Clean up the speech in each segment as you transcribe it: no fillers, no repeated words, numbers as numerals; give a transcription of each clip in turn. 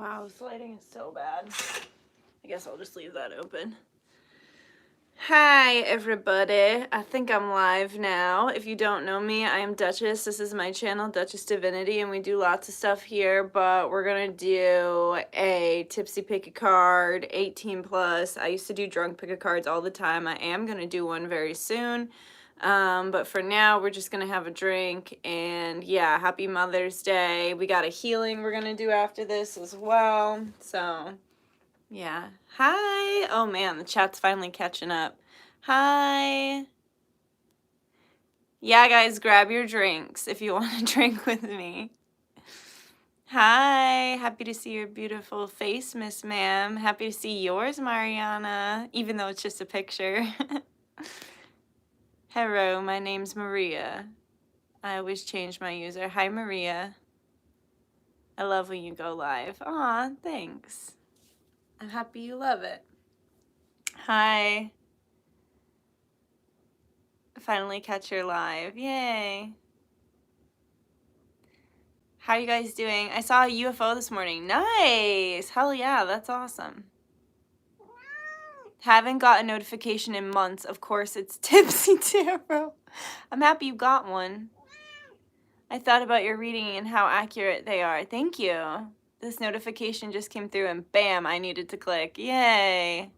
Wow, this lighting is so bad. I guess I'll just leave that open. Hi, everybody. I think I'm live now. If you don't know me, I am Dutchess. This is my channel, Dutchess Divinity, and we do lots of stuff here, but we're gonna do a Tipsy pick a card, 18 plus. I used to do drunk pick a cards all the time. I am gonna do one very soon. But for now, we're just gonna have a drink, and yeah, happy Mother's Day. We got a healing we're gonna do after this as well, so yeah. Hi! Oh man, the chat's finally catching up. Hi! Yeah, guys, grab your drinks if you want to drink with me. Hi! Happy to see your beautiful face, Miss Ma'am. Happy to see yours, Mariana, even though it's just a picture. Hello, my name's Maria. I always change my user. Hi, Maria. I love when you go live. Aw, thanks. I'm happy you love it. Hi. Finally catch your live. Yay. How are you guys doing? I saw a UFO this morning. Nice. Hell yeah, that's awesome. Haven't got a notification in months. Of course, it's Tipsy Tarot. I'm happy you got one. I thought about your reading and how accurate they are. Thank you. This notification just came through and bam, I needed to click. Yay.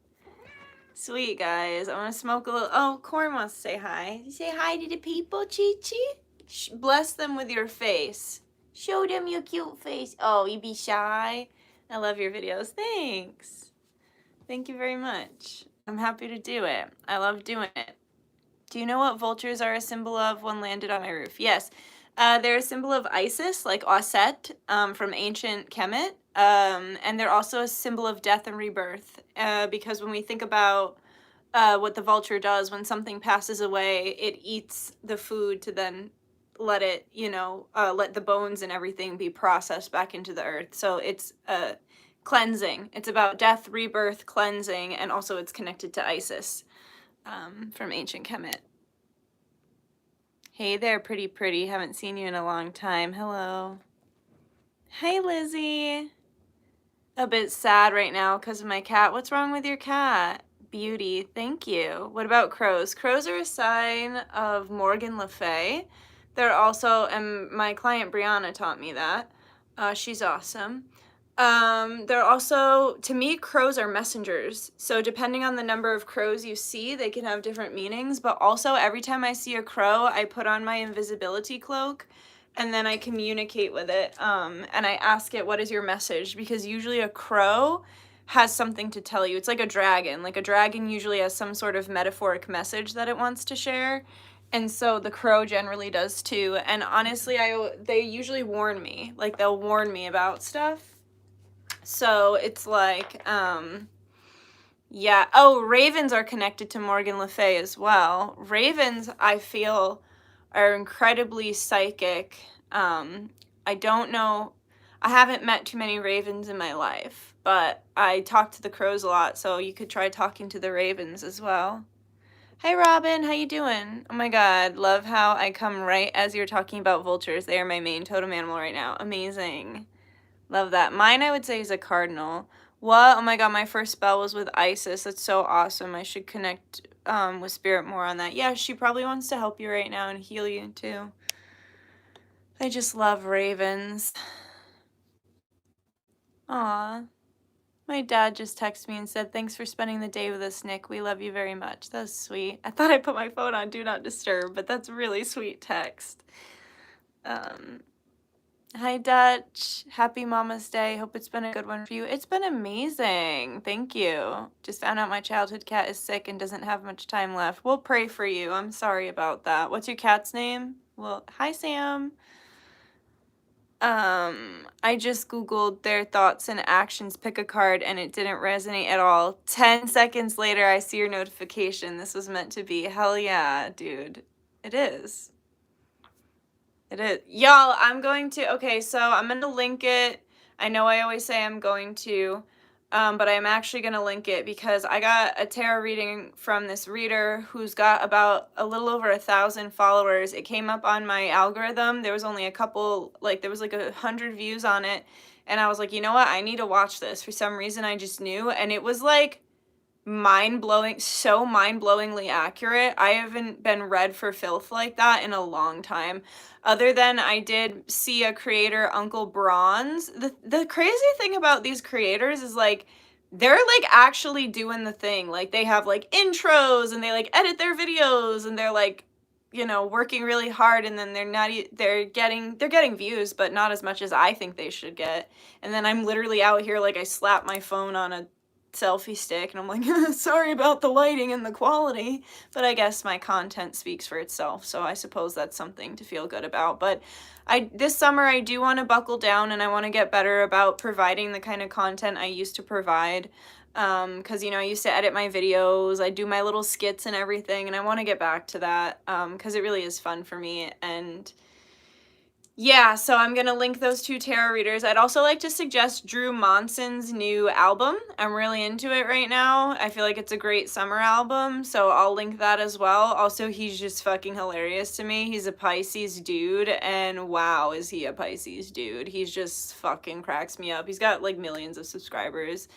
Sweet, guys. I want to smoke a little. Oh, Corn wants to say hi. Say hi to the people, Chi-Chi. Bless them with your face. Show them your cute face. Oh, you be shy? I love your videos. Thanks. Thank you very much. I'm happy to do it. I love doing it. Do you know what vultures are a symbol of? One landed on my roof. Yes. They're a symbol of Isis, like Auset from ancient Kemet. And they're also a symbol of death and rebirth. Because when we think about what the vulture does, when something passes away, it eats the food to then let it, let the bones and everything be processed back into the earth. So it's cleansing. It's about death, rebirth, cleansing, and also it's connected to Isis from ancient Kemet. Hey there, pretty. Haven't seen you in a long time. Hello. Hi, Lizzie. A bit sad right now because of my cat. What's wrong with your cat? Beauty. Thank you. What about crows? Crows are a sign of Morgan Le Fay. They're also, and my client Brianna taught me that. She's awesome. They're also, to me, crows are messengers. So depending on the number of crows you see, they can have different meanings. But also, every time I see a crow, I put on my invisibility cloak and then I communicate with it. And I ask it, what is your message? Because usually a crow has something to tell you. It's like a dragon. Like a dragon usually has some sort of metaphoric message that it wants to share. And so the crow generally does too. And honestly, they usually warn me. Like they'll warn me about stuff. So it's like, yeah. Oh, ravens are connected to Morgan Le Fay as well. Ravens, I feel, are incredibly psychic. I don't know. I haven't met too many ravens in my life, but I talk to the crows a lot, so you could try talking to the ravens as well. Hi, Robin. How you doing? Oh my God. Love how I come right as you're talking about vultures. They are my main totem animal right now. Amazing. Love that. Mine, I would say, is a cardinal. What? Oh my God, my first spell was with Isis. That's so awesome. I should connect with Spirit more on that. Yeah, she probably wants to help you right now and heal you too. I just love ravens. Aw. My dad just texted me and said, thanks for spending the day with us, Nick. We love you very much. That was sweet. I thought I put my phone on Do Not Disturb, but that's a really sweet text. Hi, Dutch. Happy Mama's Day. Hope it's been a good one for you. It's been amazing. Thank you. Just found out my childhood cat is sick and doesn't have much time left. We'll pray for you. I'm sorry about that. What's your cat's name? Well, hi, Sam. I just Googled their thoughts and actions, pick a card, and it didn't resonate at all. 10 seconds later, I see your notification. This was meant to be. Hell yeah, dude. It is. It is. Y'all, I'm going to, okay, so I'm going to link it. I know I always say I'm going to, but I'm actually going to link it because I got a tarot reading from this reader who's got about a little over 1,000 followers. It came up on my algorithm. There was only a couple, like there was like 100 views on it. and I was like, you know what, I need to watch this. For some reason, I just knew, and it was like mind-blowing, so mind-blowingly accurate. I haven't been read for filth like that in a long time. Other than I did see a creator, Uncle Bronze. The crazy thing about these creators is like, they're like actually doing the thing. Like they have like intros and they like edit their videos and they're like, you know, working really hard, and then they're getting views, but not as much as I think they should get. And then I'm literally out here like I slap my phone on a selfie stick and I'm like, sorry about the lighting and the quality, but I guess my content speaks for itself, so I suppose that's something to feel good about. But this summer I do want to buckle down, and I want to get better about providing the kind of content I used to provide, because, you know, I used to edit my videos, I do my little skits and everything, and I want to get back to that, because it really is fun for me. And yeah, so I'm going to link those 2 tarot readers. I'd also like to suggest Drew Monson's new album. I'm really into it right now. I feel like it's a great summer album, so I'll link that as well. Also, he's just fucking hilarious to me. He's a Pisces dude, and wow, is he a Pisces dude. He's just fucking cracks me up. He's got like millions of subscribers.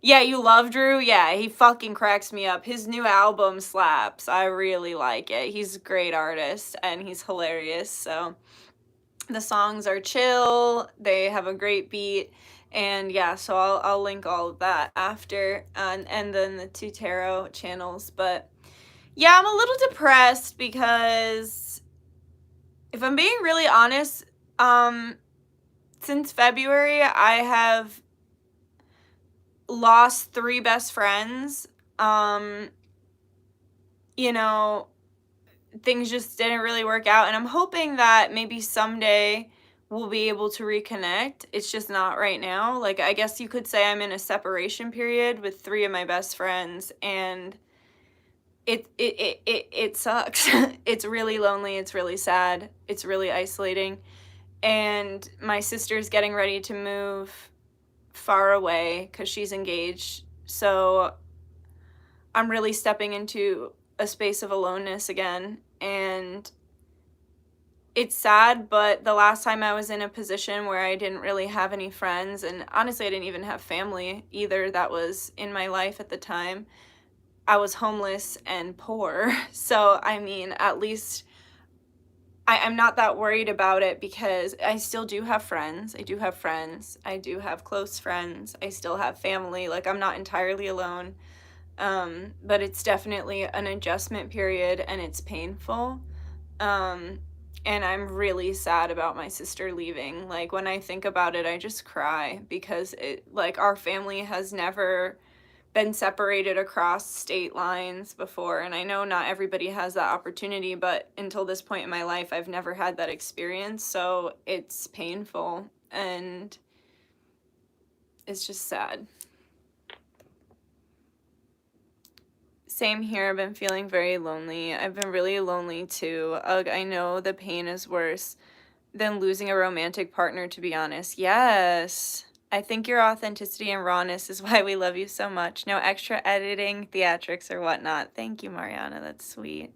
Yeah, you love Drew? Yeah, he fucking cracks me up. His new album slaps. I really like it. He's a great artist, and he's hilarious, so the songs are chill, they have a great beat, and yeah, so I'll link all of that after, and then the 2 tarot channels. But yeah, I'm a little depressed because, if I'm being really honest, since February, I have lost 3 best friends. You know, things just didn't really work out, and I'm hoping that maybe someday we'll be able to reconnect. It's just not right now. Like, I guess you could say I'm in a separation period with 3 of my best friends, and it sucks. It's really lonely, it's really sad, it's really isolating. And my sister's getting ready to move far away because she's engaged, so I'm really stepping into a space of aloneness again, and it's sad, but the last time I was in a position where I didn't really have any friends, and honestly I didn't even have family either that was in my life at the time, I was homeless and poor. So I mean, at least I'm not that worried about it, because I still do have friends. I do have friends. I do have close friends. I still have family. Like, I'm not entirely alone. But it's definitely an adjustment period, and it's painful. And I'm really sad about my sister leaving. Like, when I think about it, I just cry, because like, our family has never been separated across state lines before, and I know not everybody has that opportunity, but until this point in my life, I've never had that experience, so it's painful, and it's just sad. Same here. I've been feeling very lonely. I've been really lonely too. Ugh, I know the pain is worse than losing a romantic partner, to be honest. Yes. I think your authenticity and rawness is why we love you so much. No extra editing, theatrics, or whatnot. Thank you, Mariana. That's sweet.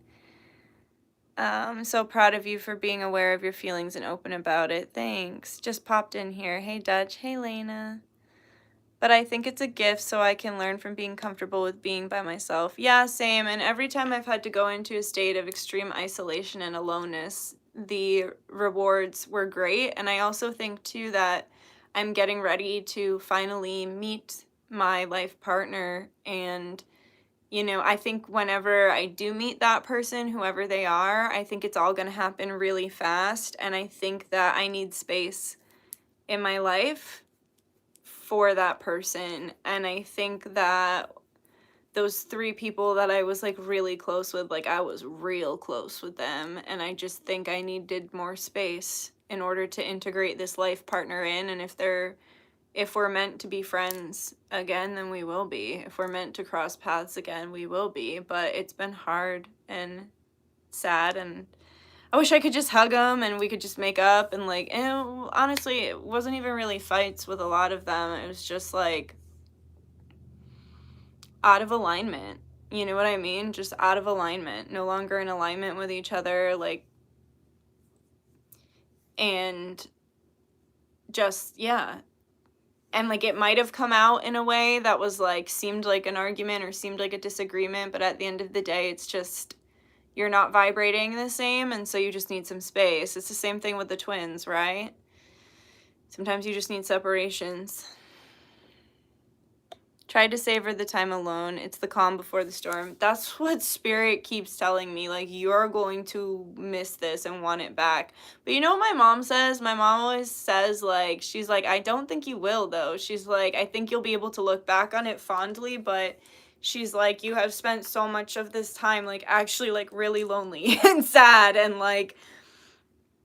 I'm so proud of you for being aware of your feelings and open about it. Thanks. Just popped in here. Hey, Dutch. Hey, Lena. But I think it's a gift, so I can learn from being comfortable with being by myself. Yeah, same. And every time I've had to go into a state of extreme isolation and aloneness, the rewards were great. And I also think, too, that I'm getting ready to finally meet my life partner. And, you know, I think whenever I do meet that person, whoever they are, I think it's all going to happen really fast. And I think that I need space in my life for that person. And I think that those 3 people that I was like really close with, like, I was real close with them, and I just think I needed more space in order to integrate this life partner in. And if we're meant to be friends again, then we will be. If we're meant to cross paths again, we will be. But it's been hard and sad, and I wish I could just hug them and we could just make up, and like, and honestly, it wasn't even really fights with a lot of them. It was just like out of alignment. You know what I mean? Just out of alignment, no longer in alignment with each other, like, and just, yeah, And, like, it might have come out in a way that was, like, seemed like an argument or seemed like a disagreement, but at the end of the day, it's just you're not vibrating the same, and so you just need some space. It's the same thing with the twins, right? Sometimes you just need separations. Tried to savor the time alone. It's the calm before the storm. That's what Spirit keeps telling me. Like, you're going to miss this and want it back. But you know what my mom says? My mom always says, like, she's like, I don't think you will, though. She's like, I think you'll be able to look back on it fondly, but she's like, you have spent so much of this time, like, actually, like, really lonely and sad and, like,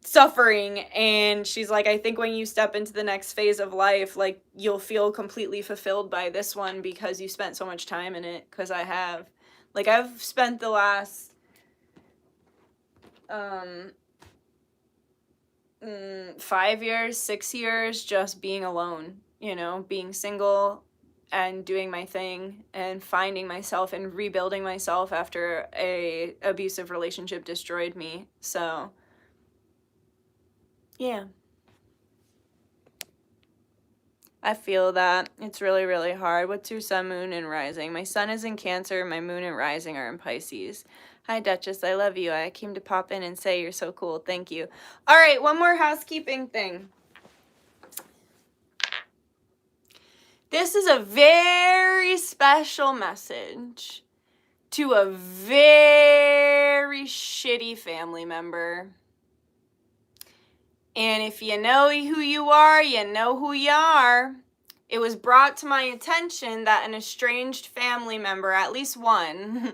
suffering. And she's like, I think when you step into the next phase of life, like, you'll feel completely fulfilled by this one because you spent so much time in it. Because I have, like, I've spent the last 5 years, 6 years just being alone, you know, being single and doing my thing and finding myself and rebuilding myself after a abusive relationship destroyed me. So yeah, I feel that. It's really, really hard. What's your sun, moon, and rising? My sun is in Cancer. My moon and rising are in Pisces. Hi, Duchess. I love you. I came to pop in and say you're so cool. Thank you. All right, one more housekeeping thing. This is a very special message to a very shitty family member. And if you know who you are, you know who you are. It was brought to my attention that an estranged family member, at least one,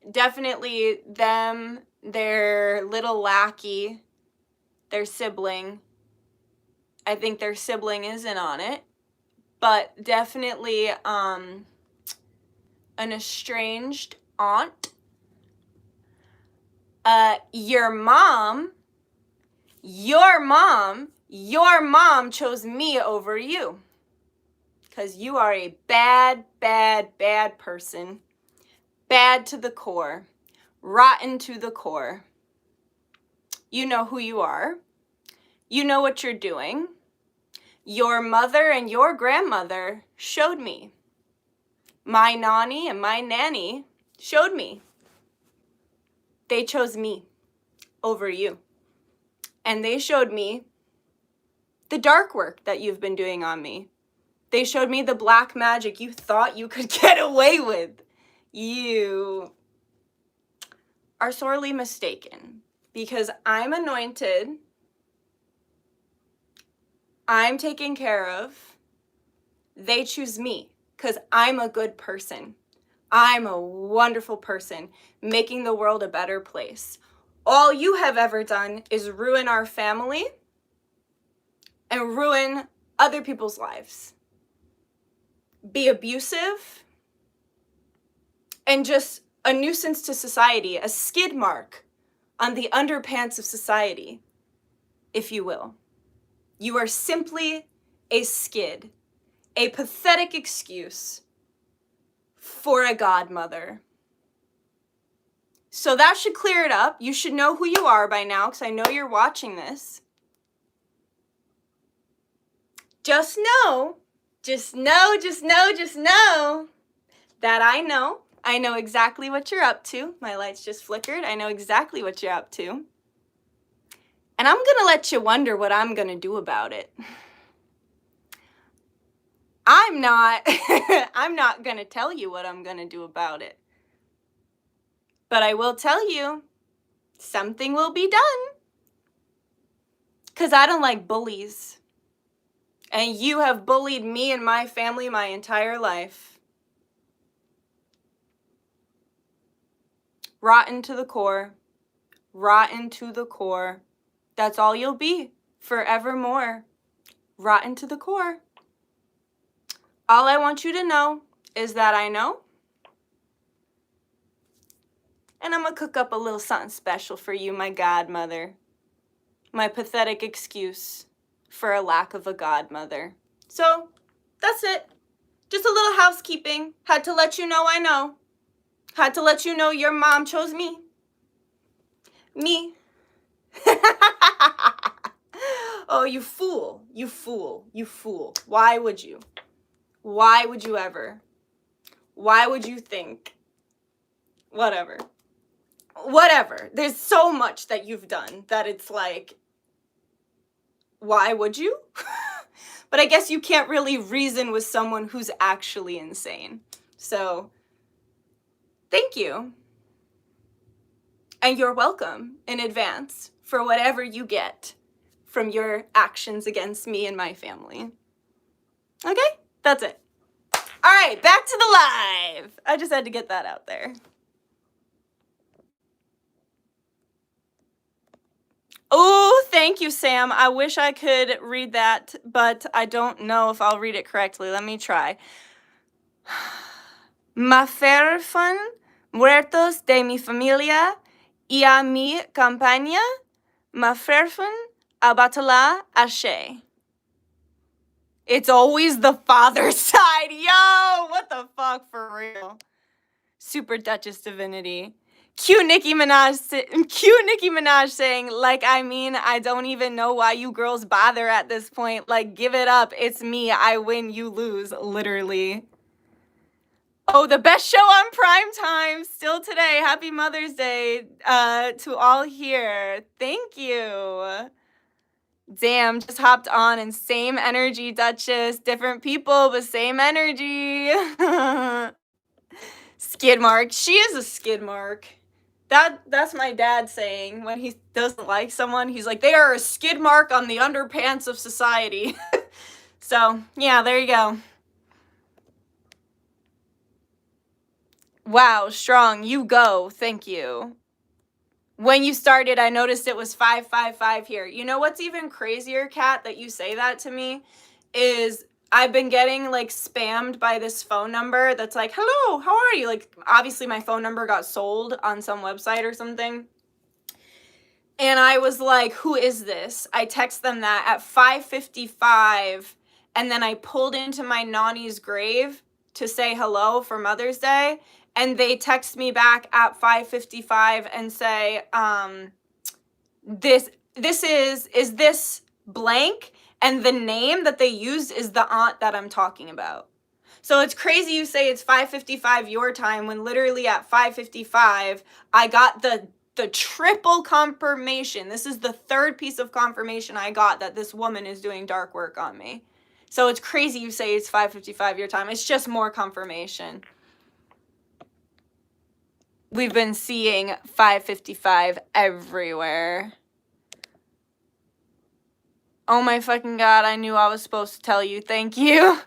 definitely them, their little lackey, their sibling, I think their sibling is in on it, but definitely an estranged aunt. Your mom chose me over you. Because you are a bad, bad, bad person. Bad to the core. Rotten to the core. You know who you are. You know what you're doing. Your mother and your grandmother showed me. My nanny and my nanny showed me. They chose me over you. And they showed me the dark work that you've been doing on me. They showed me the black magic you thought you could get away with. You are sorely mistaken, because I'm anointed, I'm taken care of, they choose me because I'm a good person. I'm a wonderful person, making the world a better place. All you have ever done is ruin our family and ruin other people's lives. Be abusive and just a nuisance to society, a skid mark on the underpants of society, if you will. You are simply a skid, a pathetic excuse for a godmother. So that should clear it up. You should know who you are by now, because I know you're watching this. Just know that I know exactly what you're up to. My lights just flickered. I know exactly what you're up to. And I'm going to let you wonder what I'm going to do about it. I'm not going to tell you what I'm going to do about it. But I will tell you, something will be done. Because I don't like bullies. And you have bullied me and my family my entire life. Rotten to the core. Rotten to the core. That's all you'll be forevermore. Rotten to the core. All I want you to know is that I know. And I'm going to cook up a little something special for you, my godmother. My pathetic excuse for a lack of a godmother. So, that's it. Just a little housekeeping. Had to let you know I know. Had to let you know your mom chose me. Me. Oh, you fool. You fool. You fool. Why would you? Why would you ever? Why would you think? Whatever. Whatever. There's so much that you've done that it's like, why would you? But I guess you can't really reason with someone who's actually insane. So, thank you. And you're welcome in advance for whatever you get from your actions against me and my family. Okay? That's it. All right, back to the live. I just had to get that out there. Oh, thank you, Sam. I wish I could read that, but I don't know if I'll read it correctly. Let me try. Maferfan muertos de mi familia y a mi campaña, maferfan abatala ashe. It's always the father's side. Yo, what the fuck, for real? Super Dutchess Divinity. Cue Nicki Minaj saying, like, I mean, I don't even know why you girls bother at this point. Like, give it up. It's me. I win, you lose. Literally. Oh, the best show on prime time still today. Happy Mother's Day to all here. Thank you. Damn, just hopped on and same energy, Duchess. Different people, but same energy. Skid mark. She is a skid mark. That's my dad saying when he doesn't like someone. He's like, they are a skid mark on the underpants of society. So, yeah, there you go. Wow, strong. You go. Thank you. When you started, I noticed it was 555 here. You know what's even crazier, Kat, that you say that to me, is I've been getting, like, spammed by this phone number that's like, hello, how are you? Like, obviously my phone number got sold on some website or something. And I was like, who is this? I text them that at 5:55, and then I pulled into my Nani's grave to say hello for Mother's Day. And they text me back at 5:55 and say, is this blank? And the name that they used is the aunt that I'm talking about. So it's crazy you say it's 5:55 your time when literally at 5:55 I got the triple confirmation. This is the third piece of confirmation I got that this woman is doing dark work on me. So it's crazy you say it's 5:55 your time. It's just more confirmation. We've been seeing 5:55 everywhere. Oh my fucking god, I knew I was supposed to tell you. Thank you.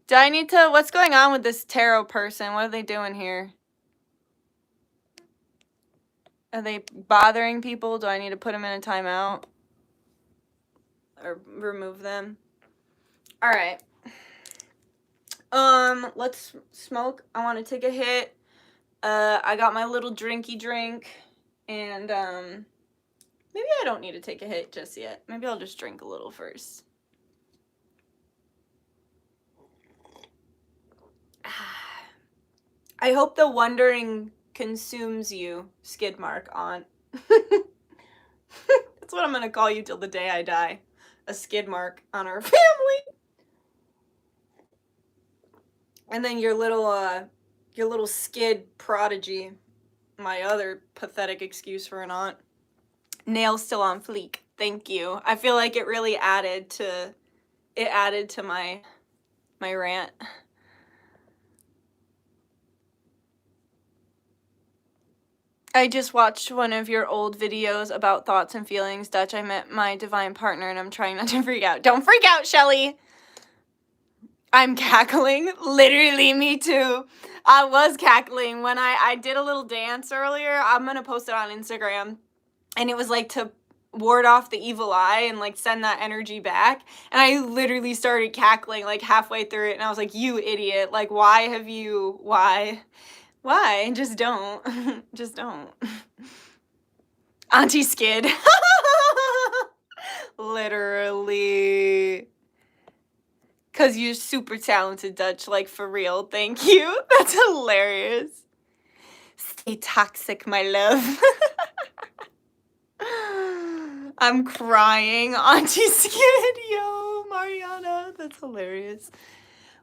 Do I need to... What's going on with this tarot person? What are they doing here? Are they bothering people? Do I need to put them in a timeout? Or remove them? Alright. Let's smoke. I want to take a hit. I got my little drinky drink, and maybe I don't need to take a hit just yet. Maybe I'll just drink a little first. I hope the wondering consumes you, skid mark aunt. That's what I'm gonna call you till the day I die. A skid mark on our family. And then your little skid prodigy, my other pathetic excuse for an aunt. Nails still on fleek. Thank you. I feel like it really added to my rant. I just watched one of your old videos about thoughts and feelings. Dutch, I met my divine partner and I'm trying not to freak out. Don't freak out, Shelly! I'm cackling. Literally, me too. I was cackling when I did a little dance earlier. I'm gonna post it on Instagram. And it was like to ward off the evil eye and like send that energy back. And I literally started cackling like halfway through it. And I was like, you idiot. Like, why? Just don't. Just don't. Auntie Skid. Literally. Because you're super talented, Dutch. Like, for real. Thank you. That's hilarious. Stay toxic, my love. I'm crying. Auntie Skid, yo, Mariana. That's hilarious.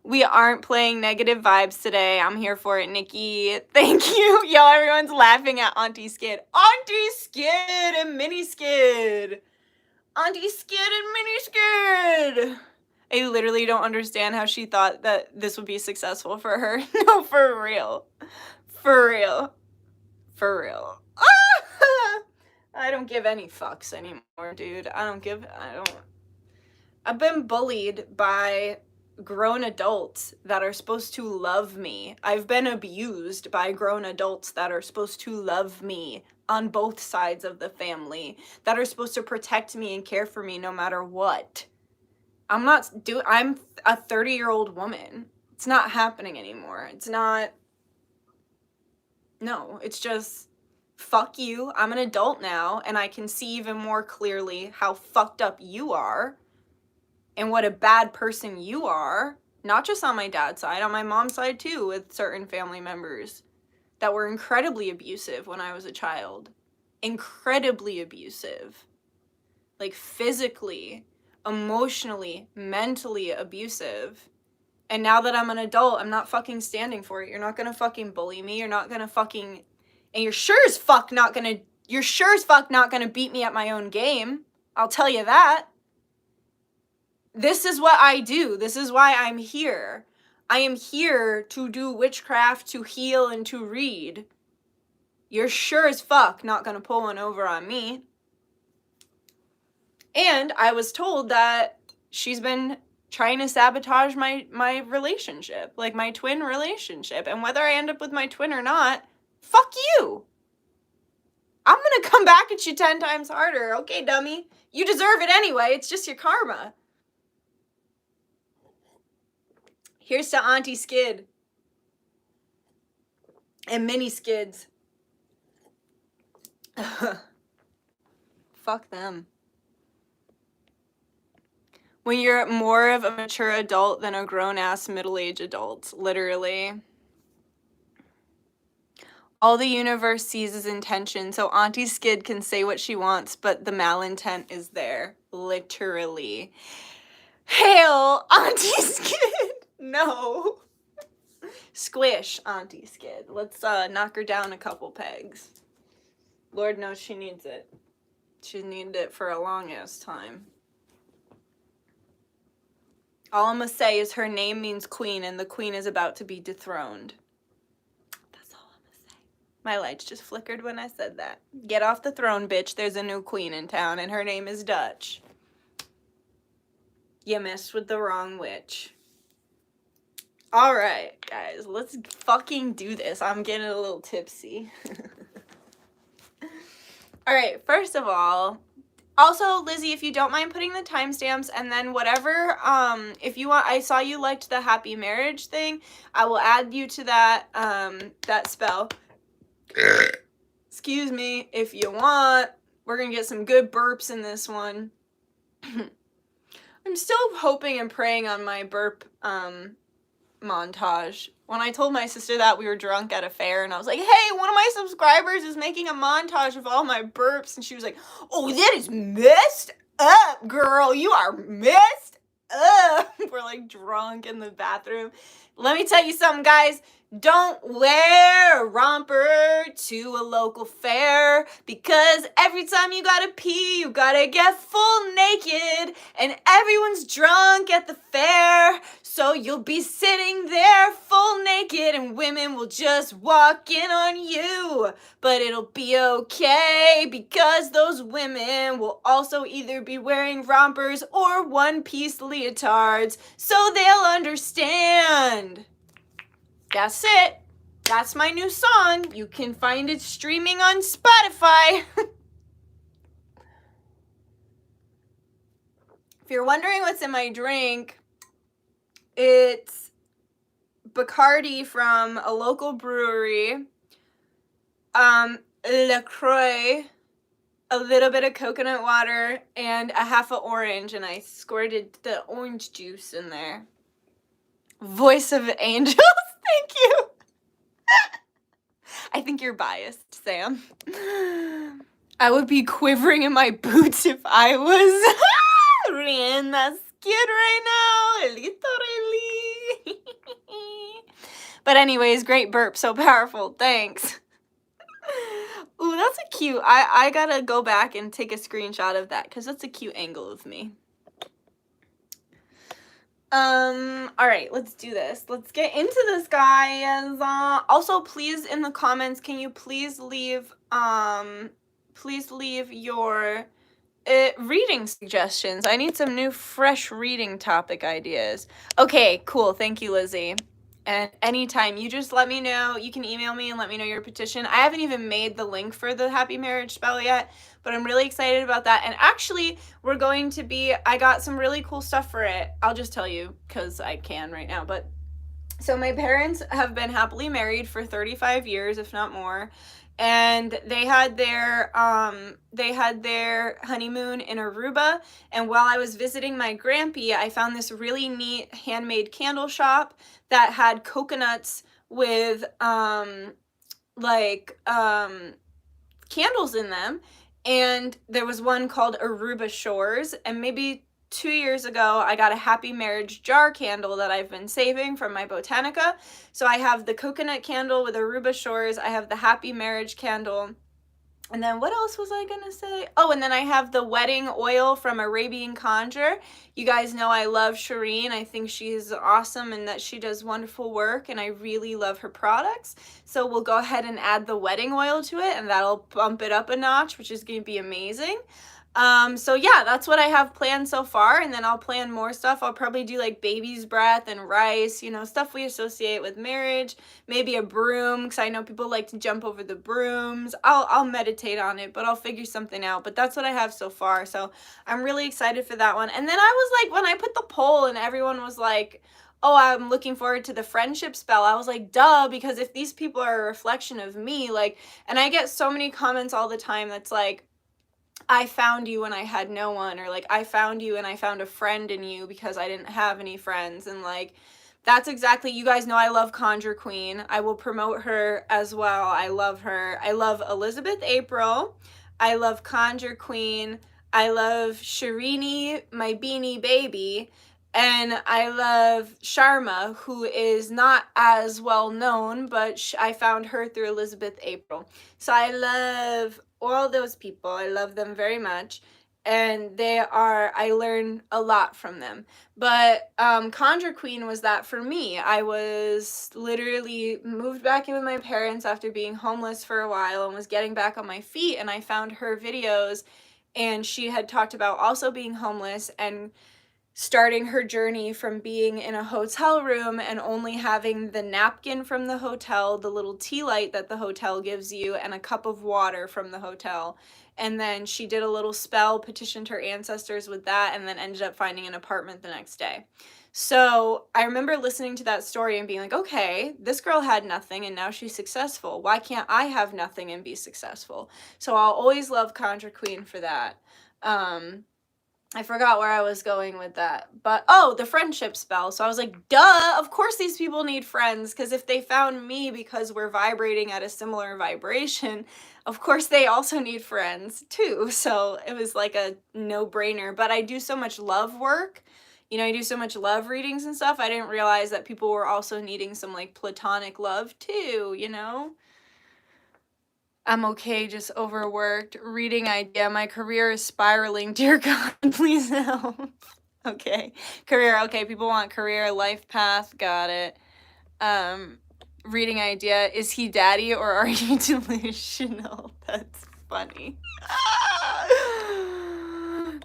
We aren't playing negative vibes today. I'm here for it, Nikki. Thank you. Yo, everyone's laughing at Auntie Skid. Auntie Skid and Mini Skid. Auntie Skid and Mini Skid. I literally don't understand how she thought that this would be successful for her. No, for real. For real. For real. I don't give any fucks anymore, dude. I've been bullied by grown adults that are supposed to love me. I've been abused by grown adults that are supposed to love me on both sides of the family, that are supposed to protect me and care for me no matter what. I'm a 30-year-old woman. It's not happening anymore. No, it's just, fuck you. I'm an adult now, and I can see even more clearly how fucked up you are and what a bad person you are. Not just on my dad's side, on my mom's side too, with certain family members that were incredibly abusive when I was a child. Incredibly abusive. Like physically, emotionally, mentally abusive. And now that I'm an adult, I'm not fucking standing for it. You're not gonna fucking bully me. You're not gonna fucking... And you're sure as fuck not gonna beat me at my own game. I'll tell you that. This is what I do. This is why I'm here. I am here to do witchcraft, to heal, and to read. You're sure as fuck not gonna pull one over on me. And I was told that she's been trying to sabotage my relationship, like my twin relationship. And whether I end up with my twin or not, fuck you. I'm gonna come back at you 10 times harder. Okay, dummy. You deserve it anyway. It's just your karma. Here's to Auntie Skid. And Mini Skids. Fuck them. When you're more of a mature adult than a grown-ass middle-aged adult, literally. All the universe sees is intention, so Auntie Skid can say what she wants, but the malintent is there. Literally. Hail, Auntie Skid! No. Squish, Auntie Skid. Let's knock her down a couple pegs. Lord knows she needs it. She's needed it for a long-ass time. All I'm gonna say is her name means queen, and the queen is about to be dethroned. That's all I'm gonna say. My lights just flickered when I said that. Get off the throne, bitch. There's a new queen in town, and her name is Dutch. You messed with the wrong witch. Alright, guys. Let's fucking do this. I'm getting a little tipsy. Alright, first of all... Also, Lizzie, if you don't mind putting the timestamps, and then whatever, if you want, I saw you liked the happy marriage thing, I will add you to that, that spell. Excuse me, if you want. We're gonna get some good burps in this one. I'm still hoping and praying on my burp, montage. When I told my sister that, we were drunk at a fair, and I was like, hey, one of my subscribers is making a montage of all my burps, and she was like, oh, that is messed up, girl. You are messed up. We're like drunk in the bathroom. Let me tell you something, guys. Don't wear a romper to a local fair, because every time you gotta pee, you gotta get full naked, and everyone's drunk at the fair, so you'll be sitting there full naked, and women will just walk in on you. But it'll be okay, because those women will also either be wearing rompers or one-piece leotards, so they'll understand. That's it. That's my new song. You can find it streaming on Spotify. If you're wondering what's in my drink, it's Bacardi from a local brewery, LaCroix, a little bit of coconut water, and a half an orange, and I squirted the orange juice in there. Voice of angels. Thank you. I think you're biased, Sam. I would be quivering in my boots if I was in that skid right now, literally. But anyways, great burp, so powerful. Thanks. Ooh, that's a cute. I gotta go back and take a screenshot of that because that's a cute angle of me. All right, let's do this. Let's get into this, guys. Also, please, in the comments, can you please leave your reading suggestions. I need some new, fresh reading topic ideas. Okay, cool. Thank you, Lizzie. And anytime, you just let me know. You can email me and let me know your petition. I haven't even made the link for the Happy Marriage spell yet, but I'm really excited about that. And actually, we're going to be, I got some really cool stuff for it. I'll just tell you because I can right now. But so my parents have been happily married for 35 years, if not more. And they had their honeymoon in Aruba. And while I was visiting my grampy, I found this really neat handmade candle shop that had coconuts with candles in them. And there was one called Aruba Shores, and maybe 2 years ago, I got a Happy Marriage jar candle that I've been saving from my Botanica. So I have the coconut candle with Aruba Shores. I have the Happy Marriage candle. And then what else was I gonna say? Oh, and then I have the wedding oil from Arabian Conjure. You guys know I love Shireen. I think she's awesome and that she does wonderful work, and I really love her products. So we'll go ahead and add the wedding oil to it, and that'll bump it up a notch, which is gonna be amazing. So yeah, that's what I have planned so far, and then I'll plan more stuff. I'll probably do like baby's breath and rice, you know, stuff we associate with marriage. Maybe a broom, because I know people like to jump over the brooms. I'll meditate on it, but I'll figure something out. But that's what I have so far, so I'm really excited for that one. And then I was like, when I put the poll and everyone was like, oh, I'm looking forward to the friendship spell, I was like, duh, because if these people are a reflection of me, like, and I get so many comments all the time that's like, I found you when I had no one, or like I found you and I found a friend in you because I didn't have any friends. And like that's exactly, you guys know I love Conjure Queen. I will promote her as well. I love her. I love Elizabeth April. I love Conjure Queen. I love Shirini, my beanie baby. And I love Sharma, who is not as well known, but I found her through Elizabeth April. So I love all those people. I love them very much. And I learn a lot from them. But Conjure Queen was that for me. I was literally moved back in with my parents after being homeless for a while and was getting back on my feet. And I found her videos, and she had talked about also being homeless and starting her journey from being in a hotel room and only having the napkin from the hotel, the little tea light that the hotel gives you, and a cup of water from the hotel. And then she did a little spell, petitioned her ancestors with that, and then ended up finding an apartment the next day. So I remember listening to that story and being like, okay, this girl had nothing and now she's successful. Why can't I have nothing and be successful? So I'll always love Conjure Queen for that. I forgot where I was going with that, but oh, the friendship spell. So I was like, duh, of course these people need friends, because if they found me because we're vibrating at a similar vibration, of course they also need friends too. So it was like a no-brainer. But I do so much love work, you know, I do so much love readings and stuff. I didn't realize that people were also needing some like platonic love too, you know? I'm okay, just overworked. Reading idea. My career is spiraling. Dear God, please help. Okay. Career. Okay, people want career, life path. Got it. Reading idea. Is he daddy or are you delusional? That's funny.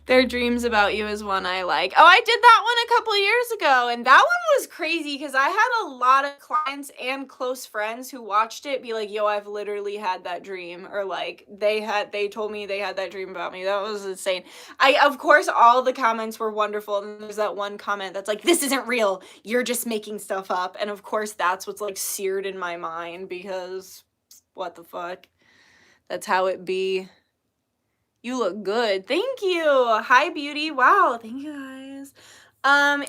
Their dreams about you is one I like. Oh, I did that one a couple years ago, and that one was crazy because I had a lot of clients and close friends who watched it be like, yo, I've literally had that dream, or like they told me they had that dream about me. That was insane. Of course, all the comments were wonderful, and there's that one comment that's like, this isn't real, you're just making stuff up. And of course, that's what's like seared in my mind, because what the fuck? That's how it be. You look good. Thank you. Hi, beauty. Wow. Thank you, guys.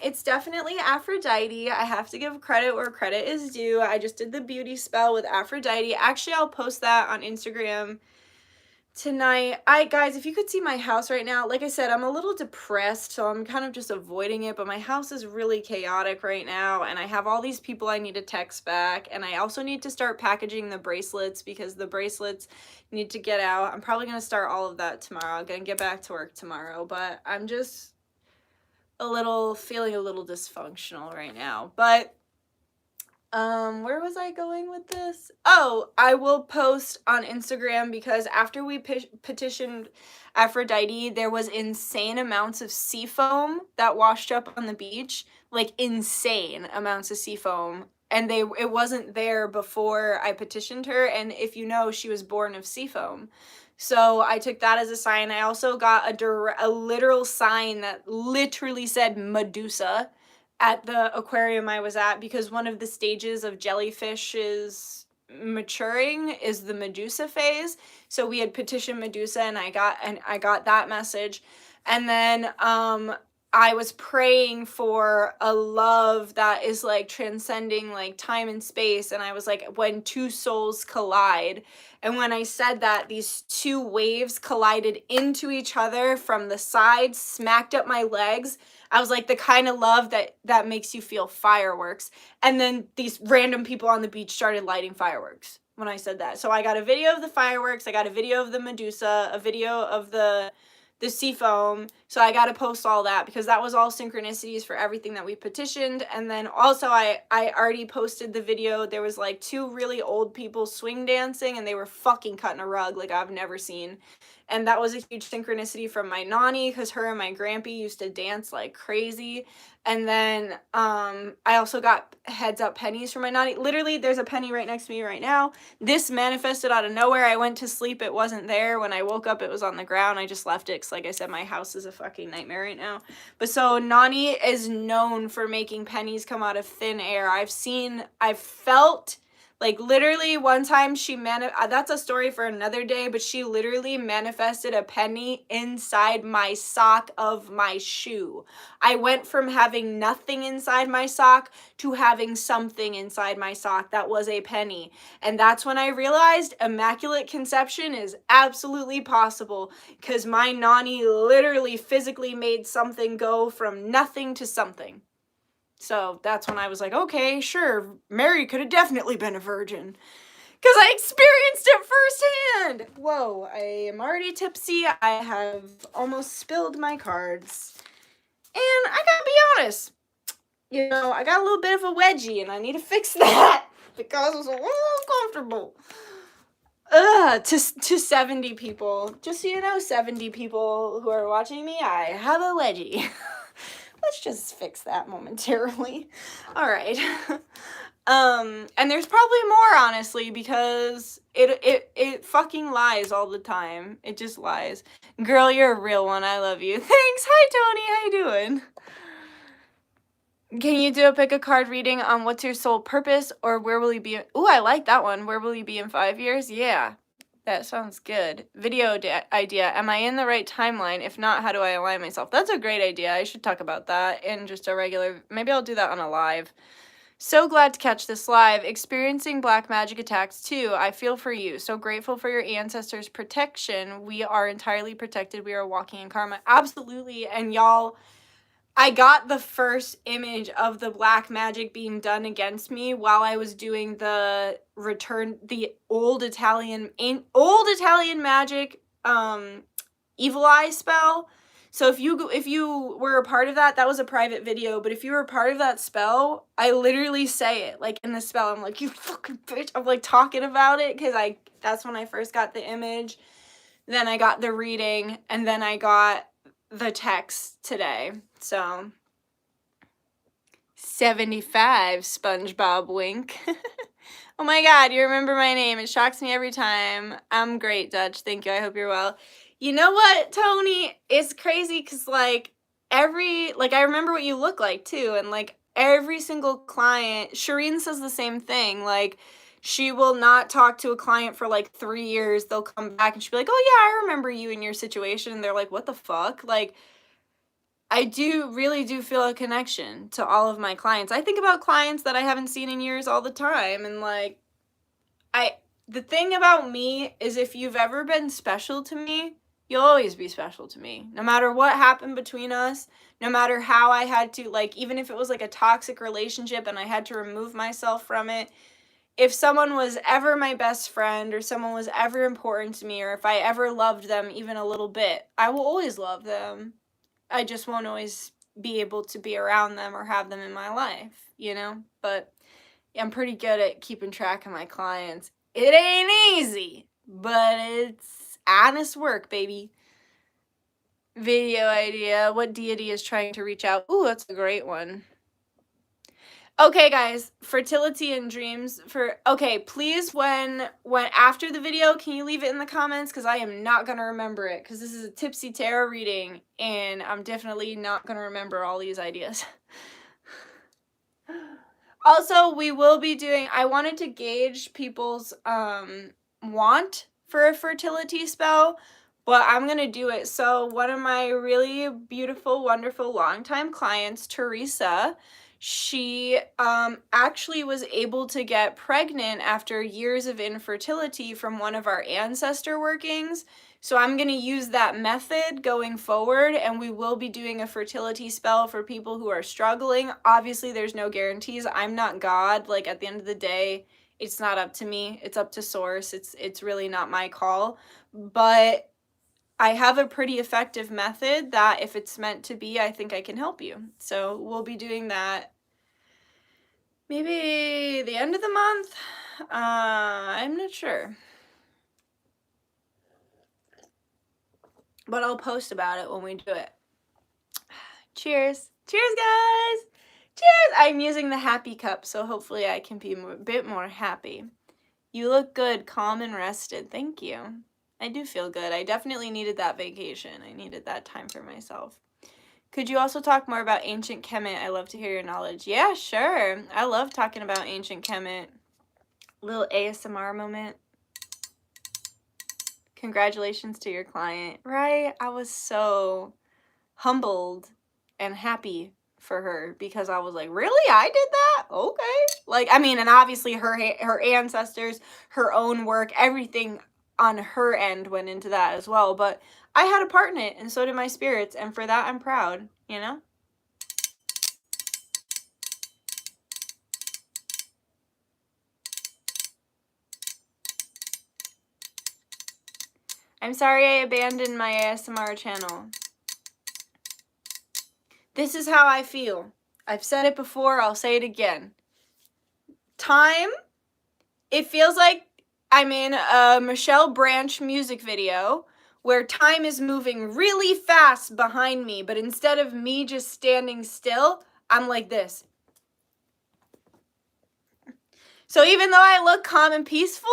It's definitely Aphrodite. I have to give credit where credit is due. I just did the beauty spell with Aphrodite. Actually, I'll post that on Instagram tonight, guys, if you could see my house right now, like I said, I'm a little depressed, so I'm kind of just avoiding it, but my house is really chaotic right now, and I have all these people I need to text back, and I also need to start packaging the bracelets because the bracelets need to get out. I'm probably going to start all of that tomorrow. I'm going to get back to work tomorrow, but I'm just feeling a little dysfunctional right now. But where was I going with this? Oh, I will post on Instagram because after we petitioned Aphrodite, there was insane amounts of sea foam that washed up on the beach, like insane amounts of sea foam. And it wasn't there before I petitioned her, and if you know, she was born of sea foam. So I took that as a sign. I also got a literal sign that literally said Medusa at the aquarium I was at, because one of the stages of jellyfish's maturing is the Medusa phase. So we had petitioned Medusa, and I got that message. And then I was praying for a love that is like transcending like time and space, and I was like, when two souls collide. And when I said that, these two waves collided into each other from the sides, smacked up my legs. I was like, the kind of love that makes you feel fireworks. And then these random people on the beach started lighting fireworks when I said that. So I got a video of the fireworks, I got a video of the Medusa, a video of the sea foam. So I got to post all that because that was all synchronicities for everything that we petitioned. And then also I already posted the video. There was like two really old people swing dancing, and they were fucking cutting a rug like I've never seen. And that was a huge synchronicity from my nanny, because her and my grampy used to dance like crazy. And then I also got heads up pennies from my nanny. Literally, there's a penny right next to me right now. This manifested out of nowhere. I went to sleep, it wasn't there. When I woke up, it was on the ground. I just left it because, like I said, my house is a fucking nightmare right now. But so Nani is known for making pennies come out of thin air. I've felt like literally one time that's a story for another day, but she literally manifested a penny inside my sock of my shoe. I went from having nothing inside my sock to having something inside my sock that was a penny. And that's when I realized immaculate conception is absolutely possible, because my nanny literally physically made something go from nothing to something. So that's when I was like, okay, sure, Mary could have definitely been a virgin, because I experienced it firsthand. Whoa, I am already tipsy. I have almost spilled my cards. And I gotta be honest, you know, I got a little bit of a wedgie, and I need to fix that because it's a little uncomfortable. To 70 people, just so you know, 70 people who are watching me, I have a wedgie. Let's just fix that momentarily. All right. And there's probably more, honestly, because it fucking lies all the time. It just lies. Girl, you're a real one. I love you. Thanks. Hi, Tony. How you doing? Can you do a pick a card reading on what's your soul purpose, or where will you be? Ooh, I like that one. Where will you be in 5 years? Yeah. That sounds good. Video idea. Am I in the right timeline? If not, how do I align myself? That's a great idea. I should talk about that in just a regular... Maybe I'll do that on a live. So glad to catch this live. Experiencing black magic attacks too. I feel for you. So grateful for your ancestors' protection. We are entirely protected. We are walking in karma. Absolutely. And y'all... I got the first image of the black magic being done against me while I was doing the old Italian magic evil eye spell. So if you were a part of that, that was a private video, but if you were a part of that spell, I literally say it like in the spell. I'm like, you fucking bitch. I'm like talking about it because that's when I first got the image. Then I got the reading, and then I got the text today. So 75 SpongeBob wink. Oh my god, you remember my name. It shocks me every time. I'm great, Dutch. Thank you. I hope you're well. You know what, Tony? It's crazy because I remember what you look like too, and like every single client, Shireen says the same thing. Like, she will not talk to a client for like 3 years. They'll come back and she'll be like, oh yeah, I remember you in your situation. And they're like, what the fuck? Like, I really do feel a connection to all of my clients. I think about clients that I haven't seen in years all the time. And like, the thing about me is if you've ever been special to me, you'll always be special to me. No matter what happened between us, no matter how I had to, like, even if it was like a toxic relationship and I had to remove myself from it, if someone was ever my best friend or someone was ever important to me, or if I ever loved them even a little bit, I will always love them. I just won't always be able to be around them or have them in my life, you know? But I'm pretty good at keeping track of my clients. It ain't easy, but it's honest work, baby. Video idea. What deity is trying to reach out? Ooh, that's a great one. Okay, guys, fertility and dreams okay, please, when after the video, can you leave it in the comments? Because I am not going to remember it, because this is a Tipsy tarot reading, and I'm definitely not going to remember all these ideas. Also, we will be doing, I wanted to gauge people's want for a fertility spell, but I'm going to do it. So one of my really beautiful, wonderful, longtime clients, Teresa, she actually was able to get pregnant after years of infertility from one of our ancestor workings. So I'm going to use that method going forward, and we will be doing a fertility spell for people who are struggling. Obviously, there's no guarantees. I'm not God. Like, at the end of the day, it's not up to me. It's up to source. It's really not my call. But I have a pretty effective method that if it's meant to be, I think I can help you. So we'll be doing that maybe the end of the month. I'm not sure. But I'll post about it when we do it. Cheers. Cheers, guys. Cheers. I'm using the happy cup, so hopefully I can be a bit more happy. You look good, calm and rested. Thank you. I do feel good. I definitely needed that vacation. I needed that time for myself. Could you also talk more about ancient Kemet? I love to hear your knowledge. Yeah, sure. I love talking about ancient Kemet. Little ASMR moment. Congratulations to your client. Right? I was so humbled and happy for her because I was like, really? I did that? Okay. Like, I mean, and obviously her ancestors, her own work, everything on her end went into that as well. But I had a part in it, and so did my spirits. And for that, I'm proud, you know? I'm sorry I abandoned my ASMR channel. This is how I feel. I've said it before, I'll say it again. Time, it feels like I'm in a Michelle Branch music video where time is moving really fast behind me, but instead of me just standing still, I'm like this. So even though I look calm and peaceful,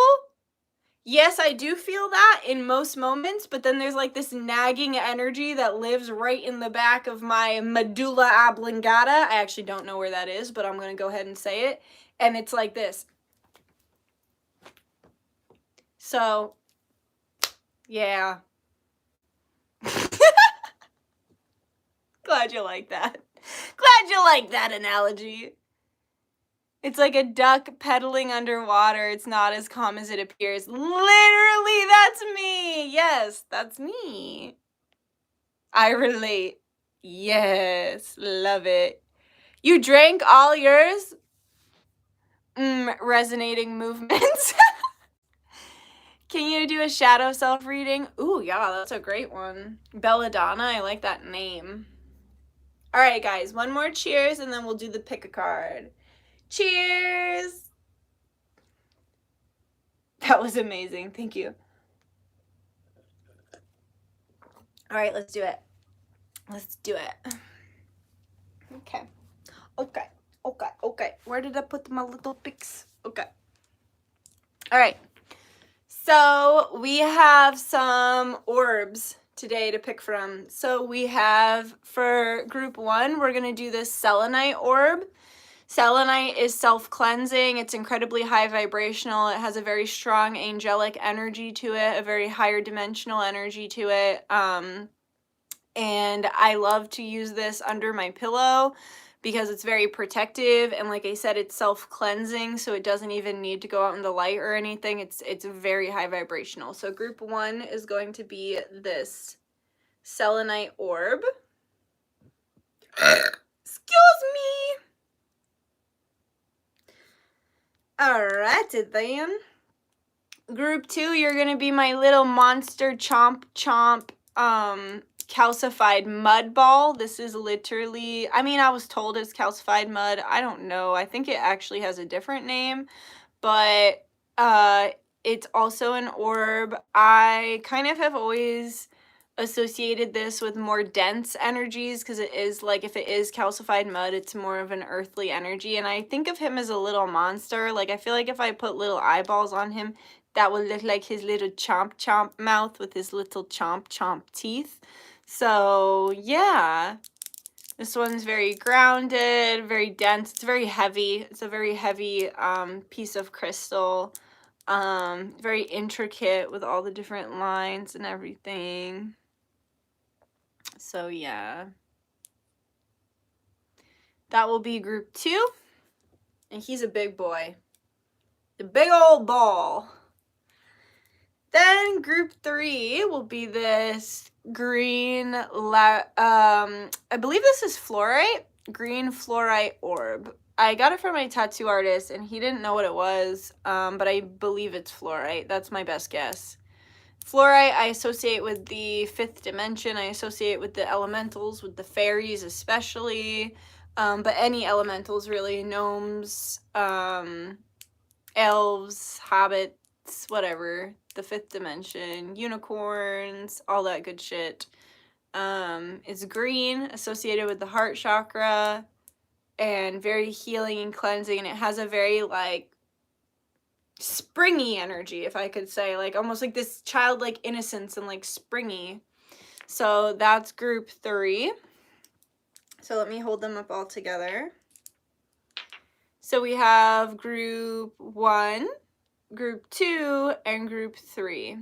yes, I do feel that in most moments, but then there's like this nagging energy that lives right in the back of my medulla oblongata. I actually don't know where that is, but I'm going to go ahead and say it. And it's like this. So, yeah. Glad you like that. Glad you like that analogy. It's like a duck pedaling underwater. It's not as calm as it appears. Literally, that's me. Yes, that's me. I relate. Yes, love it. You drank all yours? Resonating movements. Can you do a shadow self reading? Ooh, yeah, that's a great one. Belladonna, I like that name. All right, guys, one more cheers, and then we'll do the pick a card. Cheers! That was amazing. Thank you. All right, let's do it. Let's do it. Okay. Okay. Okay. Okay. Where did I put my little picks? Okay. All right. So we have some orbs today to pick from. So we have, for group 1, we're going to do this selenite orb. Selenite is self-cleansing. It's incredibly high vibrational. It has a very strong angelic energy to it, a very higher dimensional energy to it. And I love to use this under my pillow because it's very protective, and like I said, it's self-cleansing, so it doesn't even need to go out in the light or anything. It's very high vibrational. So group 1 is going to be this selenite orb. Excuse me. Alrighty then. Group 2, you're gonna be my little monster chomp calcified mud ball. This is literally, I mean, I was told it's calcified mud. I don't know. I think it actually has a different name, but it's also an orb. I kind of have always associated this with more dense energies, because it is like, if it is calcified mud, it's more of an earthly energy, and I think of him as a little monster. Like, I feel like if I put little eyeballs on him, that would look like his little chomp mouth with his little chomp teeth. So yeah, this one's very grounded, very dense. It's very heavy. It's a very heavy piece of crystal. Very intricate with all the different lines and everything. So yeah, that will be group 2, and he's a big boy, a big old ball. Then group 3 will be this green, I believe this is fluorite, green fluorite orb. I got it from my tattoo artist, and he didn't know what it was, but I believe it's fluorite. That's my best guess. Fluorite I associate with the 5th dimension. I associate with the elementals, with the fairies especially, but any elementals really, gnomes, elves, hobbits, whatever, the 5th dimension, unicorns, all that good shit. It's green, associated with the heart chakra, and very healing and cleansing, and it has a very, like, springy energy, if I could say, like, almost like this childlike innocence and, like, springy. So that's group 3. So let me hold them up all together. So we have group 1, group 2, and group 3.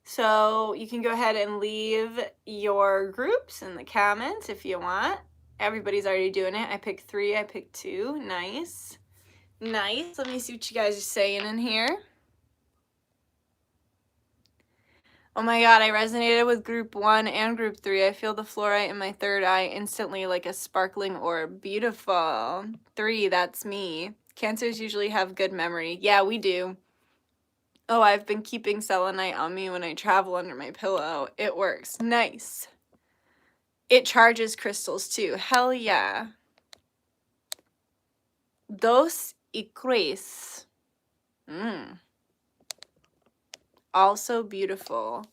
So you can go ahead and leave your groups in the comments if you want. Everybody's already doing it. I picked 3, I picked 2. Nice. Nice. Let me see what you guys are saying in here. Oh my god, I resonated with group 1 and group 3. I feel the fluorite in my third eye instantly, like a sparkling orb. Beautiful. 3, that's me. Cancers usually have good memory. Yeah, we do. Oh, I've been keeping selenite on me when I travel under my pillow. It works. Nice. It charges crystals too. Hell yeah. 2 y 3. Also beautiful.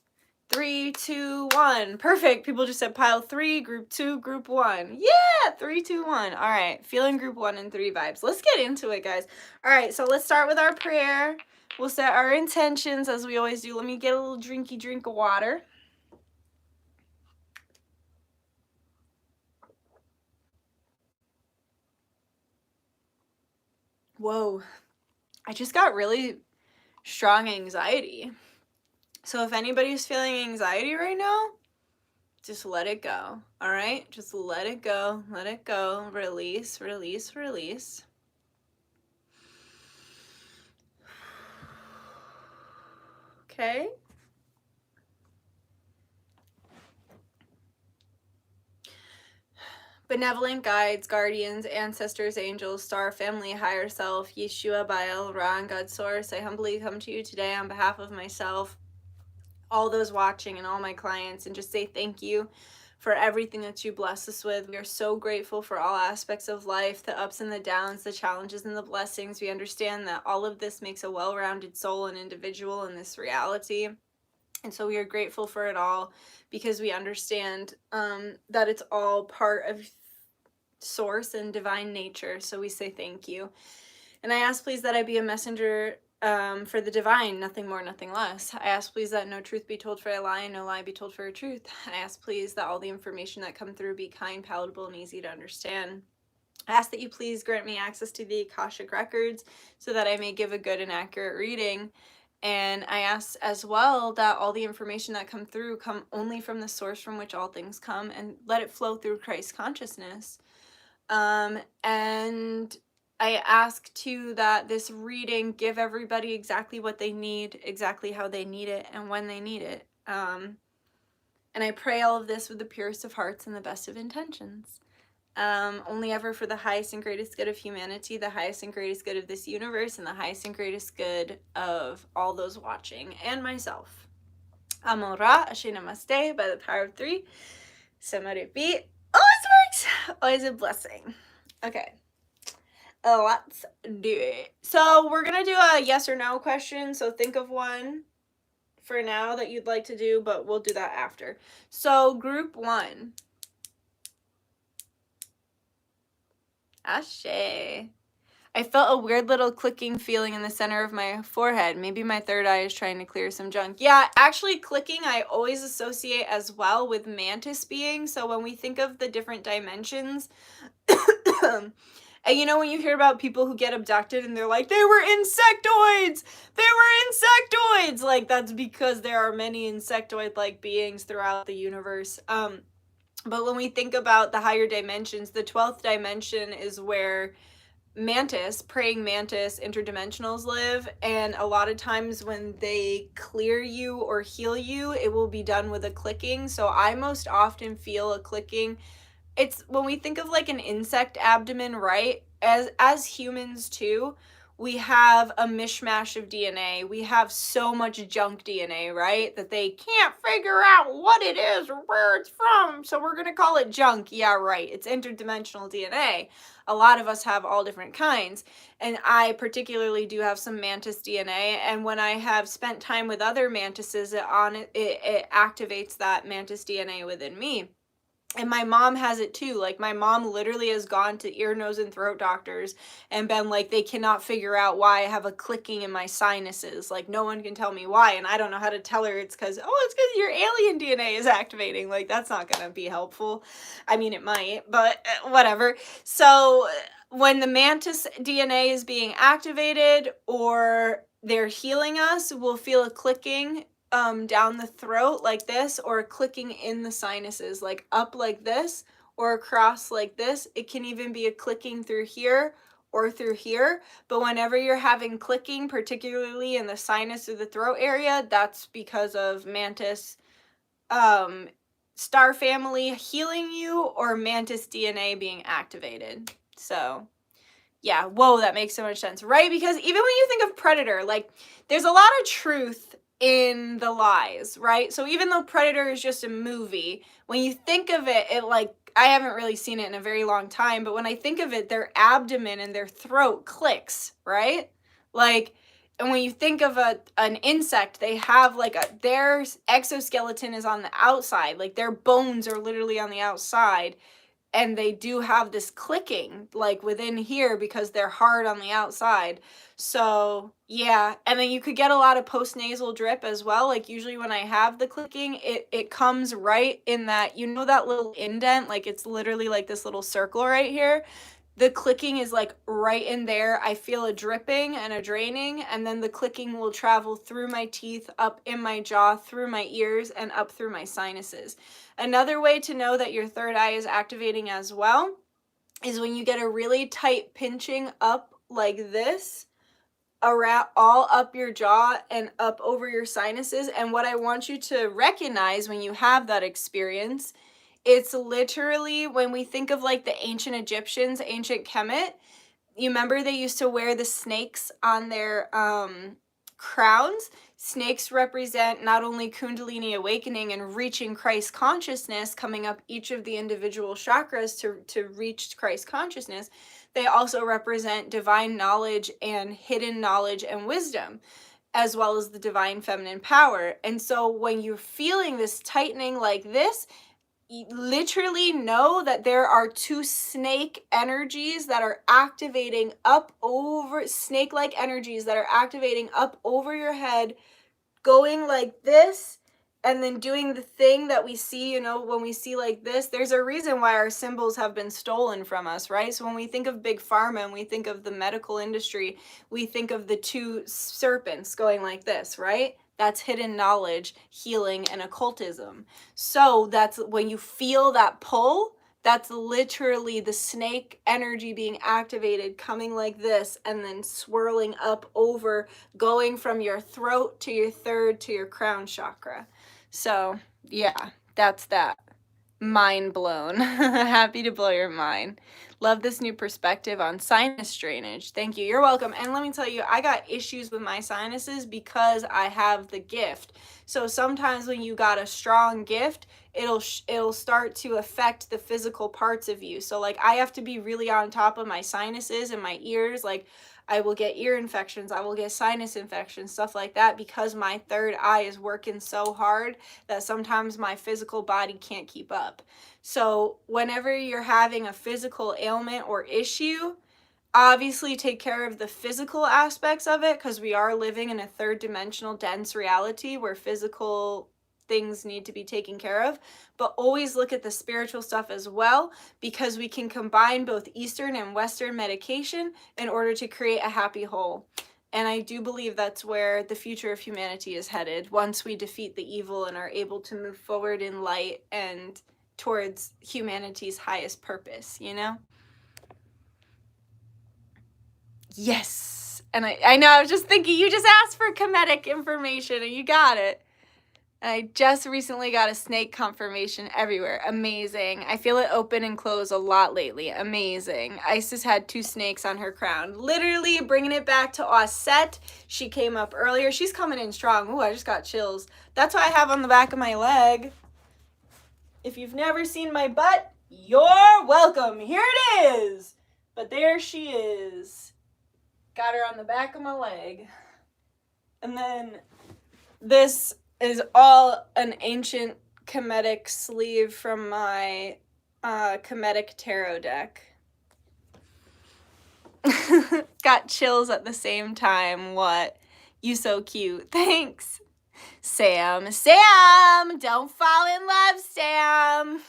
3, 2, 1. Perfect. People just said pile 3, group 2, group 1. Yeah, 3, 2, 1. All right, feeling group 1 and 3 vibes. Let's get into it, guys. All right, so let's start with our prayer. We'll set our intentions as we always do. Let me get a little drinky drink of water. Whoa, I just got really strong anxiety. So if anybody's feeling anxiety right now, just let it go. All right, just let it go. Let it go. Release, release, release. Okay. Benevolent guides, guardians, ancestors, angels, star family, higher self, Yeshua, Baal, Ra, and God source, I humbly come to you today on behalf of myself, all those watching, and all my clients, and just say thank you for everything that you bless us with. We are so grateful for all aspects of life, the ups and the downs, the challenges and the blessings. We understand that all of this makes a well-rounded soul and individual in this reality. And so we are grateful for it all, because we understand that it's all part of source and divine nature. So we say thank you. And I ask please that I be a messenger for the divine, nothing more, nothing less. I ask please that no truth be told for a lie and no lie be told for a truth. I ask please that all the information that come through be kind, palatable, and easy to understand. I ask that you please grant me access to the Akashic records so that I may give a good and accurate reading. And I ask as well that all the information that come through come only from the source from which all things come, and let it flow through Christ consciousness. And I ask too that this reading give everybody exactly what they need, exactly how they need it, and when they need it. And I pray all of this with the purest of hearts and the best of intentions. Only ever for the highest and greatest good of humanity, the highest and greatest good of this universe, and the highest and greatest good of all those watching, and myself. Amon Ra, Ashe Namaste, by the power of three. Samaripi. Always works! Always a blessing. Okay. Let's do it. So we're going to do a yes or no question, so think of one for now that you'd like to do, but we'll do that after. So group 1. Ashe. I felt a weird little clicking feeling in the center of my forehead. Maybe my third eye is trying to clear some junk. Yeah, actually clicking I always associate as well with mantis beings. So when we think of the different dimensions, and you know when you hear about people who get abducted and they're like, they were insectoids! They were insectoids! Like, that's because there are many insectoid-like beings throughout the universe. But when we think about the higher dimensions, the 12th dimension is where mantis, praying mantis, interdimensionals live, and a lot of times when they clear you or heal you, it will be done with a clicking. So I most often feel a clicking. It's when we think of like an insect abdomen, right? As humans too, we have a mishmash of DNA. We have so much junk DNA, right? That they can't figure out what it is or where it's from. So we're going to call it junk. Yeah, right. It's interdimensional DNA. A lot of us have all different kinds. And I particularly do have some mantis DNA. And when I have spent time with other mantises, it activates that mantis DNA within me. And my mom has it too. Like, my mom literally has gone to ear, nose, and throat doctors and been like, they cannot figure out why I have a clicking in my sinuses. Like, no one can tell me why. And I don't know how to tell her it's because your alien DNA is activating. Like, that's not going to be helpful. I mean, it might, but whatever. So when the mantis DNA is being activated or they're healing us, we'll feel a clicking down the throat like this, or clicking in the sinuses, like up like this or across like this. It can even be a clicking through here or through here. But whenever you're having clicking, particularly in the sinus or the throat area, that's because of mantis star family healing you or mantis DNA being activated. So yeah, whoa, that makes so much sense, right? Because even when you think of Predator, like, there's a lot of truth in the lies, right? So even though Predator is just a movie, when you think of it, I haven't really seen it in a very long time, but when I think of it, their abdomen and their throat clicks, right? Like, and when you think of an insect, they have their exoskeleton is on the outside, like their bones are literally on the outside. And they do have this clicking like within here because they're hard on the outside. So yeah, and then you could get a lot of postnasal drip as well. Like, usually when I have the clicking, it comes right in that, you know, that little indent, like it's literally like this little circle right here. The clicking is like right in there. I feel a dripping and a draining, and then the clicking will travel through my teeth, up in my jaw, through my ears, and up through my sinuses. Another way to know that your third eye is activating as well is when you get a really tight pinching up like this, around all up your jaw and up over your sinuses. And what I want you to recognize when you have that experience, it's literally when we think of like the ancient Egyptians, ancient Kemet, you remember they used to wear the snakes on their crowns? Snakes represent not only Kundalini awakening and reaching Christ consciousness, coming up each of the individual chakras to reach Christ consciousness, they also represent divine knowledge and hidden knowledge and wisdom, as well as the divine feminine power. And so when you're feeling this tightening like this, you literally know that there are two snake energies that are activating up over, snake-like energies that are activating up over your head, going like this and then doing the thing that we see, you know, when we see like this, there's a reason why our symbols have been stolen from us, right? So when we think of big pharma and we think of the medical industry, we think of the two serpents going like this, right? That's hidden knowledge, healing, and occultism. So that's when you feel that pull, that's literally the snake energy being activated, coming like this, and then swirling up over, going from your throat to your third to your crown chakra. So, yeah, that's that. Mind blown. Happy to blow your mind. Love this new perspective on sinus drainage. Thank you. You're welcome. And let me tell you, I got issues with my sinuses because I have the gift. So sometimes when you got a strong gift, it'll start to affect the physical parts of you. So like I have to be really on top of my sinuses and my ears. Like I will get ear infections, I will get sinus infections, stuff like that, because my third eye is working so hard that sometimes my physical body can't keep up. So whenever you're having a physical ailment or issue, obviously take care of the physical aspects of it, because we are living in a third dimensional dense reality where physical things need to be taken care of, but always look at the spiritual stuff as well, because we can combine both Eastern and Western medication in order to create a happy whole. And I do believe that's where the future of humanity is headed once we defeat the evil and are able to move forward in light and towards humanity's highest purpose, you know? Yes. And I know, I was just thinking, you just asked for comedic information and you got it. And I just recently got a snake confirmation everywhere. Amazing. I feel it open and close a lot lately. Amazing. Isis had 2 snakes on her crown. Literally bringing it back to Osset. She came up earlier. She's coming in strong. Ooh, I just got chills. That's what I have on the back of my leg. If you've never seen my butt, you're welcome. Here it is. But there she is. Got her on the back of my leg. And then this is all an ancient Kemetic sleeve from my Kemetic tarot deck. Got chills at the same time. What? You so cute. Thanks. Sam, don't fall in love, Sam.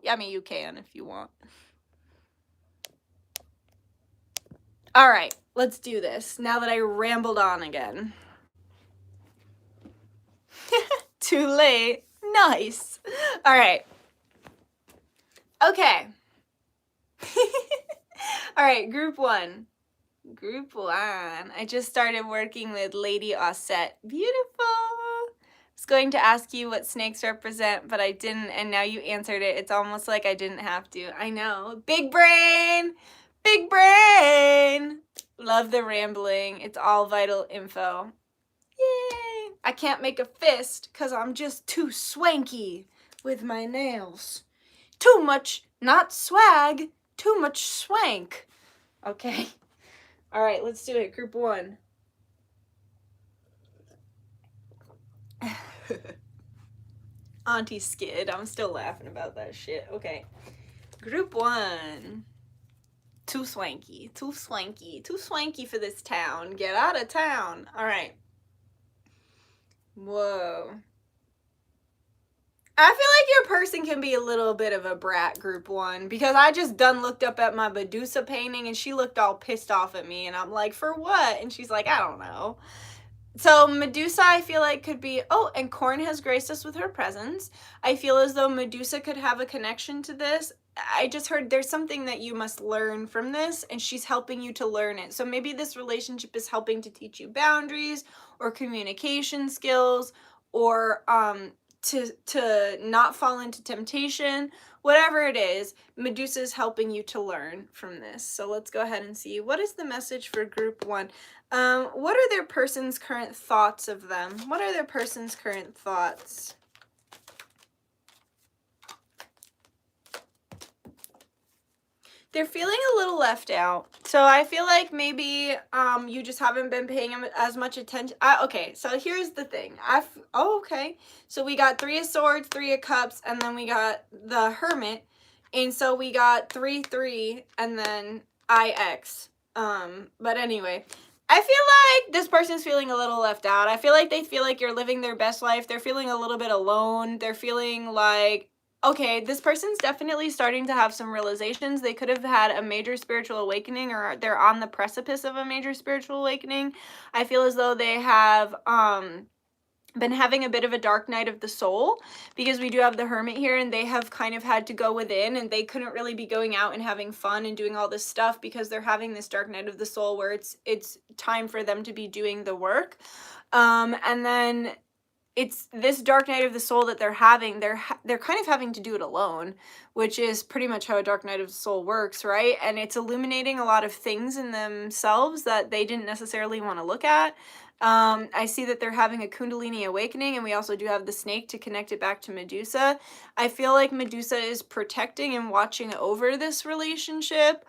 Yeah, I mean, you can if you want. All right, let's do this now that I rambled on again. Too late. Nice. All right. Okay. All right, group 1. Group 1. I just started working with Lady Osset. Beautiful. I was going to ask you what snakes represent, but I didn't, and now you answered it. It's almost like I didn't have to. I know. Big brain. Big brain. Love the rambling. It's all vital info. Yay! I can't make a fist because I'm just too swanky with my nails. Too much, not swag, too much swank. Okay. All right, let's do it. Group 1. Auntie Skid. I'm still laughing about that shit. Okay. Group 1. Too swanky, too swanky, too swanky for this town. Get out of town. All right. Whoa. I feel like your person can be a little bit of a brat, group 1, because I just done looked up at my Medusa painting and she looked all pissed off at me and I'm like, for what? And she's like, I don't know. So Medusa, I feel like could be, oh, and Corn has graced us with her presence. I feel as though Medusa could have a connection to this. I just heard there's something that you must learn from this and she's helping you to learn it. So maybe this relationship is helping to teach you boundaries or communication skills or to not fall into temptation. Whatever it is, Medusa is helping you to learn from this. So let's go ahead and see. What is the message for group 1? What are their person's current thoughts of them? What are their person's current thoughts? They're feeling a little left out. So I feel like maybe you just haven't been paying as much attention. Okay, so here's the thing. Okay. So we got 3 of Swords, 3 of Cups, and then we got the Hermit. And so we got 3, 3, and then IX. But anyway, I feel like this person's feeling a little left out. I feel like they feel like you're living their best life. They're feeling a little bit alone. They're feeling like, okay, this person's definitely starting to have some realizations. They could have had a major spiritual awakening, or they're on the precipice of a major spiritual awakening. I feel as though they have been having a bit of a dark night of the soul, because we do have the Hermit here, and they have kind of had to go within, and they couldn't really be going out and having fun and doing all this stuff because they're having this dark night of the soul where it's time for them to be doing the work. And then it's this dark night of the soul that they're having. They're kind of having to do it alone, which is pretty much how a dark night of the soul works, right? And it's illuminating a lot of things in themselves that they didn't necessarily want to look at. I see that they're having a Kundalini awakening, and we also do have the snake to connect it back to Medusa. I feel like Medusa is protecting and watching over this relationship,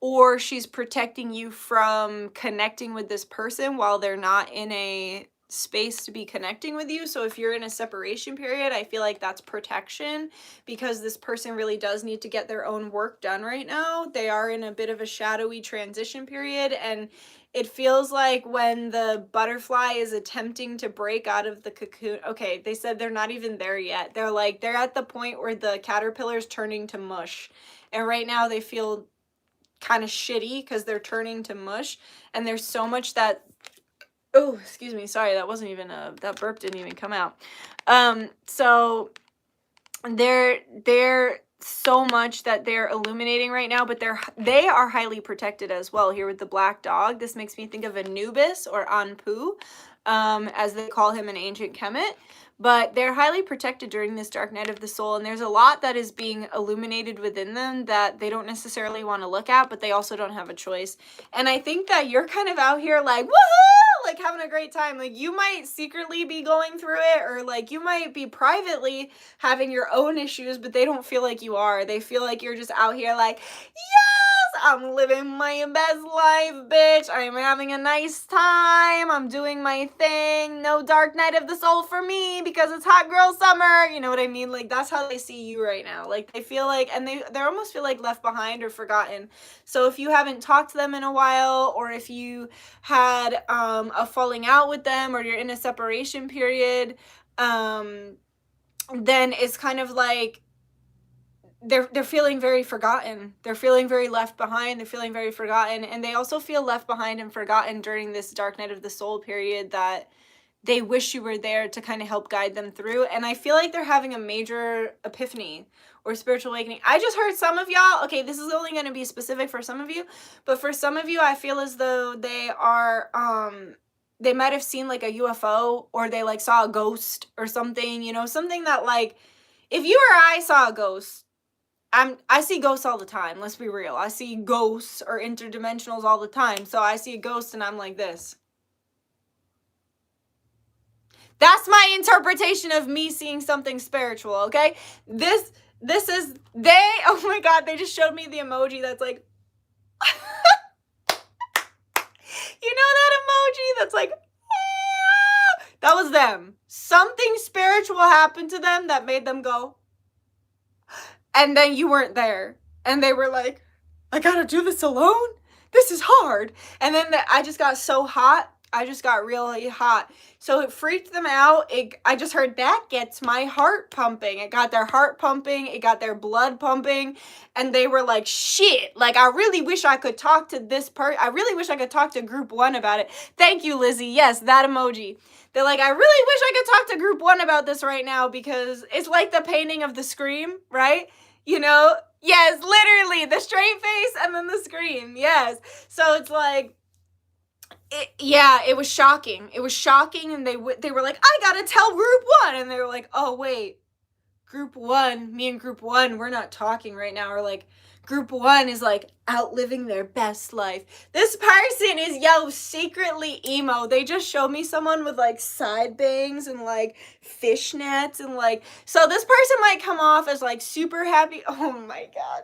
or she's protecting you from connecting with this person while they're not in a space to be connecting with you. So if you're in a separation period, I feel like that's protection, because this person really does need to get their own work done right now. They are in a bit of a shadowy transition period, and it feels like when the butterfly is attempting to break out of the cocoon. Okay, they said they're not even there yet. They're at the point where the caterpillar's turning to mush. And right now they feel kind of shitty because they're turning to mush. And there's so much that, oh, excuse me, sorry, that wasn't even that burp didn't even come out. So they're so much that they're illuminating right now, but they are highly protected as well. Here with the black dog, this makes me think of Anubis, or Anpu, as they call him in ancient Kemet. But they're highly protected during this dark night of the soul, and there's a lot that is being illuminated within them that they don't necessarily want to look at, but they also don't have a choice. And I think that you're kind of out here like, woohoo, like having a great time. Like, you might secretly be going through it, or like you might be privately having your own issues, but they don't feel like you are. They feel like you're just out here like, yes, I'm living my best life, bitch. I'm having a nice time. I'm doing my thing. No dark night of the soul for me because it's hot girl summer. You know what I mean? Like, that's how they see you right now. Like, they feel like, and they almost feel like left behind or forgotten. So if you haven't talked to them in a while, or if you had a falling out with them, or you're in a separation period, then it's kind of like they're feeling very forgotten. They're feeling very left behind. They're feeling very forgotten. And they also feel left behind and forgotten during this dark night of the soul period, that they wish you were there to kind of help guide them through. And I feel like they're having a major epiphany or spiritual awakening. I just heard some of y'all, okay, this is only going to be specific for some of you, but for some of you, I feel as though they are, they might have seen like a UFO, or they like saw a ghost or something, you know, something that, like, if you or I saw a ghost, I see ghosts all the time. Let's be real. I see ghosts or interdimensionals all the time. So I see a ghost and I'm like this. That's my interpretation of me seeing something spiritual, okay? This is, oh my God, they just showed me the emoji that's like, you know that emoji that's like, ah! That was them. Something spiritual happened to them that made them go, and then you weren't there. And they were like, I gotta do this alone? This is hard. And then I just got so hot. I just got really hot. So it freaked them out. I just heard that gets my heart pumping. It got their heart pumping. It got their blood pumping. And they were like, shit, like, I really wish I could talk to this person. I really wish I could talk to group 1 about it. Thank you, Lizzie. Yes, that emoji. They're like, I really wish I could talk to group 1 about this right now, because it's like the painting of the scream, right? You know? Yes, literally, the straight face and then the scream. Yes. So it's like, it was shocking. It was shocking, and they were like, I gotta tell group 1, and they were like, oh wait, group 1, me and group 1, we're not talking right now. Or like, group 1 is like out living their best life. This person is, secretly emo. They just showed me someone with like side bangs and like fishnets, and like, so this person might come off as like super happy. Oh my God.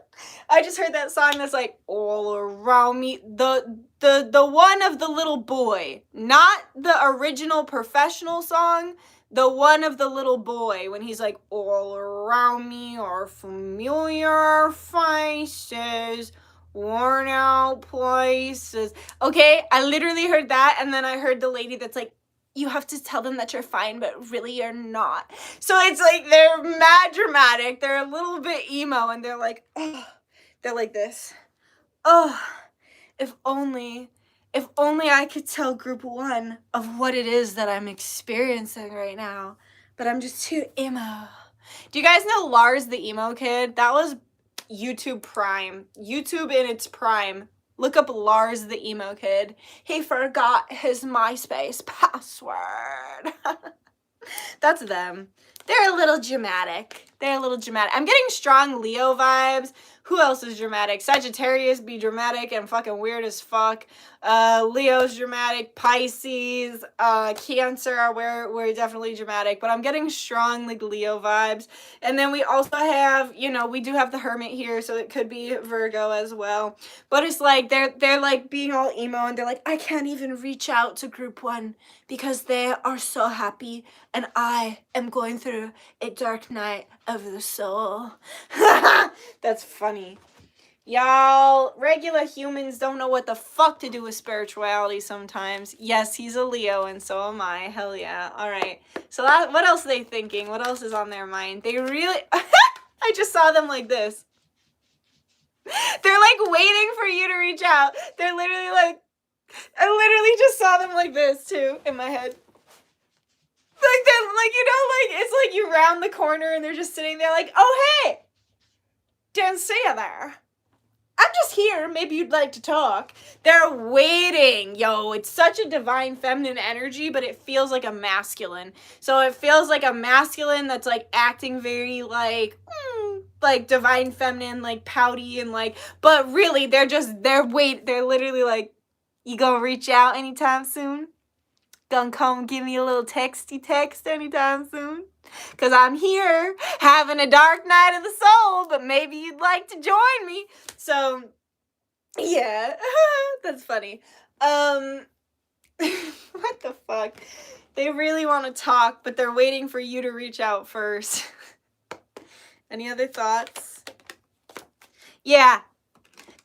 I just heard that song that's like, all around me. The one of the little boy, not the original professional song. The one of the little boy, when he's like, all around me are familiar faces, worn out places. Okay, I literally heard that, and then I heard the lady that's like, you have to tell them that you're fine, but really you're not. So it's like they're mad dramatic. They're a little bit emo, and they're like, oh, they're like this. Oh, if only I could tell group 1 of what it is that I'm experiencing right now, but I'm just too emo. Do you guys know Lars the Emo Kid? That was YouTube Prime. YouTube in its prime. Look up Lars the Emo Kid. He forgot his MySpace password. That's them. They're a little dramatic. I'm getting strong Leo vibes. Who else is dramatic? Sagittarius be dramatic and fucking weird as fuck. Leo's dramatic. Pisces, Cancer, we're definitely dramatic. But I'm getting strong like Leo vibes. And then we also have, you know, we do have the Hermit here, so it could be Virgo as well. But it's like they're like being all emo, and they're like, I can't even reach out to group 1 because they are so happy, and I am going through a dark night of the soul. That's funny. Y'all, regular humans don't know what the fuck to do with spirituality sometimes. Yes, he's a Leo, and so am I. Hell yeah. All right. So what else are they thinking? What else is on their mind? They really... I just saw them like this. They're like waiting for you to reach out. They're literally like... I literally just saw them like this, too, in my head. Like that, like, you know, like, it's like you round the corner and they're just sitting there like, oh, hey, didn't see you there. I'm just here. Maybe you'd like to talk. They're waiting. Yo, it's such a divine feminine energy, but it feels like a masculine. So it feels like a masculine that's like acting very like divine feminine, like pouty and like, but really they're literally like, you gonna reach out anytime soon? Gonna come give me a little texty text anytime soon? Because I'm here having a dark night of the soul, but maybe you'd like to join me. So, yeah, that's funny. What the fuck? They really want to talk, but they're waiting for you to reach out first. Any other thoughts? Yeah.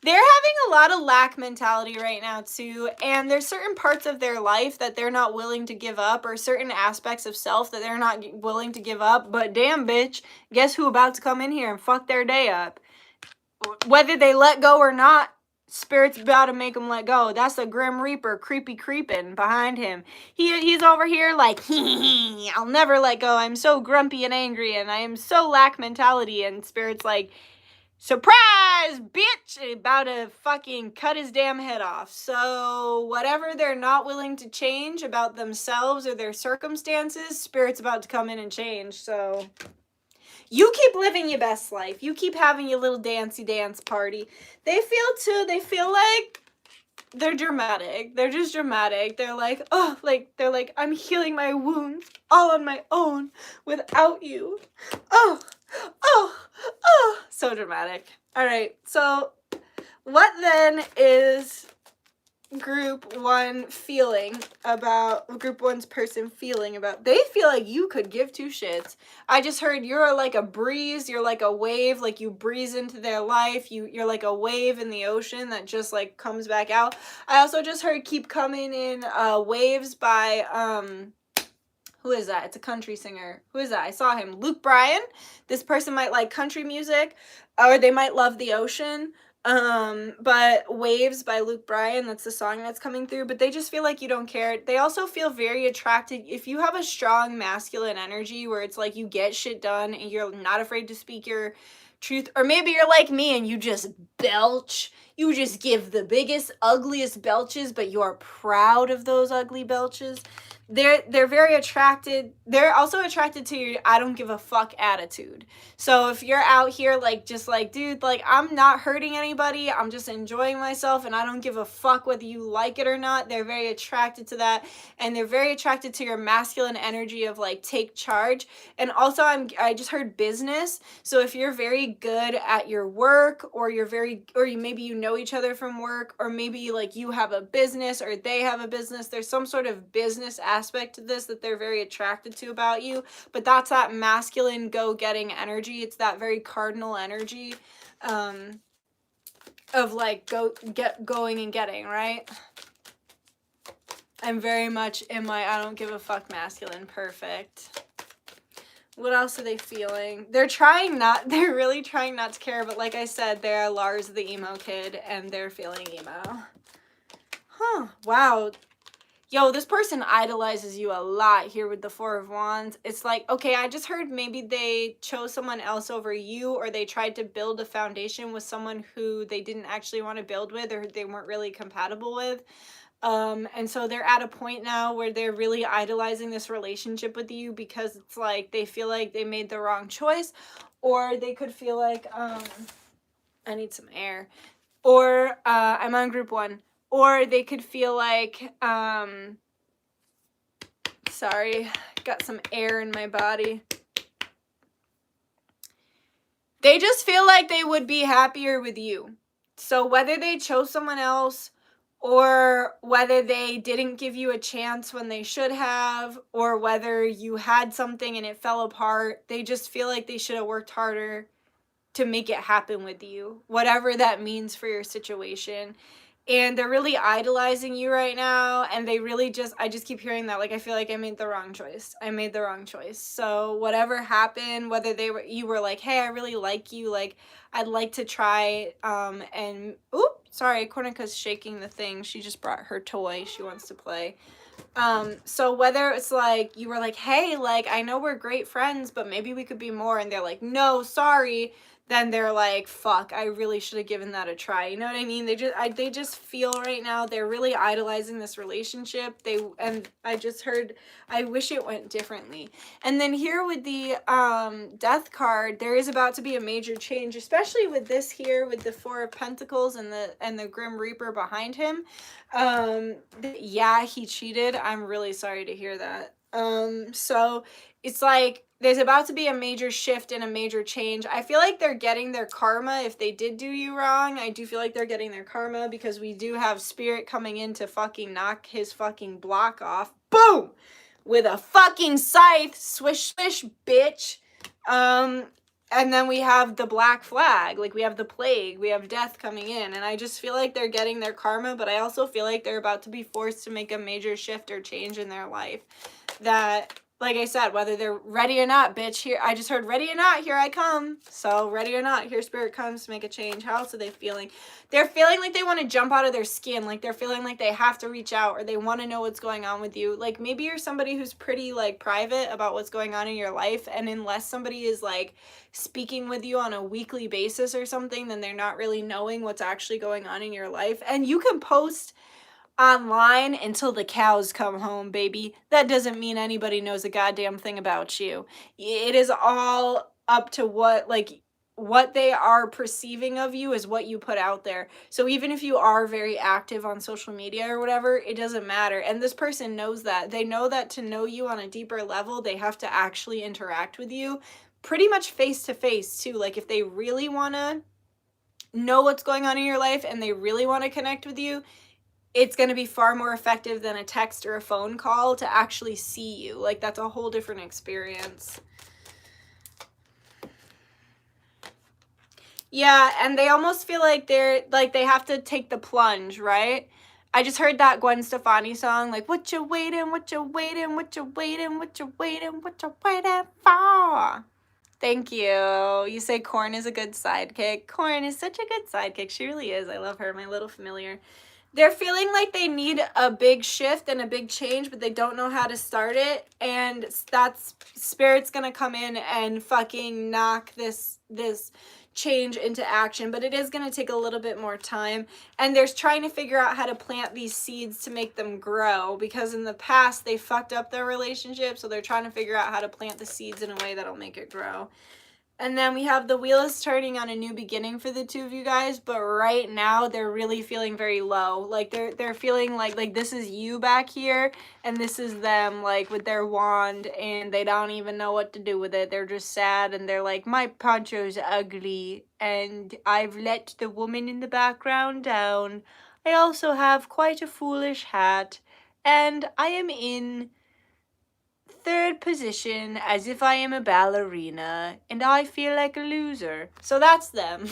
They're having a lot of lack mentality right now, too, and there's certain parts of their life that they're not willing to give up, or certain aspects of self that they're not willing to give up, but damn, bitch, guess who about to come in here and fuck their day up? Whether they let go or not, Spirit's about to make them let go. That's the Grim Reaper creeping behind him. He's over here like, I'll never let go. I'm so grumpy and angry, and I am so lack mentality, and Spirit's like, surprise, bitch! About to fucking cut his damn head off. So whatever they're not willing to change about themselves or their circumstances, Spirit's about to come in and change. So you keep living your best life. You keep having your little dancey dance party. They feel like they're dramatic. They're just dramatic. They're like, oh, they're like, I'm healing my wounds all on my own without you. Oh. So dramatic. All right. So what then is group 1 feeling about, group 1's person feeling about? They feel like you could give two shits. I just heard you're like a breeze. You're like a wave. Like you breeze into their life. You're like a wave in the ocean that just like comes back out. I also just heard keep coming in waves by who is that? It's a country singer. Who is that? I saw him. Luke Bryan. This person might like country music, or they might love the ocean. But Waves by Luke Bryan, that's the song that's coming through. But they just feel like you don't care. They also feel very attracted. If you have a strong masculine energy where it's like you get shit done and you're not afraid to speak your truth, or maybe you're like me and you just belch. You just give the biggest, ugliest belches, but you're proud of those ugly belches. They're very attracted. They're also attracted to your I don't give a fuck attitude. So if you're out here like just like, dude, like I'm not hurting anybody, I'm just enjoying myself and I don't give a fuck whether you like it or not, they're very attracted to that. And they're very attracted to your masculine energy of like take charge. And also I just heard business. So if you're very good at your work, or maybe you know each other from work, or maybe like you have a business or they have a business, there's some sort of business aspect to this that they're very attracted to about you. But that's that masculine go-getting energy. It's that very cardinal energy. of like going and getting, right? I'm very much in my I don't give a fuck masculine. Perfect. What else are they feeling? They're really trying not to care, but like I said, they're Lars the emo kid and they're feeling emo. Huh, wow. Yo, this person idolizes you a lot here with the Four of Wands. It's like, okay, I just heard maybe they chose someone else over you, or they tried to build a foundation with someone who they didn't actually want to build with, or they weren't really compatible with. And so they're at a point now where they're really idolizing this relationship with you because it's like they feel like they made the wrong choice, or they could feel like, I need some air, or I'm on group 1. Or they could feel like, sorry, got some air in my body. They just feel like they would be happier with you. So whether they chose someone else, or whether they didn't give you a chance when they should have, or whether you had something and it fell apart, they just feel like they should have worked harder to make it happen with you, whatever that means for your situation. And they're really idolizing you right now, and they really I just keep hearing that, like, I feel like I made the wrong choice. I made the wrong choice. So whatever happened, whether you were like, hey, I really like you, like, I'd like to try, and, oop, sorry, Cornica's shaking the thing. She just brought her toy. She wants to play. So whether it's like, you were like, hey, like, I know we're great friends, but maybe we could be more, and they're like, no, sorry, then they're like, fuck, I really should have given that a try. You know what I mean? They just feel right now they're really idolizing this relationship. And I just heard, I wish it went differently. And then here with the Death card, there is about to be a major change, especially with this here with the Four of Pentacles and the Grim Reaper behind him. Yeah, he cheated. I'm really sorry to hear that. So it's like there's about to be a major shift and a major change. I feel like they're getting their karma if they did do you wrong. I do feel like they're getting their karma because we do have Spirit coming in to fucking knock his fucking block off. Boom! With a fucking scythe. Swish, swish, bitch. And then we have the black flag, like we have the plague, we have death coming in, and I just feel like they're getting their karma, but I also feel like they're about to be forced to make a major shift or change in their life. That, like I said, whether they're ready or not, bitch, here, I just heard ready or not, here I come. So ready or not, here Spirit comes to make a change. How else are they feeling? They're feeling like they want to jump out of their skin, like they're feeling like they have to reach out, or they want to know what's going on with you. Like maybe you're somebody who's pretty like private about what's going on in your life, and unless somebody is like speaking with you on a weekly basis or something, then they're not really knowing what's actually going on in your life. And you can post online until the cows come home, baby. That doesn't mean anybody knows a goddamn thing about you. It is all up to what they are perceiving of you is what you put out there. So even if you are very active on social media or whatever, it doesn't matter. And this person knows that. They know that to know you on a deeper level, they have to actually interact with you pretty much face to face too. Like if they really want to know what's going on in your life and they really want to connect with you, it's going to be far more effective than a text or a phone call to actually see you. Like that's a whole different experience. Yeah, and they almost feel like they have to take the plunge, right? I just heard that Gwen Stefani song, like, what you waiting, what you waiting, what you waiting, what you waiting, what you waiting for? Thank you. You say Corn is a good sidekick. Corn is such a good sidekick. She really is. I love her, my little familiar. They're feeling like they need a big shift and a big change, but they don't know how to start it. And that's Spirit's gonna come in and fucking knock this change into action, but it is going to take a little bit more time. And they're trying to figure out how to plant these seeds to make them grow, because in the past they fucked up their relationship, so they're trying to figure out how to plant the seeds in a way that'll make it grow. And then we have the wheel is turning on a new beginning for the two of you guys, but right now they're really feeling very low. Like they're feeling like this is you back here and this is them, like with their wand, and they don't even know what to do with it. They're just sad and they're like, my poncho's ugly and I've let the woman in the background down. I also have quite a foolish hat and I am in third position as if I am a ballerina and I feel like a loser. So that's them.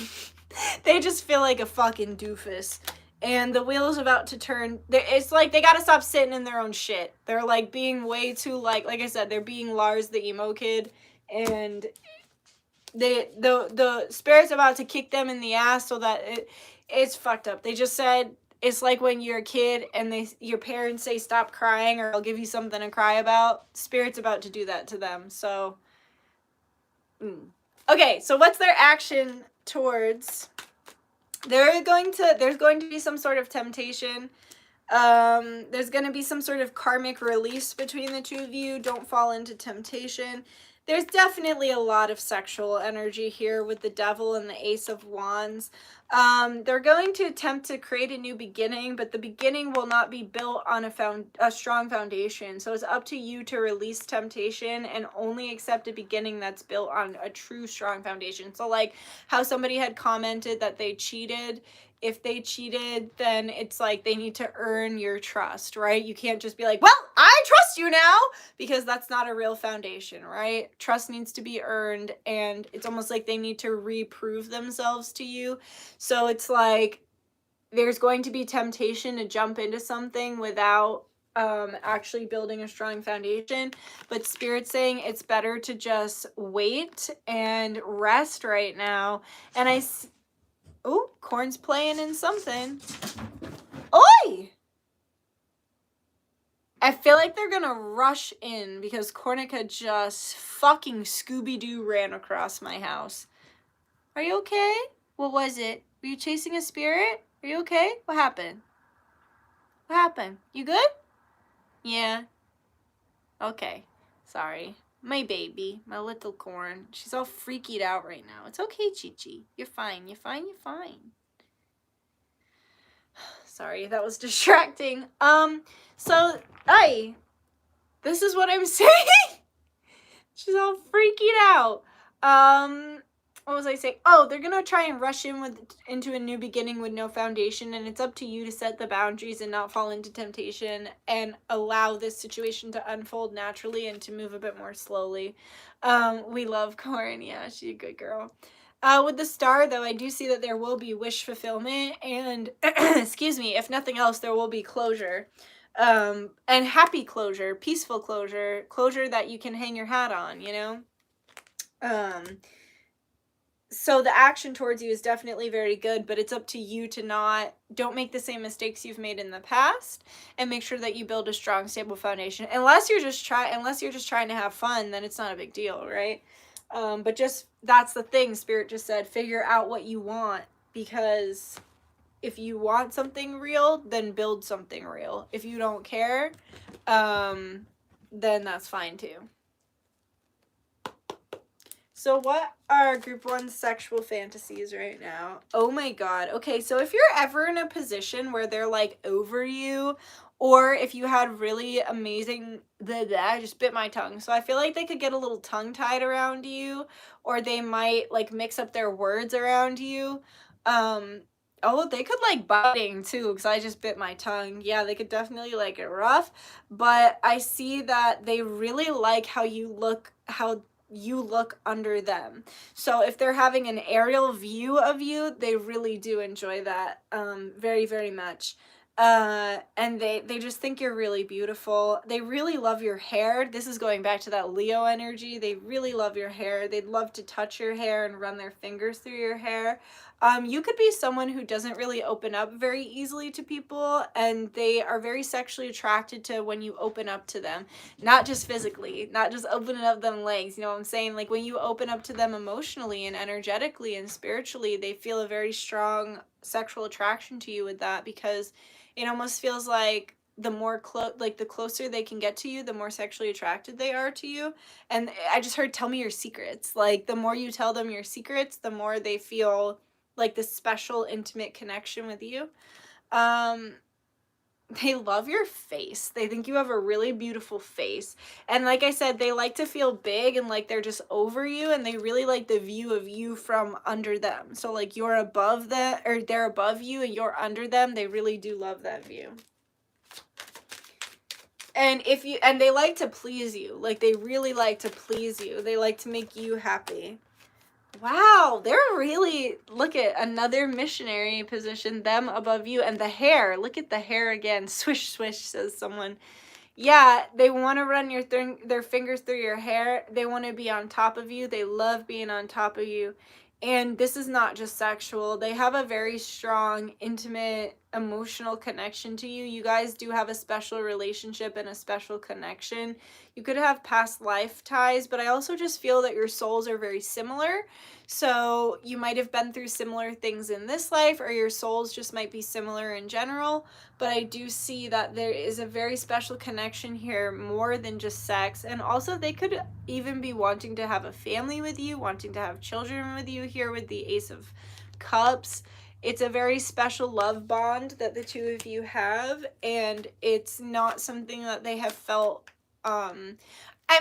They just feel like a fucking doofus. And the wheel is about to turn. It's like they gotta stop sitting in their own shit. They're like being way too like I said, they're being Lars the emo kid, and the spirit's about to kick them in the ass so that it's fucked up. They just said it's like when you're a kid and your parents say stop crying or I'll give you something to cry about. Spirit's about to do that to them. So okay, so what's their action towards? There's going to be some sort of temptation. There's going to be some sort of karmic release between the two of you. Don't fall into temptation. There's definitely a lot of sexual energy here with the Devil and the Ace of Wands. They're going to attempt to create a new beginning, but the beginning will not be built on a strong foundation. So it's up to you to release temptation and only accept a beginning that's built on a true strong foundation. So like how somebody had commented that they cheated. If they cheated, then it's like they need to earn your trust, right? You can't just be like, well, I trust you now, because that's not a real foundation, right? Trust needs to be earned, and it's almost like they need to reprove themselves to you. So it's like there's going to be temptation to jump into something without actually building a strong foundation, but Spirit's saying it's better to just wait and rest right now. And oh, Corn's playing in something. Oi! I feel like they're gonna rush in because Cornica just fucking Scooby-Doo ran across my house. Are you okay? What was it? Were you chasing a spirit? Are you okay? What happened? What happened? You good? Yeah. Okay. Sorry. My baby. My little Corn. She's all freakied out right now. It's okay, Chi-Chi. You're fine. You're fine. You're fine. Sorry, that was distracting. So, this is what I'm saying. She's all freaking out. What was I saying? Oh, they're gonna try and rush into a new beginning with no foundation, and it's up to you to set the boundaries and not fall into temptation and allow this situation to unfold naturally and to move a bit more slowly. We love Corn. Yeah, she's a good girl. With the star, though, I do see that there will be wish fulfillment and, excuse me, if nothing else, there will be closure. And happy closure, peaceful closure, closure that you can hang your hat on, you know? So the action towards you is definitely very good, but it's up to you to don't make the same mistakes you've made in the past, and make sure that you build a strong, stable foundation. Unless you're just trying to have fun, then it's not a big deal, right? But just, that's the thing, Spirit just said, figure out what you want, because if you want something real, then build something real. If you don't care, then that's fine too. So what are group 1's sexual fantasies right now? Oh my god. Okay, so if you're ever in a position where they're like over you, or if you had really amazing, I just bit my tongue. So I feel like they could get a little tongue tied around you, or they might like mix up their words around you. Oh, they could like biting too, because I just bit my tongue. Yeah, they could definitely like it rough, but I see that they really like how you look under them. So if they're having an aerial view of you, they really do enjoy that very, very much. And they just think you're really beautiful. They really love your hair. This is going back to that Leo energy. They really love your hair. They'd love to touch your hair and run their fingers through your hair. You could be someone who doesn't really open up very easily to people, and they are very sexually attracted to when you open up to them. Not just physically, not just opening up them legs, you know what I'm saying? Like when you open up to them emotionally and energetically and spiritually, they feel a very strong sexual attraction to you with that, because it almost feels like the more the closer they can get to you, the more sexually attracted they are to you. And I just heard, tell me your secrets. Like the more you tell them your secrets, the more they feel like this special intimate connection with you. They love your face. They think you have a really beautiful face. And like I said, they like to feel big and like they're just over you, and they really like the view of you from under them. So like you're above them, or they're above you and you're under them. They really do love that view. And and they like to please you. Like they really like to please you. They like to make you happy. Wow, they're really, look at another missionary position, them above you, and the hair. Look at the hair again. Swish, swish, says someone. Yeah, they want to run their fingers through your hair. They want to be on top of you. They love being on top of you. And this is not just sexual. They have a very strong, intimate, emotional connection to you. You guys do have a special relationship and a special connection. You could have past life ties, but I also just feel that your souls are very similar. So you might have been through similar things in this life, or your souls just might be similar in general. But I do see that there is a very special connection here, more than just sex. And also they could even be wanting to have a family with you, wanting to have children with you here with the Ace of Cups. It's a very special love bond that the two of you have, and it's not something that they have felt, I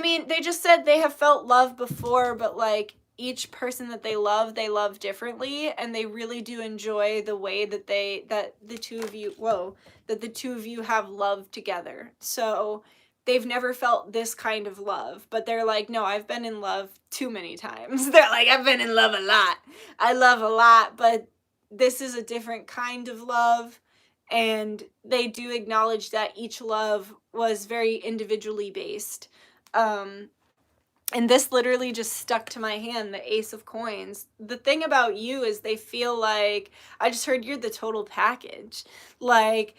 mean, they just said they have felt love before, but like each person that they love differently, and they really do enjoy the way that the two of you have love together. So they've never felt this kind of love, but they're like, no, I've been in love too many times. They're like, I've been in love a lot. I love a lot, but this is a different kind of love. And they do acknowledge that each love was very individually based. And this literally just stuck to my hand, the Ace of Coins. The thing about you is they feel like, I just heard you're the total package. Like,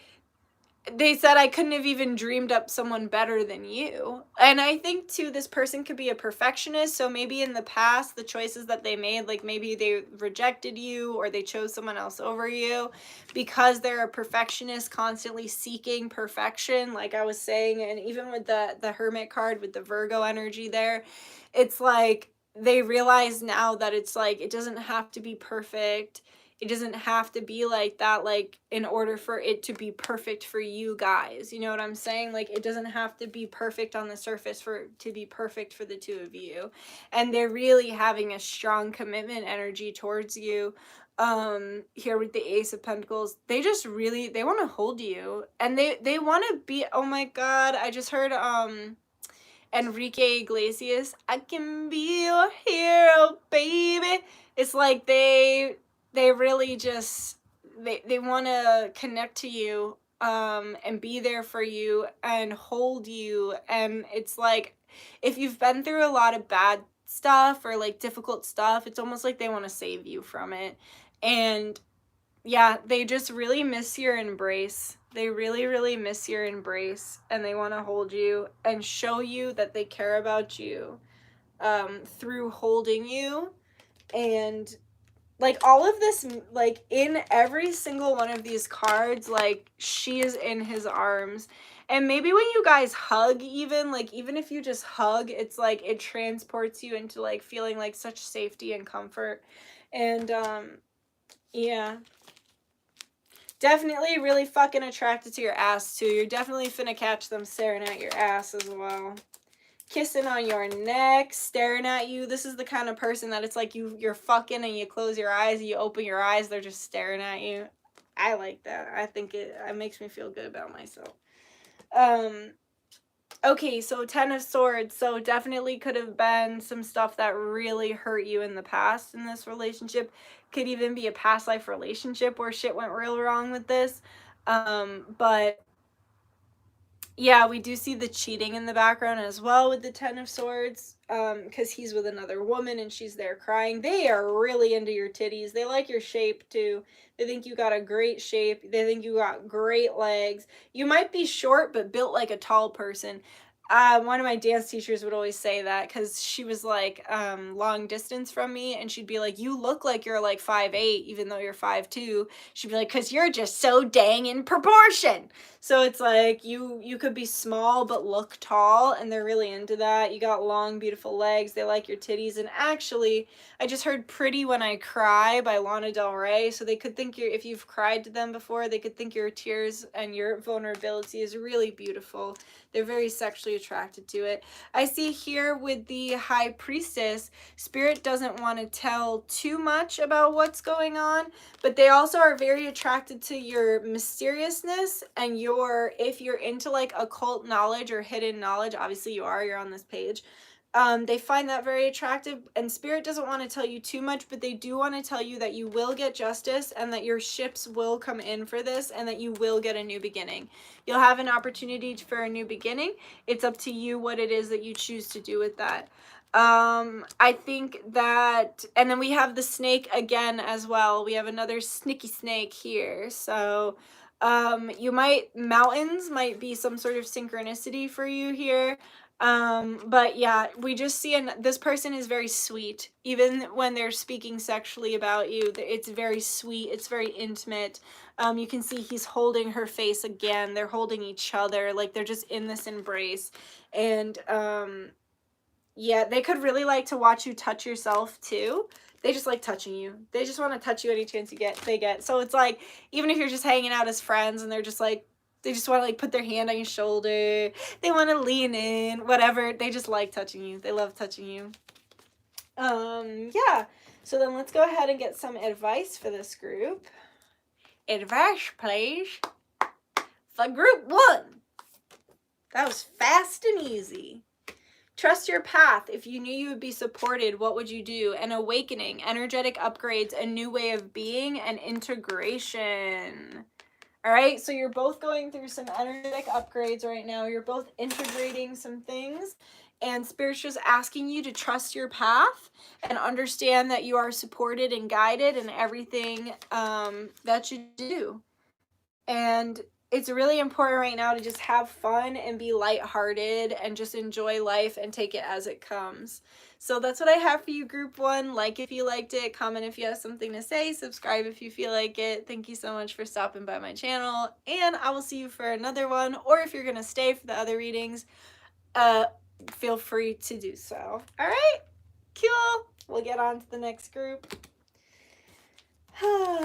they said I couldn't have even dreamed up someone better than you. And I think too, this person could be a perfectionist. So maybe in the past, the choices that they made, like maybe they rejected you or they chose someone else over you because they're a perfectionist, constantly seeking perfection, like I was saying. And even with the Hermit card with the Virgo energy there, it's like they realize now that it's like, it doesn't have to be perfect. It doesn't have to be like that, like, in order for it to be perfect for you guys. You know what I'm saying? Like, it doesn't have to be perfect on the surface for it to be perfect for the two of you. And they're really having a strong commitment energy towards you. Here with the Ace of Pentacles, they just really, they want to hold you. And they want to be, oh my God, I just heard, Enrique Iglesias, I can be your hero, baby. It's like they really just, they want to connect to you, and be there for you and hold you. And it's like, if you've been through a lot of bad stuff or like difficult stuff, it's almost like they want to save you from it. And yeah, they just really miss your embrace. They really, really miss your embrace, and they want to hold you and show you that they care about you, through holding you. And like all of this, like in every single one of these cards, like she is in his arms. And maybe when you guys hug, even like, even if you just hug, it's like it transports you into like feeling like such safety and comfort. And yeah, definitely really fucking attracted to your ass too. You're definitely finna catch them staring at your ass as well. Kissing on your neck, staring at you. This is the kind of person that it's like you're fucking and you close your eyes and you open your eyes, they're just staring at you. I like that. I think it makes me feel good about myself. Okay, so 10 of Swords. So definitely could have been some stuff that really hurt you in the past in this relationship. Could even be a past life relationship where shit went real wrong with this. But yeah, we do see the cheating in the background as well with the 10 of Swords, because he's with another woman and she's there crying. They are really into your titties. They like your shape too. They think you got a great shape. They think you got great legs. You might be short but built like a tall person. One of my dance teachers would always say that, because she was like long distance from me, and she'd be like, you look like you're like 5'8", even though you're 5'2". She'd be like, because you're just so dang in proportion. So it's like you could be small but look tall, and they're really into that. You got long, beautiful legs. They like your titties. And actually, I just heard Pretty When I Cry by Lana Del Rey. So they could think if you've cried to them before, they could think your tears and your vulnerability is really beautiful. They're very sexually attracted to it. I see here with the High Priestess, Spirit doesn't want to tell too much about what's going on, but they also are very attracted to your mysteriousness and if you're into like occult knowledge or hidden knowledge, obviously you are, you're on this page, They find that very attractive, and Spirit doesn't want to tell you too much, but they do want to tell you that you will get justice and that your ships will come in for this and that you will get a new beginning. You'll have an opportunity for a new beginning. It's up to you what it is that you choose to do with that. I think that, and then we have the snake again as well. We have another sneaky snake here. So mountains might be some sort of synchronicity for you here. But yeah, we just see this person is very sweet. Even when they're speaking sexually about you, it's very sweet. It's very intimate. You can see he's holding her face again. They're holding each other. Like they're just in this embrace. And, yeah, they could really like to watch you touch yourself too. They just like touching you. They just want to touch you any chance they get. So it's like, even if you're just hanging out as friends and they're just like, they just want to like put their hand on your shoulder. They want to lean in, whatever. They just like touching you. They love touching you. Yeah. So then let's go ahead and get some advice for this group. Advice, please. For group 1. That was fast and easy. Trust your path. If you knew you would be supported, what would you do? An awakening, energetic upgrades, a new way of being, and integration. All right, so you're both going through some energetic upgrades right now. You're both integrating some things, and Spirit's just asking you to trust your path and understand that you are supported and guided in everything that you do. And it's really important right now to just have fun and be lighthearted and just enjoy life and take it as it comes. So that's what I have for you, group 1. Like if you liked it, comment if you have something to say, subscribe if you feel like it. Thank you so much for stopping by my channel, and I will see you for another one, or if you're gonna stay for the other readings, feel free to do so. All right, cool. We'll get on to the next group.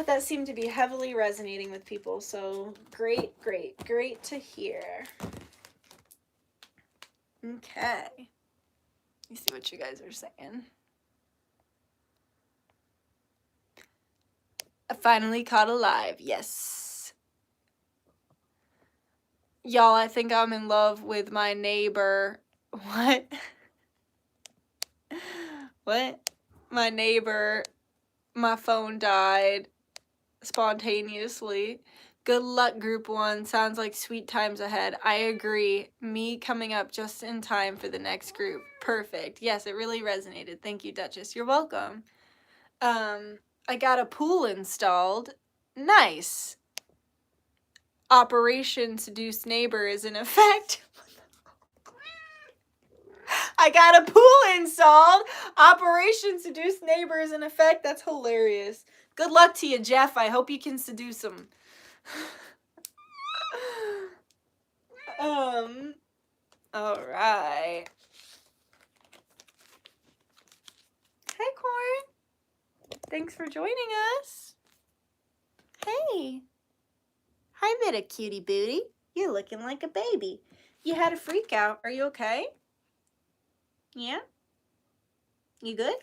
That seemed to be heavily resonating with people, so great to hear. Okay. You see what you guys are saying. I finally caught alive. Yes. Y'all, I think I'm in love with my neighbor. What? What? My neighbor, my phone died spontaneously. Good luck, group 1. Sounds like sweet times ahead. I agree. Me coming up just in time for the next group. Perfect. Yes, it really resonated. Thank you, Duchess. You're welcome. I got a pool installed. Nice. Operation Seduce Neighbor is in effect. I got a pool installed. Operation Seduce Neighbor is in effect. That's hilarious. Good luck to you, Jeff. I hope you can seduce him. All right. Hey, Corn. Thanks for joining us. Hey. Hi, little cutie booty. You're looking like a baby. You had a freak out. Are you okay? Yeah? You good?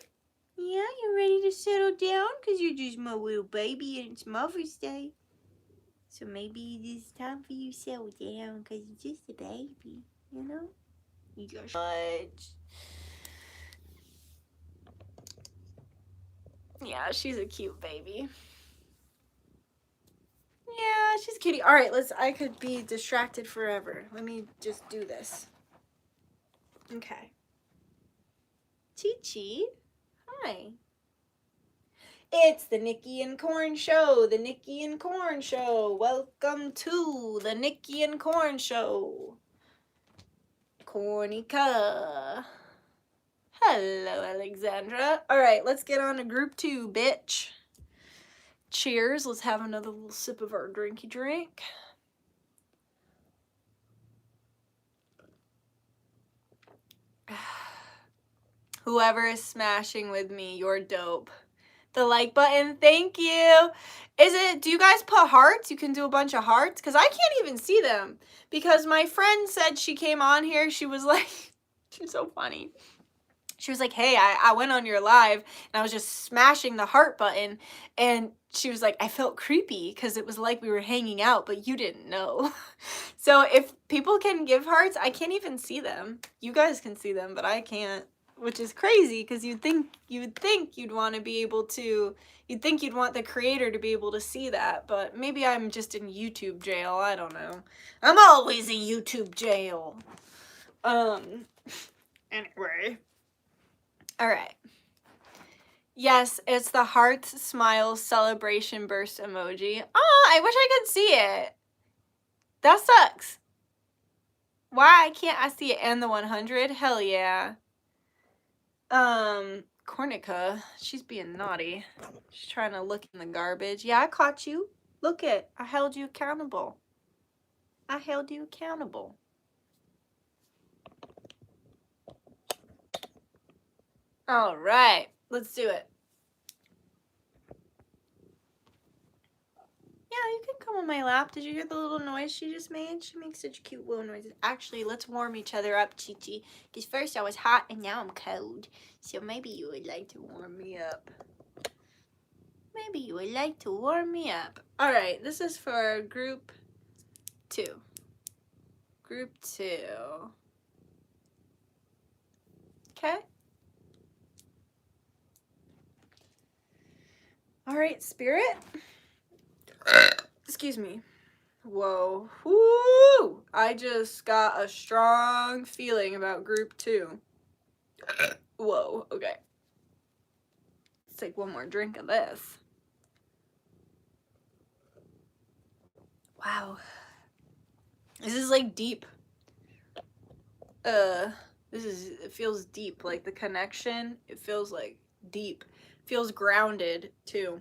Yeah, you ready to settle down? Because you're just my little baby and it's Mother's Day. So maybe it's time for you to settle down because you're just a baby, you know? You got much. Yeah, she's a cute baby. Yeah, she's a kitty. All right, I could be distracted forever. Let me just do this. Okay. Chi-Chi. Hi. It's the Nikki and Corn Show. The Nikki and Corn Show. Welcome to the Nikki and Corn Show. Cornica. Hello, Alexandra. All right, let's get on to group 2, bitch. Cheers. Let's have another little sip of our drinky drink. Whoever is smashing with me, you're dope. The like button, thank you. Do you guys put hearts? You can do a bunch of hearts, because I can't even see them. Because my friend said she came on here, she was like, she's so funny. She was like, hey, I went on your live, and I was just smashing the heart button, and she was like, I felt creepy, because it was like we were hanging out, but you didn't know. So if people can give hearts, I can't even see them. You guys can see them, but I can't. which is crazy because you'd think you'd want to be able to, you'd think you'd want the creator to be able to see that, but maybe I'm just in YouTube jail. I don't know. I'm always in YouTube jail. Anyway. All right. Yes, it's the hearts, smiles, celebration burst emoji. Oh, I wish I could see it. That sucks. Why can't I see it? And the 100? Hell yeah. Cornica, she's being naughty. She's trying to look in the garbage. Yeah, I caught you. Look it. I held you accountable. I held you accountable. All right, let's do it. Yeah, you can come on my lap. Did you hear the little noise she just made? She makes such cute little noises. Actually, let's warm each other up, Chi-Chi. Because first I was hot and now I'm cold. So maybe you would like to warm me up. Maybe you would like to warm me up. Alright, this is for group 2. Group 2. Okay. Alright, Spirit. Excuse me. Whoa. Woo! I just got a strong feeling about group 2. Whoa, okay. Let's take one more drink of this. Wow. This is like deep. It feels deep. Like the connection, it feels like deep. Feels grounded too.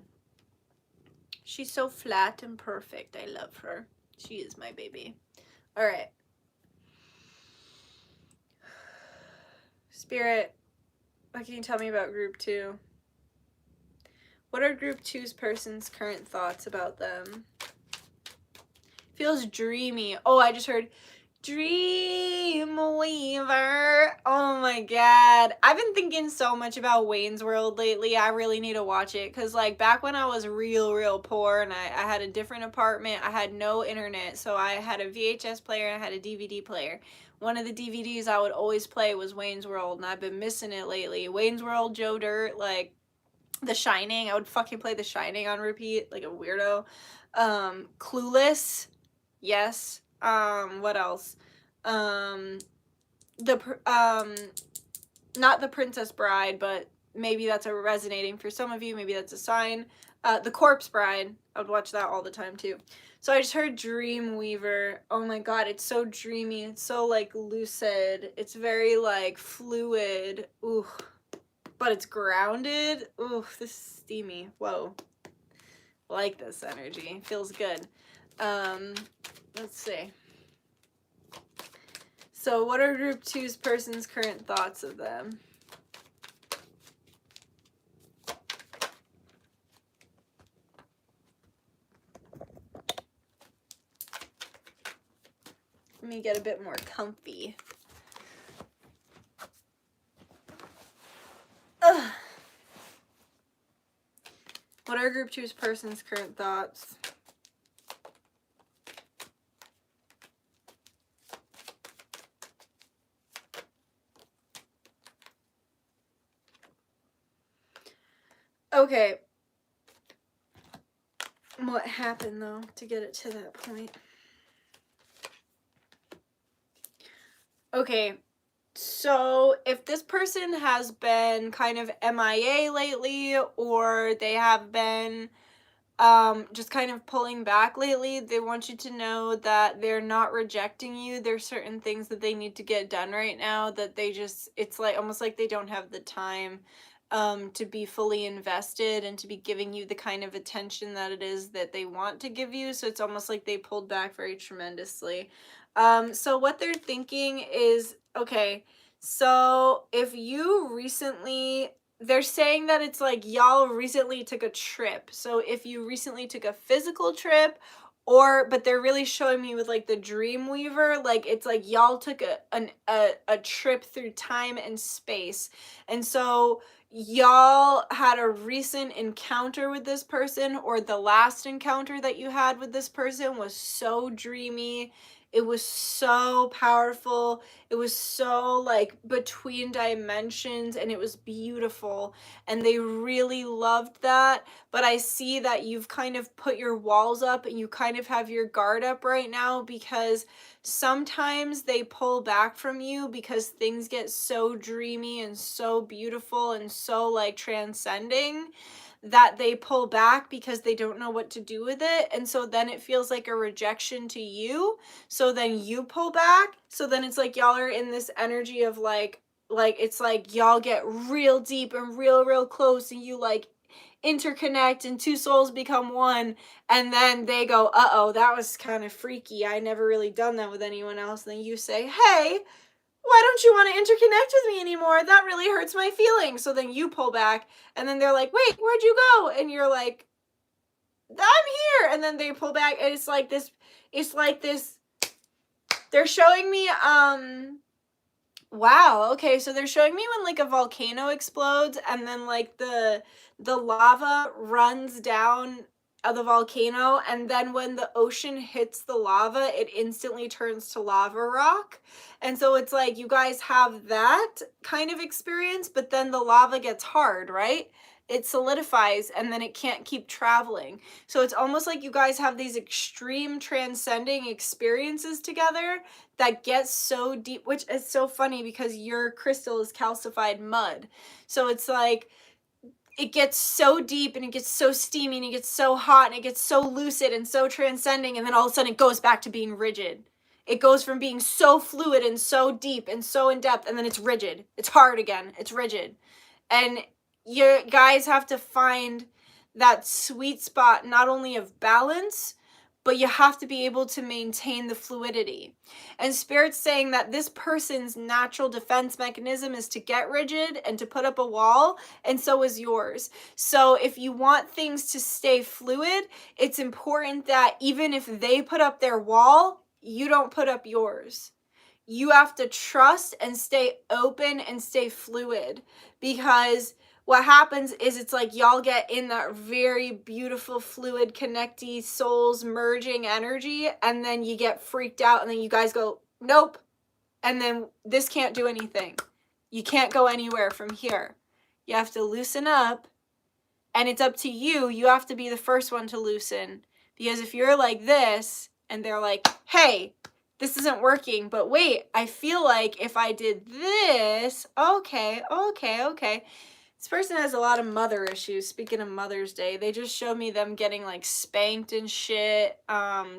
She's so flat and perfect. I love her. She is my baby. All right. Spirit, what can you tell me about group 2? What are group 2's person's current thoughts about them? Feels dreamy. Oh, I just heard Dreamweaver. Oh my god. I've been thinking so much about Wayne's World lately. I really need to watch it because like back when I was real poor and I had a different apartment, I had no internet. So I had a VHS player and I had a DVD player. One of the DVDs I would always play was Wayne's World and I've been missing it lately. Wayne's World, Joe Dirt, like The Shining. I would fucking play The Shining on repeat like a weirdo. Clueless. Yes. What else? Not The Princess Bride, but maybe that's a resonating for some of you. Maybe that's a sign. The Corpse Bride. I would watch that all the time too. So I just heard Dreamweaver. Oh my god, it's so dreamy. It's so like lucid. It's very like fluid. Ooh. But it's grounded. Ooh, this is steamy. Whoa. Like this energy. Feels good. Let's see. So what are group 2's person's current thoughts of them? Let me get a bit more comfy. Ugh. What are group 2's person's current thoughts? Okay. What happened though to get it to that point? Okay. So if this person has been kind of MIA lately or they have been just kind of pulling back lately, they want you to know that they're not rejecting you. There's certain things that they need to get done right now that they just, it's like almost like they don't have the time to be fully invested and to be giving you the kind of attention that it is that they want to give you. So it's almost like they pulled back very tremendously. So what they're thinking is, okay, so if you recently, they're saying that it's like y'all recently took a trip. So if you recently took a physical trip but they're really showing me with like the Dreamweaver, like it's like y'all took a trip through time and space. And so y'all had a recent encounter with this person or the last encounter that you had with this person was so dreamy. It was so powerful. It was so like between dimensions, and it was beautiful. And they really loved that. But I see that you've kind of put your walls up and you kind of have your guard up right now, because sometimes they pull back from you because things get so dreamy and so beautiful and so like transcending, that they pull back because they don't know what to do with it. And so then it feels like a rejection to you. So then you pull back. So then it's like y'all are in this energy of like it's like y'all get real deep and real close, and you like interconnect and two souls become one, and then they go, uh-oh, that was kind of freaky. I never really done that with anyone else. And then you say, hey, why don't you want to interconnect with me anymore? That really hurts my feelings. So then you pull back, and then they're like, wait, where'd you go? And you're like, I'm here. And then they pull back, and it's like this, they're showing me, wow, okay, so they're showing me when like a volcano explodes, and then like the lava runs down the volcano, and then when the ocean hits the lava, it instantly turns to lava rock. And so it's like you guys have that kind of experience, but then the lava gets hard, right? It solidifies, and then it can't keep traveling. So it's almost like you guys have these extreme transcending experiences together that gets so deep, which is so funny because your crystal is calcified mud. So it's like it gets so deep, and it gets so steamy, and it gets so hot, and it gets so lucid and so transcending, and then all of a sudden it goes back to being rigid. It goes from being so fluid and so deep and so in depth, and then it's rigid. It's hard again. It's rigid. And you guys have to find that sweet spot, not only of balance, but you have to be able to maintain the fluidity. And Spirit's saying that this person's natural defense mechanism is to get rigid and to put up a wall, and so is yours. So if you want things to stay fluid, it's important that even if they put up their wall, you don't put up yours. You have to trust and stay open and stay fluid, because what happens is it's like y'all get in that very beautiful, fluid, connecty, souls merging energy, and then you get freaked out, and then you guys go, nope. And then this can't do anything. You can't go anywhere from here. You have to loosen up, and it's up to you. You have to be the first one to loosen, because if you're like this, and they're like, hey, this isn't working, but wait, I feel like if I did this, okay. This person has a lot of mother issues. Speaking of Mother's Day, they just showed me them getting like spanked and shit.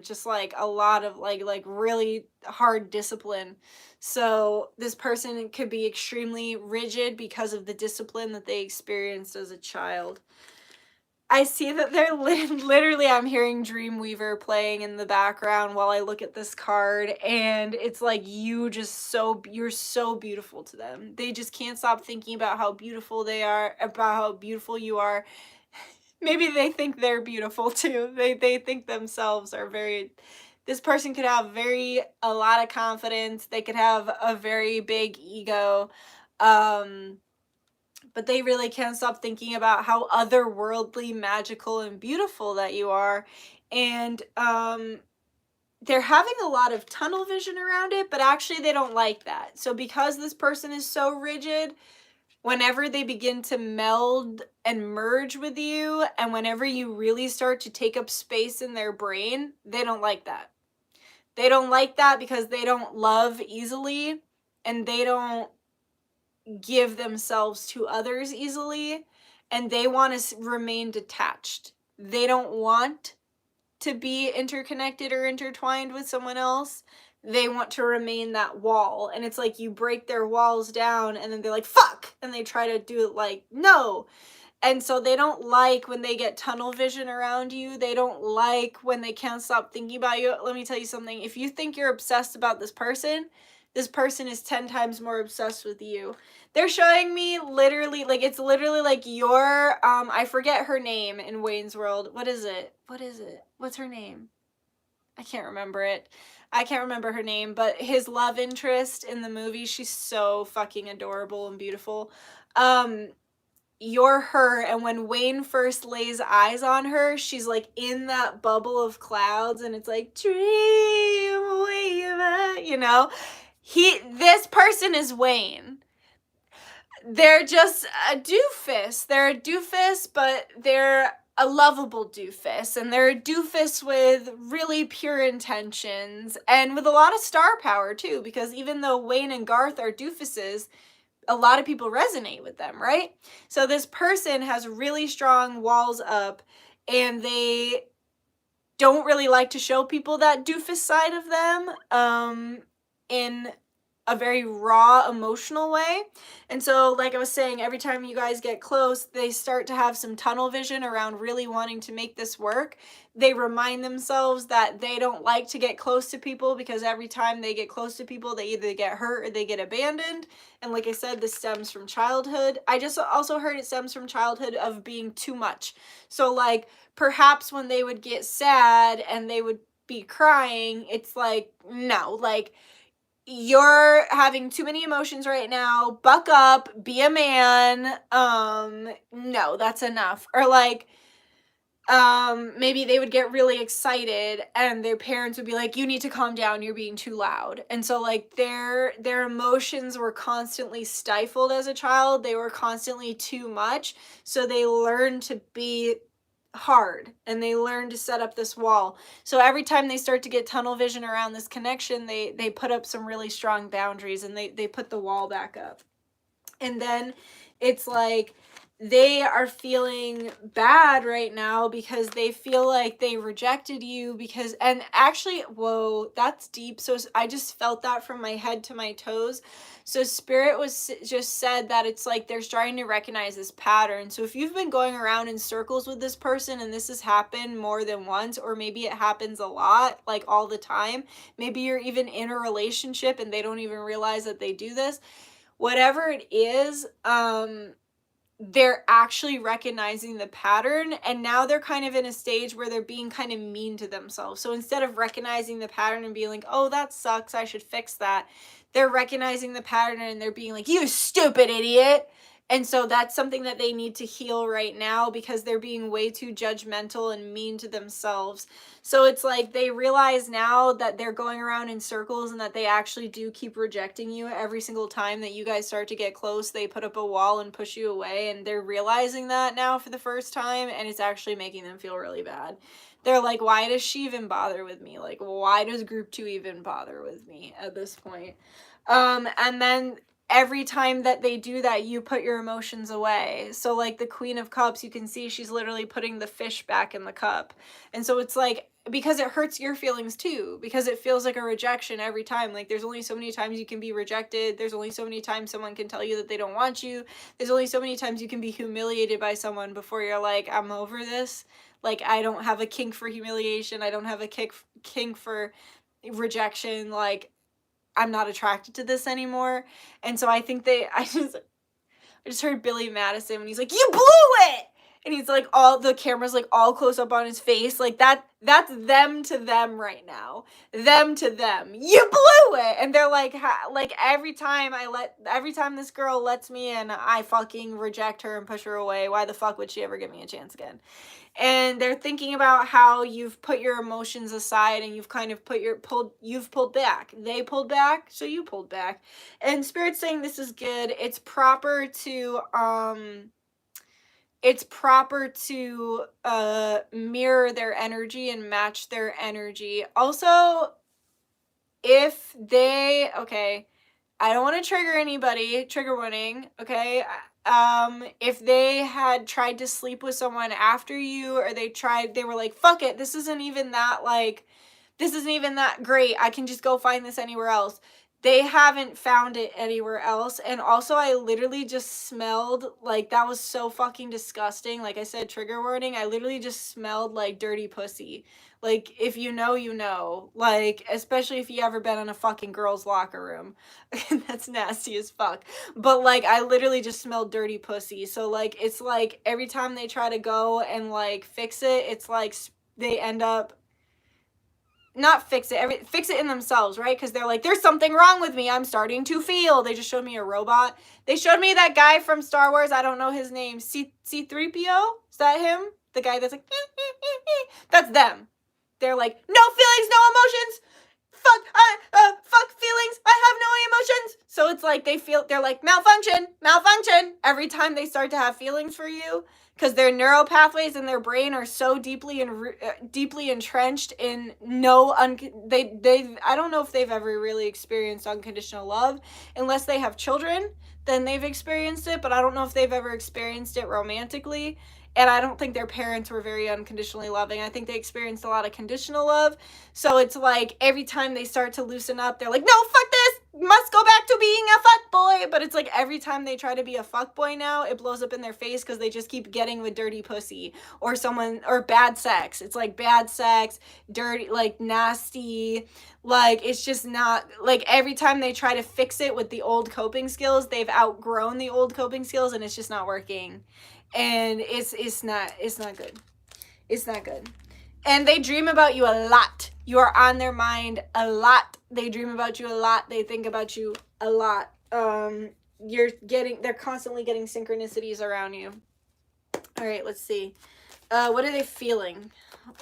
Just like a lot of like really hard discipline. So this person could be extremely rigid because of the discipline that they experienced as a child. I see that they're literally, I'm hearing Dreamweaver playing in the background while I look at this card, and it's like you're so beautiful to them. They just can't stop thinking about how beautiful they are, about how beautiful you are. Maybe they think they're beautiful too. They think themselves are very, this person could have a lot of confidence. They could have a very big ego. But they really can't stop thinking about how otherworldly, magical, and beautiful that you are. And they're having a lot of tunnel vision around it, but actually they don't like that. So because this person is so rigid, whenever they begin to meld and merge with you, and whenever you really start to take up space in their brain, they don't like that. They don't like that because they don't love easily, and they don't give themselves to others easily, and they want to remain detached. They don't want to be interconnected or intertwined with someone else. They want to remain that wall, and it's like you break their walls down, and then they're like, fuck, and they try to do it like, no. And so they don't like when they get tunnel vision around you. They don't like when they can't stop thinking about you. Let me tell you something. If you think you're obsessed about this person is 10 times more obsessed with you. They're showing me literally, like, it's literally like your, I forget her name in Wayne's World. What is it? What's her name? I can't remember it. I can't remember her name, but his love interest in the movie, she's so fucking adorable and beautiful. you're her, and when Wayne first lays eyes on her, she's like in that bubble of clouds, and it's like, dream weaver, you know? This person is Wayne. They're just a doofus. They're a doofus, but they're a lovable doofus, and they're a doofus with really pure intentions and with a lot of star power too, because even though Wayne and Garth are doofuses, a lot of people resonate with them, right? So this person has really strong walls up, and they don't really like to show people that doofus side of them in a very raw emotional way. And so, like I was saying, every time you guys get close, they start to have some tunnel vision around really wanting to make this work. They remind themselves that they don't like to get close to people, because every time they get close to people, they either get hurt or they get abandoned. And like I said, this stems from childhood. I just also heard it stems from childhood of being too much. So like perhaps when they would get sad and they would be crying, it's like, no, like, you're having too many emotions right now, buck up, be a man, no, that's enough. Or like, maybe they would get really excited and their parents would be like, you need to calm down, you're being too loud. And so like their emotions were constantly stifled as a child, they were constantly too much, so they learned to be hard, and they learn to set up this wall. So every time they start to get tunnel vision around this connection, they put up some really strong boundaries, and they put the wall back up. And then it's like they are feeling bad right now because they feel like they rejected you, because, and actually, whoa, that's deep. So I just felt that from my head to my toes. So Spirit was just said that it's like they're starting to recognize this pattern. So if you've been going around in circles with this person and this has happened more than once, or maybe it happens a lot, like all the time, maybe you're even in a relationship and they don't even realize that they do this, whatever it is, they're actually recognizing the pattern, and now they're kind of in a stage where they're being kind of mean to themselves. So instead of recognizing the pattern and being like, oh, that sucks, I should fix that, they're recognizing the pattern and they're being like, you stupid idiot. And so that's something that they need to heal right now, because they're being way too judgmental and mean to themselves. So it's like they realize now that they're going around in circles and that they actually do keep rejecting you every single time that you guys start to get close. They put up a wall and push you away, and they're realizing that now for the first time, and it's actually making them feel really bad. They're like, why does she even bother with me? Like, why does group 2 even bother with me at this point? And then every time that they do that, you put your emotions away. So like the Queen of Cups, you can see she's literally putting the fish back in the cup. And so it's like, because it hurts your feelings too, because it feels like a rejection every time. Like there's only so many times you can be rejected. There's only so many times someone can tell you that they don't want you. There's only so many times you can be humiliated by someone before you're like, I'm over this. Like, I don't have a kink for humiliation. I don't have a kink for rejection. Like, I'm not attracted to this anymore. And so I think I just heard Billy Madison when he's like, you blew it! And he's like, all the camera's like all close up on his face. Like that's them to them right now. Them to them. You blew it! And they're like, like every time this girl lets me in, I fucking reject her and push her away. Why the fuck would she ever give me a chance again? And they're thinking about how you've put your emotions aside and you've kind of you've pulled back. They pulled back, so you pulled back. And Spirit's saying this is good. It's proper to mirror their energy and match their energy. Also, if they, okay, I don't want to trigger anybody, trigger warning, okay? If they had tried to sleep with someone after you, or they were like, fuck it, this isn't even that great, I can just go find this anywhere else. They haven't found it anywhere else. And also, I literally just smelled, like, that was so fucking disgusting. Like I said, trigger warning, I literally just smelled like dirty pussy. Like, if you know, you know. Like, especially if you ever been in a fucking girl's locker room. That's nasty as fuck. But, like, I literally just smelled dirty pussy. So, like, it's like every time they try to go and, like, fix it, it's like they end up not fix it, fix it in themselves, right? Because they're like, there's something wrong with me. I'm starting to feel. They just showed me a robot. They showed me that guy from Star Wars. I don't know his name. C3PO? Is that him? The guy that's like, that's them. They're like, no feelings, no emotions. Fuck feelings. I have no emotions. So it's like they're like malfunction every time they start to have feelings for you, because their neural pathways in their brain are so deeply entrenched in I don't know if they've ever really experienced unconditional love unless they have children. Then they've experienced it, but I don't know if they've ever experienced it romantically. And I don't think their parents were very unconditionally loving. I think they experienced a lot of conditional love. So it's like every time they start to loosen up, they're like, no, fuck this, must go back to being a fuck boy. But it's like every time they try to be a fuck boy now, it blows up in their face because they just keep getting with dirty pussy or bad sex. It's like bad sex, dirty, like nasty. Like, it's just not, like, every time they try to fix it with the old coping skills, they've outgrown the old coping skills and it's just not working. And it's not good. It's not good. And they dream about you a lot. You are on their mind a lot. They dream about you a lot. They think about you a lot. They're constantly getting synchronicities around you. All right, let's see. What are they feeling?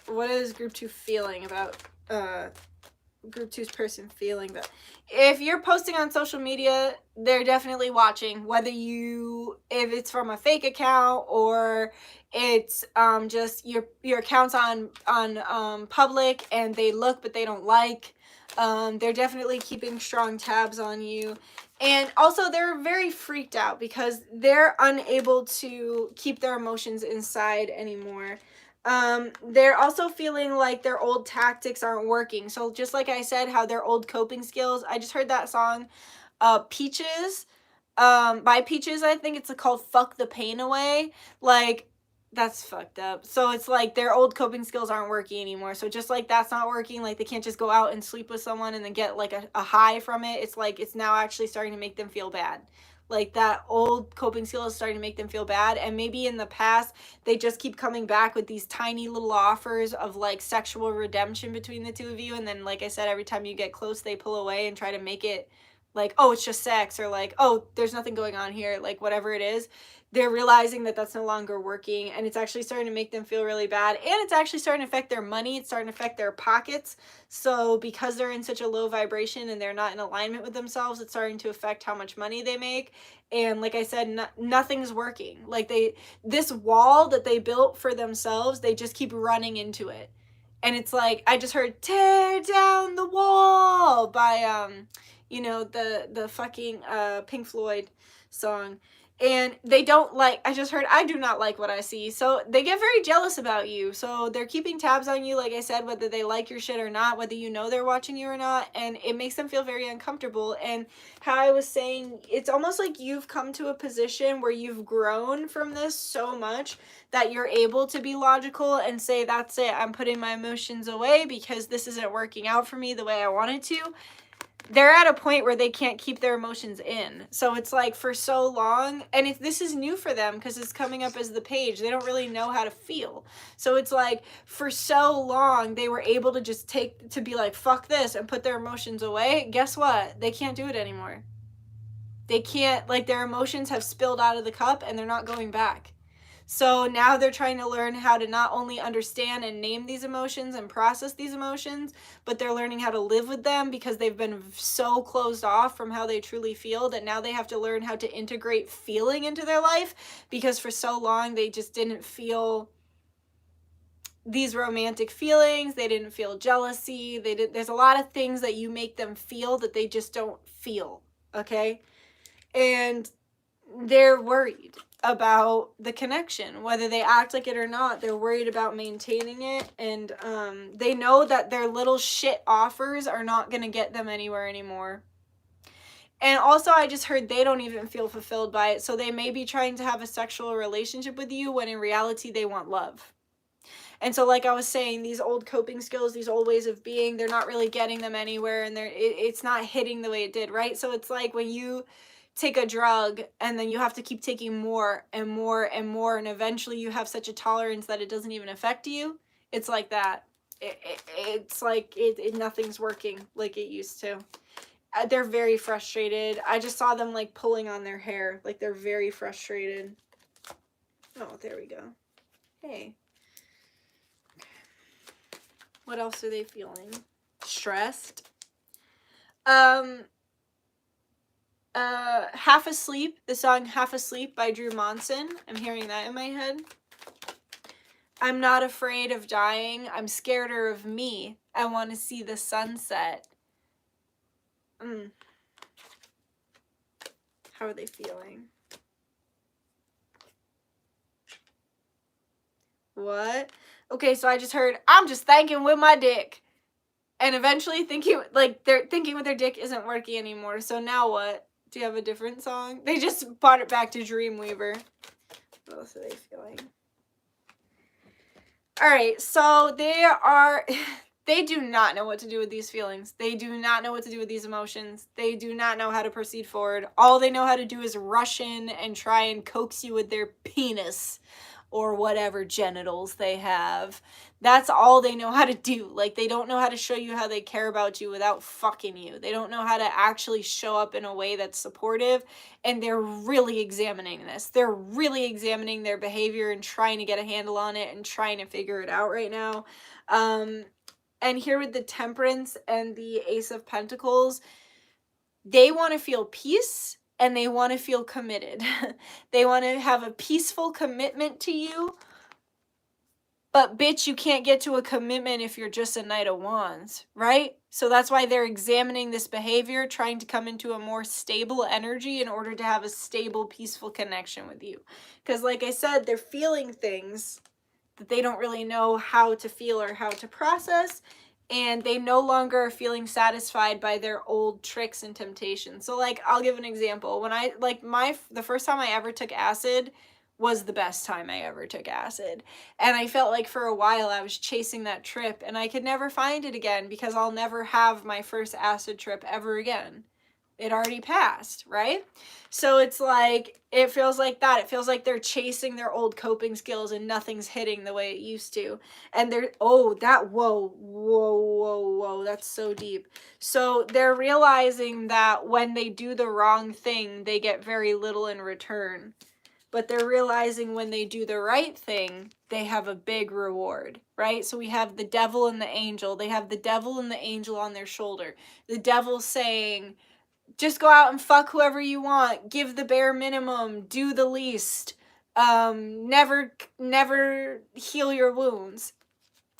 What is group 2 feeling about, group 2's person feeling about? If you're posting on social media, they're definitely watching, if it's from a fake account or it's just your account's on public and they look but they don't like. They're definitely keeping strong tabs on you. And also they're very freaked out because they're unable to keep their emotions inside anymore. They're also feeling like their old tactics aren't working. So just like I said, how their old coping skills, I just heard that song, Peaches, by Peaches, I think it's called Fuck the Pain Away. Like, that's fucked up. So it's like their old coping skills aren't working anymore. So just like that's not working, like they can't just go out and sleep with someone and then get like a high from it. It's like it's now actually starting to make them feel bad. Like that old coping skill is starting to make them feel bad. And maybe in the past, they just keep coming back with these tiny little offers of like sexual redemption between the two of you. And then, like I said, every time you get close, they pull away and try to make it like, oh, it's just sex, or like, oh, there's nothing going on here, like whatever it is. They're realizing that that's no longer working, and it's actually starting to make them feel really bad, and it's actually starting to affect their money. It's starting to affect their pockets. So because they're in such a low vibration and they're not in alignment with themselves, it's starting to affect how much money they make. And like I said, nothing's working. Like this wall that they built for themselves, they just keep running into it. And it's like, I just heard "Tear Down the Wall" by the fucking Pink Floyd song. And they don't like, I do not like what I see. So they get very jealous about you. So they're keeping tabs on you, like I said, whether they like your shit or not, whether you know they're watching you or not. And it makes them feel very uncomfortable. And how I was saying, it's almost like you've come to a position where you've grown from this so much that you're able to be logical and say, that's it, I'm putting my emotions away because this isn't working out for me the way I wanted to. They're at a point where they can't keep their emotions in. So it's like for so long, and this is new for them because it's coming up as the page. They don't really know how to feel. So it's like for so long, they were able to just be like, fuck this, and put their emotions away. Guess what? They can't do it anymore. They can't, like their emotions have spilled out of the cup and they're not going back. So now they're trying to learn how to not only understand and name these emotions and process these emotions, but they're learning how to live with them because they've been so closed off from how they truly feel that now they have to learn how to integrate feeling into their life, because for so long they just didn't feel these romantic feelings. They didn't feel jealousy. There's a lot of things that you make them feel that they just don't feel, okay? And they're worried about the connection, whether they act like it or not. They're worried about maintaining it, and they know that their little shit offers are not going to get them anywhere anymore. And also, I just heard they don't even feel fulfilled by it, so they may be trying to have a sexual relationship with you when in reality they want love. And so, like I was saying, these old coping skills, these old ways of being, they're not really getting them anywhere, and it's not hitting the way it did, right? So it's like when you take a drug and then you have to keep taking more and more and more, and eventually you have such a tolerance that it doesn't even affect you. It's like that. it's like nothing's working like it used to. They're very frustrated. I just saw them like pulling on their hair. Like they're very frustrated. Oh, there we go. Hey. What else are they feeling? Stressed. Half Asleep, the song Half Asleep by Drew Monson. I'm hearing that in my head. I'm not afraid of dying. I'm scareder of me. I want to see the sunset. How are they feeling? What? Okay, so I just heard, I'm just thinking with my dick. And eventually thinking, like, they're thinking with their dick isn't working anymore. So now what? Do you have a different song? They just brought it back to Dreamweaver. What else are they feeling? Alright, so they do not know what to do with these feelings. They do not know what to do with these emotions. They do not know how to proceed forward. All they know how to do is rush in and try and coax you with their penis or whatever genitals they have. That's all they know how to do. Like, they don't know how to show you how they care about you without fucking you. They don't know how to actually show up in a way that's supportive, and they're really examining this. They're really examining their behavior and trying to get a handle on it and trying to figure it out right now. And here with the Temperance and the Ace of Pentacles, they want to feel peace and they want to feel committed. They want to have a peaceful commitment to you. But bitch, you can't get to a commitment if you're just a Knight of Wands, right? So that's why they're examining this behavior, trying to come into a more stable energy in order to have a stable, peaceful connection with you. Because like I said, they're feeling things that they don't really know how to feel or how to process, and they no longer are feeling satisfied by their old tricks and temptations. So like, I'll give an example. When I, like, the first time I ever took acid was the best time I ever took acid. And I felt like for a while I was chasing that trip and I could never find it again because I'll never have my first acid trip ever again. It already passed, right? So it's like, it feels like that. It feels like they're chasing their old coping skills and nothing's hitting the way it used to. And they're, oh, that, whoa, that's so deep. So they're realizing that when they do the wrong thing, they get very little in return. But they're realizing when they do the right thing, they have a big reward, right? So we have the devil and the angel. They have the devil and the angel on their shoulder. The devil saying, just go out and fuck whoever you want, give the bare minimum, do the least, never heal your wounds.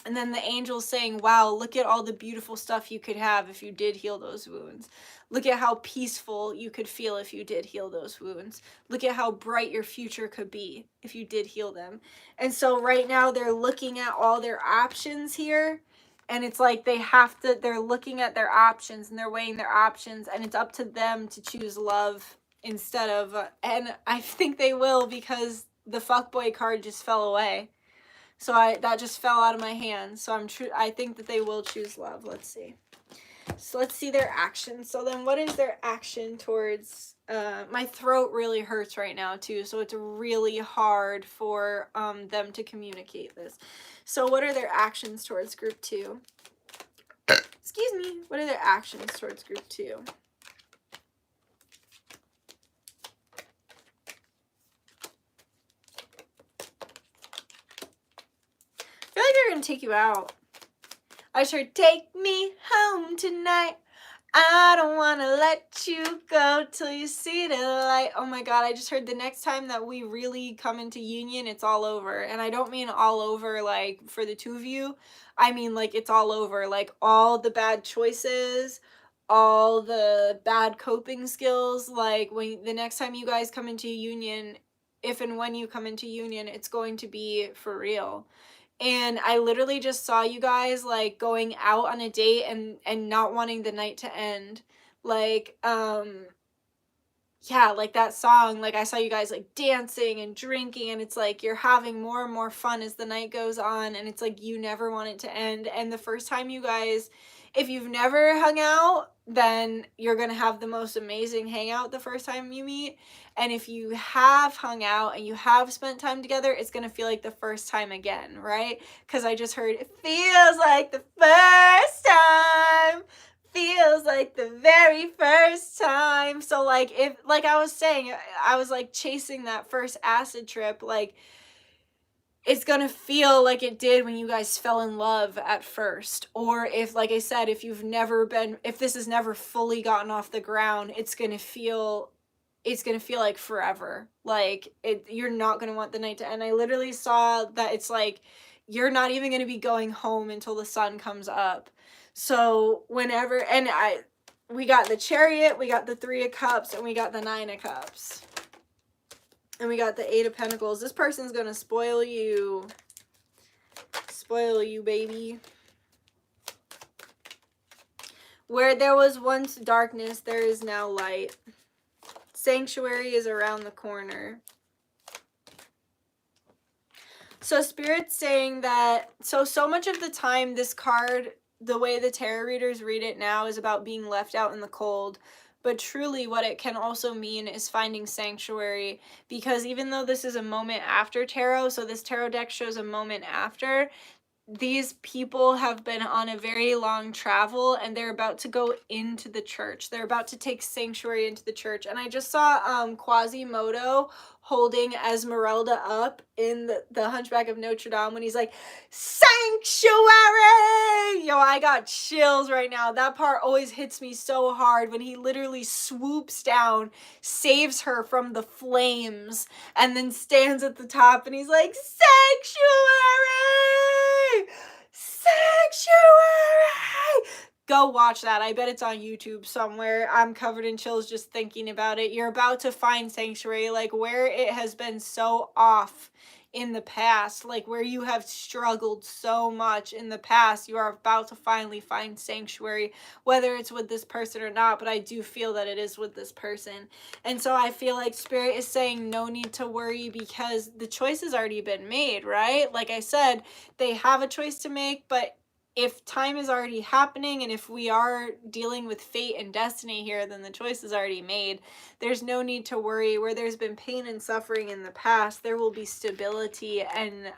And then the angel's saying, wow, look at all the beautiful stuff you could have if you did heal those wounds. Look at how peaceful you could feel if you did heal those wounds. Look at how bright your future could be if you did heal them. And so right now they're looking at all their options here. And it's like they're looking at their options and they're weighing their options. And it's up to them to choose love instead of, and I think they will because the fuckboy card just fell away. So that just fell out of my hand. So I think that they will choose love. Let's see. So let's see their action. So then what is their action towards, my throat really hurts right now too. So it's really hard for them to communicate this. So what are their actions towards group 2? Excuse me. What are their actions towards group 2? I feel like they're going to take you out. I just heard, take me home tonight. I don't want to let you go till you see the light. Oh my God, I just heard the next time that we really come into union, it's all over. And I don't mean all over like for the two of you. I mean like it's all over. Like all the bad choices, all the bad coping skills. Like when the next time you guys come into union, if and when you come into union, it's going to be for real. And I literally just saw you guys like going out on a date and not wanting the night to end. Like, yeah, like that song, like I saw you guys like dancing and drinking, and it's like you're having more and more fun as the night goes on, and it's like you never want it to end. And the first time you guys, if you've never hung out, then you're gonna have the most amazing hangout the first time you meet. And if you have hung out and you have spent time together, it's gonna feel like the first time again, right? Because I just heard it feels like the first time, feels like the very first time. So like, if, like I was saying, I was like chasing that first acid trip, like it's gonna feel like it did when you guys fell in love at first. Or if, like I said, if you've never been, if this has never fully gotten off the ground, it's gonna feel like forever. Like you're not gonna want the night to end. I literally saw that it's like you're not even gonna be going home until the sun comes up. So whenever, and we got the Chariot, we got the 3 of Cups, and we got the 9 of Cups. And we got the 8 of Pentacles. This person's gonna spoil you. Spoil you, baby. Where there was once darkness, there is now light. Sanctuary is around the corner. So Spirit's saying that, so much of the time this card, the way the tarot readers read it now, is about being left out in the cold. But truly what it can also mean is finding sanctuary, because even though this is a moment after tarot, so this tarot deck shows a moment after, these people have been on a very long travel and they're about to go into the church. They're about to take sanctuary into the church. And I just saw Quasimodo holding Esmeralda up in the Hunchback of Notre Dame when he's like, sanctuary! Yo, I got chills right now. That part always hits me so hard when he literally swoops down, saves her from the flames, and then stands at the top and he's like, sanctuary! Sanctuary! Go watch that. I bet it's on YouTube somewhere. I'm covered in chills just thinking about it. You're about to find sanctuary, like where it has been so off in the past, like where you have struggled so much in the past, you are about to finally find sanctuary, whether it's with this person or not. But I do feel that it is with this person. And so I feel like Spirit is saying no need to worry, because the choice has already been made, right? Like I said, they have a choice to make, but if time is already happening, and if we are dealing with fate and destiny here, then the choice is already made. There's no need to worry. Where there's been pain and suffering in the past, there will be stability and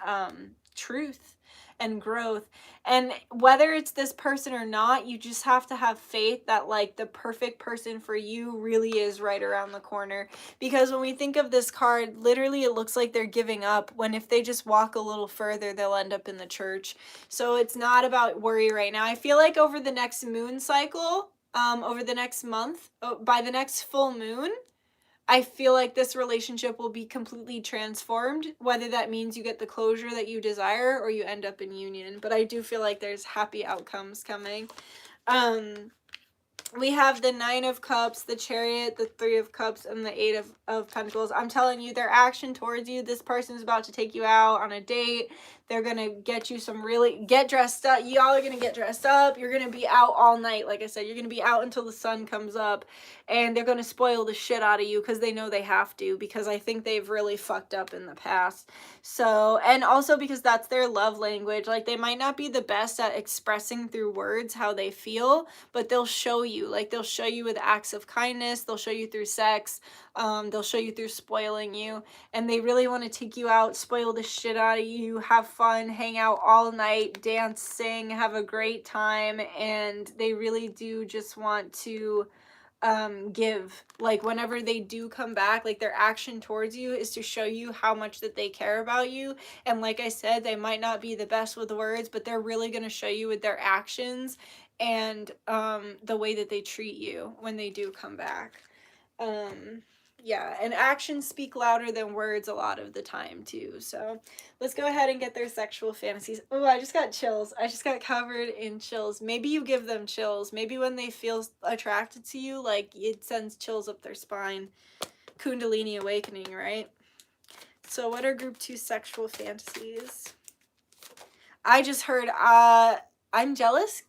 truth and growth. And whether it's this person or not, you just have to have faith that like the perfect person for you really is right around the corner. Because when we think of this card, literally it looks like they're giving up, when if they just walk a little further, they'll end up in the church. So it's not about worry right now. I feel like over the next moon cycle, over the next month, by the next full moon, I feel like this relationship will be completely transformed, whether that means you get the closure that you desire or you end up in union. But I do feel like there's happy outcomes coming. We have the 9 of Cups, the Chariot, the 3 of Cups, and the 8 of Pentacles. I'm telling you, their action towards you, this person's about to take you out on a date. They're going to get you some really, get dressed up. Y'all are going to get dressed up. You're going to be out all night. Like I said, you're going to be out until the sun comes up. And they're going to spoil the shit out of you because they know they have to. Because I think they've really fucked up in the past. So, and also because that's their love language. Like, they might not be the best at expressing through words how they feel, but they'll show you. Like, they'll show you with acts of kindness. They'll show you through sex. They'll show you through spoiling you. And they really want to take you out, spoil the shit out of you, have fun, hang out all night, dance, sing, have a great time. And they really do just want to give. Like, whenever they do come back, like, their action towards you is to show you how much that they care about you. And like I said, they might not be the best with words, but they're really going to show you with their actions and the way that they treat you when they do come back. Yeah, and actions speak louder than words a lot of the time too. So let's go ahead and get their sexual fantasies. Oh, I just got chills. I just got covered in chills. Maybe you give them chills. Maybe when they feel attracted to you, like, it sends chills up their spine. Kundalini awakening, right? So what are group 2 sexual fantasies? I just heard, I'm jealous.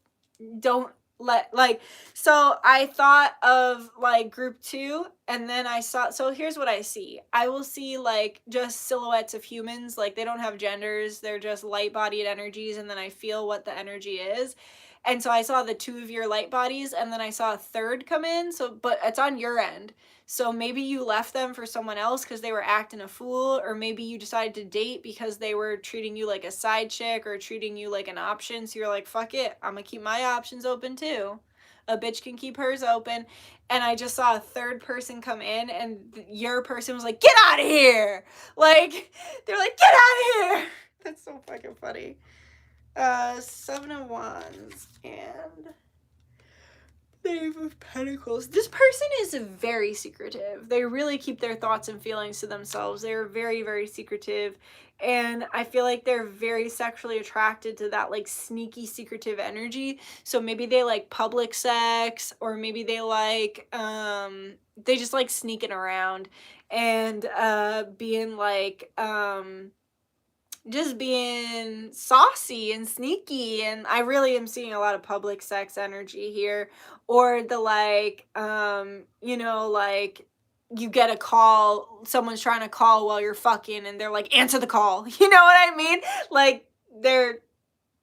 Don't like, so I thought of like group 2, and then I saw, so here's what I see. I will see like just silhouettes of humans, like they don't have genders, they're just light-bodied energies, and then I feel what the energy is. And so I saw the 2 of your light bodies, and then I saw a third come in, so, but it's on your end. So maybe you left them for someone else because they were acting a fool, or maybe you decided to date because they were treating you like a side chick or treating you like an option. So you're like, fuck it, I'm gonna keep my options open too. A bitch can keep hers open. And I just saw a third person come in, and your person was like, get out of here! Like, they're like, get out of here! That's so fucking funny. 7 of Wands and Knave of Pentacles. This person is very secretive. They really keep their thoughts and feelings to themselves. They're very, very secretive. And I feel like they're very sexually attracted to that like sneaky, secretive energy. So maybe they like public sex, or maybe they like, they just like sneaking around and being like, just being saucy and sneaky. And I really am seeing a lot of public sex energy here, or the like, you know, like you get a call, someone's trying to call while you're fucking, and they're like, answer the call. You know what I mean? Like they're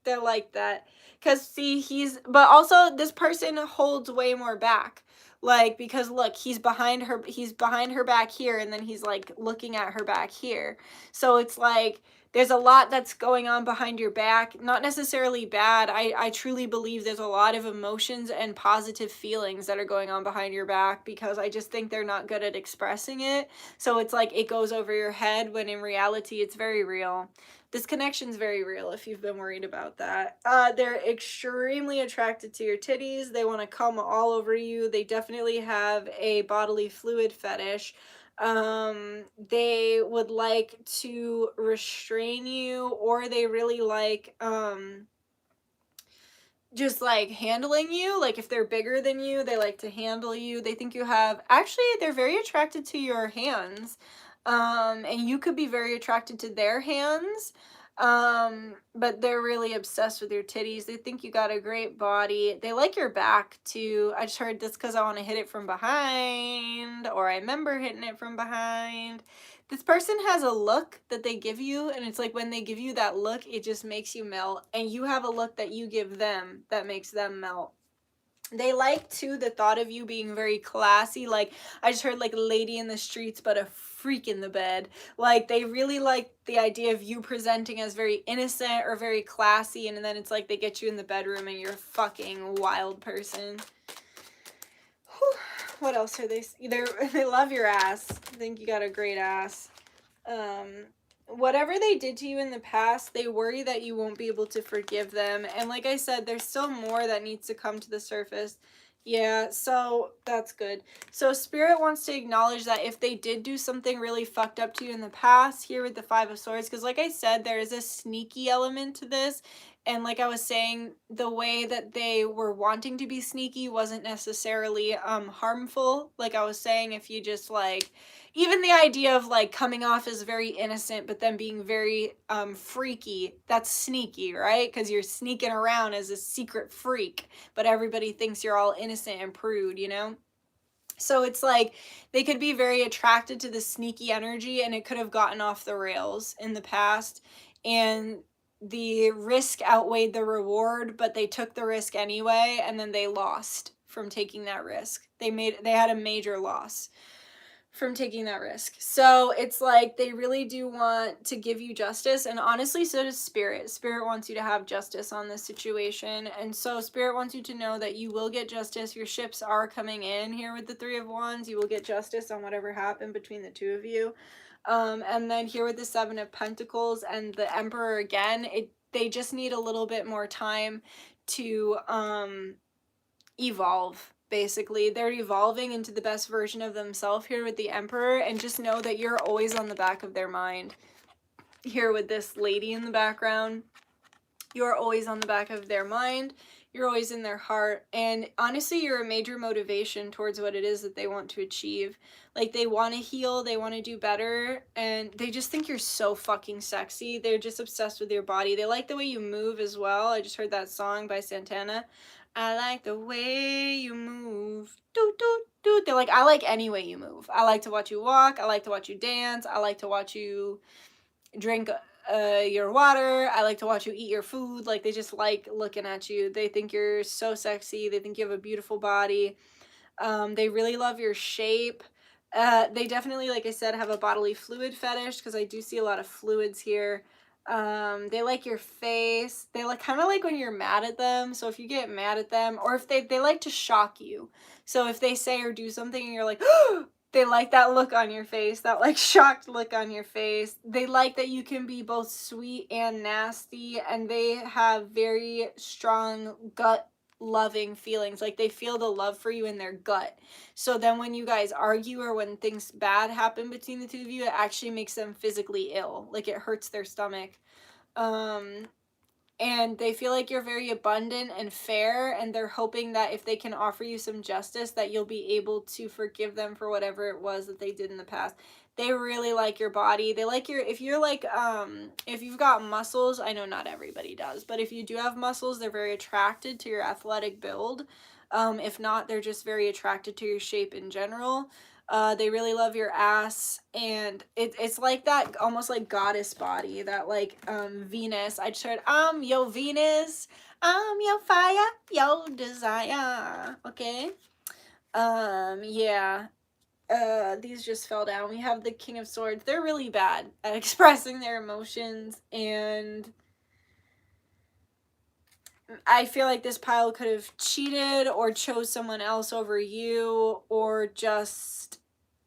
like that. Cause see, but also this person holds way more back. Like, because look, he's behind her back here, and then he's like looking at her back here. So it's like, there's a lot that's going on behind your back. Not necessarily bad. I truly believe there's a lot of emotions and positive feelings that are going on behind your back, because I just think they're not good at expressing it. So it's like it goes over your head, when in reality it's very real. This connection's very real if you've been worried about that. They're extremely attracted to your titties. They want to come all over you. They definitely have a bodily fluid fetish. They would like to restrain you, or they really like just like handling you. Like if they're bigger than you, they like to handle you. They think you have, actually they're very attracted to your hands, and you could be very attracted to their hands. But they're really obsessed with your titties. They think you got a great body. They like your back too. I just heard this because I want to hit it from behind, or I remember hitting it from behind. This person has a look that they give you, and it's like when they give you that look, it just makes you melt. And you have a look that you give them that makes them melt. They like too the thought of you being very classy. Like I just heard like a lady in the streets but a freak in the bed. Like they really like the idea of you presenting as very innocent or very classy, and then it's like they get you in the bedroom and you're a fucking wild person. Whew. What else are they? They love your ass. I think you got a great ass. Whatever they did to you in the past, they worry that you won't be able to forgive them. And like I said, there's still more that needs to come to the surface. Yeah, so that's good. So Spirit wants to acknowledge that if they did do something really fucked up to you in the past, here with the 5 of Swords, because like I said, there is a sneaky element to this. And like I was saying, the way that they were wanting to be sneaky wasn't necessarily harmful. Like I was saying, if you just like, even the idea of like coming off as very innocent but then being very freaky, that's sneaky, right? Because you're sneaking around as a secret freak, but everybody thinks you're all innocent and prude, you know? So it's like they could be very attracted to the sneaky energy, and it could have gotten off the rails in the past, and the risk outweighed the reward, but they took the risk anyway, and then they lost from taking that risk. They had a major loss from taking that risk. So it's like they really do want to give you justice, and honestly so does Spirit. Spirit wants you to have justice on this situation, and so Spirit wants you to know that you will get justice. Your ships are coming in here with the 3 of Wands. You will get justice on whatever happened between the 2 of you. And then here with the 7 of Pentacles and the Emperor again, they just need a little bit more time to evolve. Basically, they're evolving into the best version of themselves here with the Emperor, and just know that you're always on the back of their mind. Here with this lady in the background, you're always on the back of their mind. You're always in their heart, and honestly, you're a major motivation towards what it is that they want to achieve. Like, they want to heal, they want to do better, and they just think you're so fucking sexy. They're just obsessed with your body. They like the way you move as well. I just heard that song by Santana. I like the way you move. Doot, doot, doot. They're like, I like any way you move. I like to watch you walk. I like to watch you dance. I like to watch you drink your water. I like to watch you eat your food. Like, they just like looking at you. They think you're so sexy. They think you have a beautiful body. They really love your shape. They definitely, like I said, have a bodily fluid fetish, because I do see a lot of fluids here. They like your face. They like kind of like when you're mad at them. So if you get mad at them, or if they like to shock you. So if they say or do something and you're like, they like that look on your face, that like shocked look on your face. They like that you can be both sweet and nasty, and they have very strong gut loving feelings. Like, they feel the love for you in their gut. So then when you guys argue or when things bad happen between the two of you, it actually makes them physically ill. Like, it hurts their stomach. And they feel like you're very abundant and fair, and they're hoping that if they can offer you some justice, that you'll be able to forgive them for whatever it was that they did in the past. They really like your body. They like your, if you're like, if you've got muscles, I know not everybody does, but if you do have muscles, they're very attracted to your athletic build. If not, they're just very attracted to your shape in general. They really love your ass, and it's like that, almost like goddess body, that like Venus. I just heard, yo Venus, your fire, your desire. Okay. Yeah. These just fell down. We have the King of Swords. They're really bad at expressing their emotions, and I feel like this pile could have cheated or chose someone else over you, or just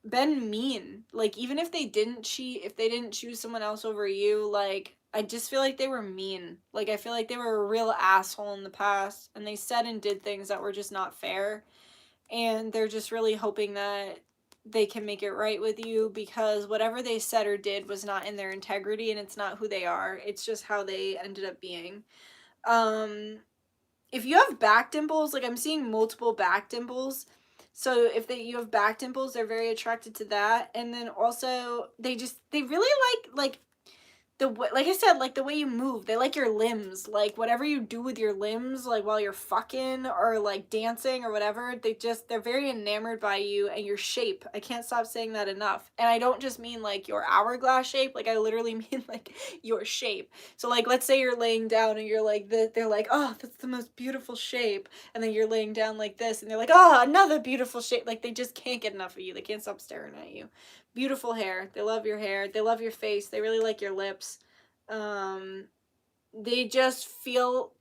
been mean. Like, even if they didn't cheat, if they didn't choose someone else over you, like, I just feel like they were mean. Like, I feel like they were a real asshole in the past, and they said and did things that were just not fair, and they're just really hoping that they can make it right with you, because whatever they said or did was not in their integrity, and it's not who they are. It's just how they ended up being. If you have back dimples, like, I'm seeing multiple back dimples. So if you have back dimples, they're very attracted to that. And then also they really like like I said, like the way you move. They like your limbs. Like, whatever you do with your limbs, like while you're fucking or like dancing or whatever, they're very enamored by you and your shape. I can't stop saying that enough. And I don't just mean like your hourglass shape, like I literally mean like your shape. So like, let's say you're laying down and you're like, they're like, oh, that's the most beautiful shape. And then you're laying down like this and they're like, oh, another beautiful shape. Like, they just can't get enough of you. They can't stop staring at you. Beautiful hair. They love your hair. They love your face. They really like your lips. They just feel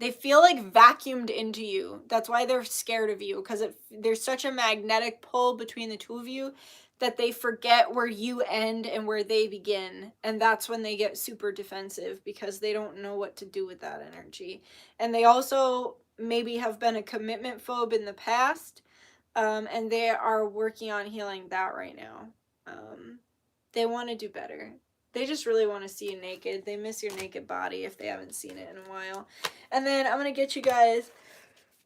like vacuumed into you. That's why they're scared of you, because there's such a magnetic pull between the two of you that they forget where you end and where they begin. And that's when they get super defensive, because they don't know what to do with that energy. And they also maybe have been a commitment phobe in the past. And they are working on healing that right now. They want to do better. They just really want to see you naked. They miss your naked body if they haven't seen it in a while. And then I'm going to get you guys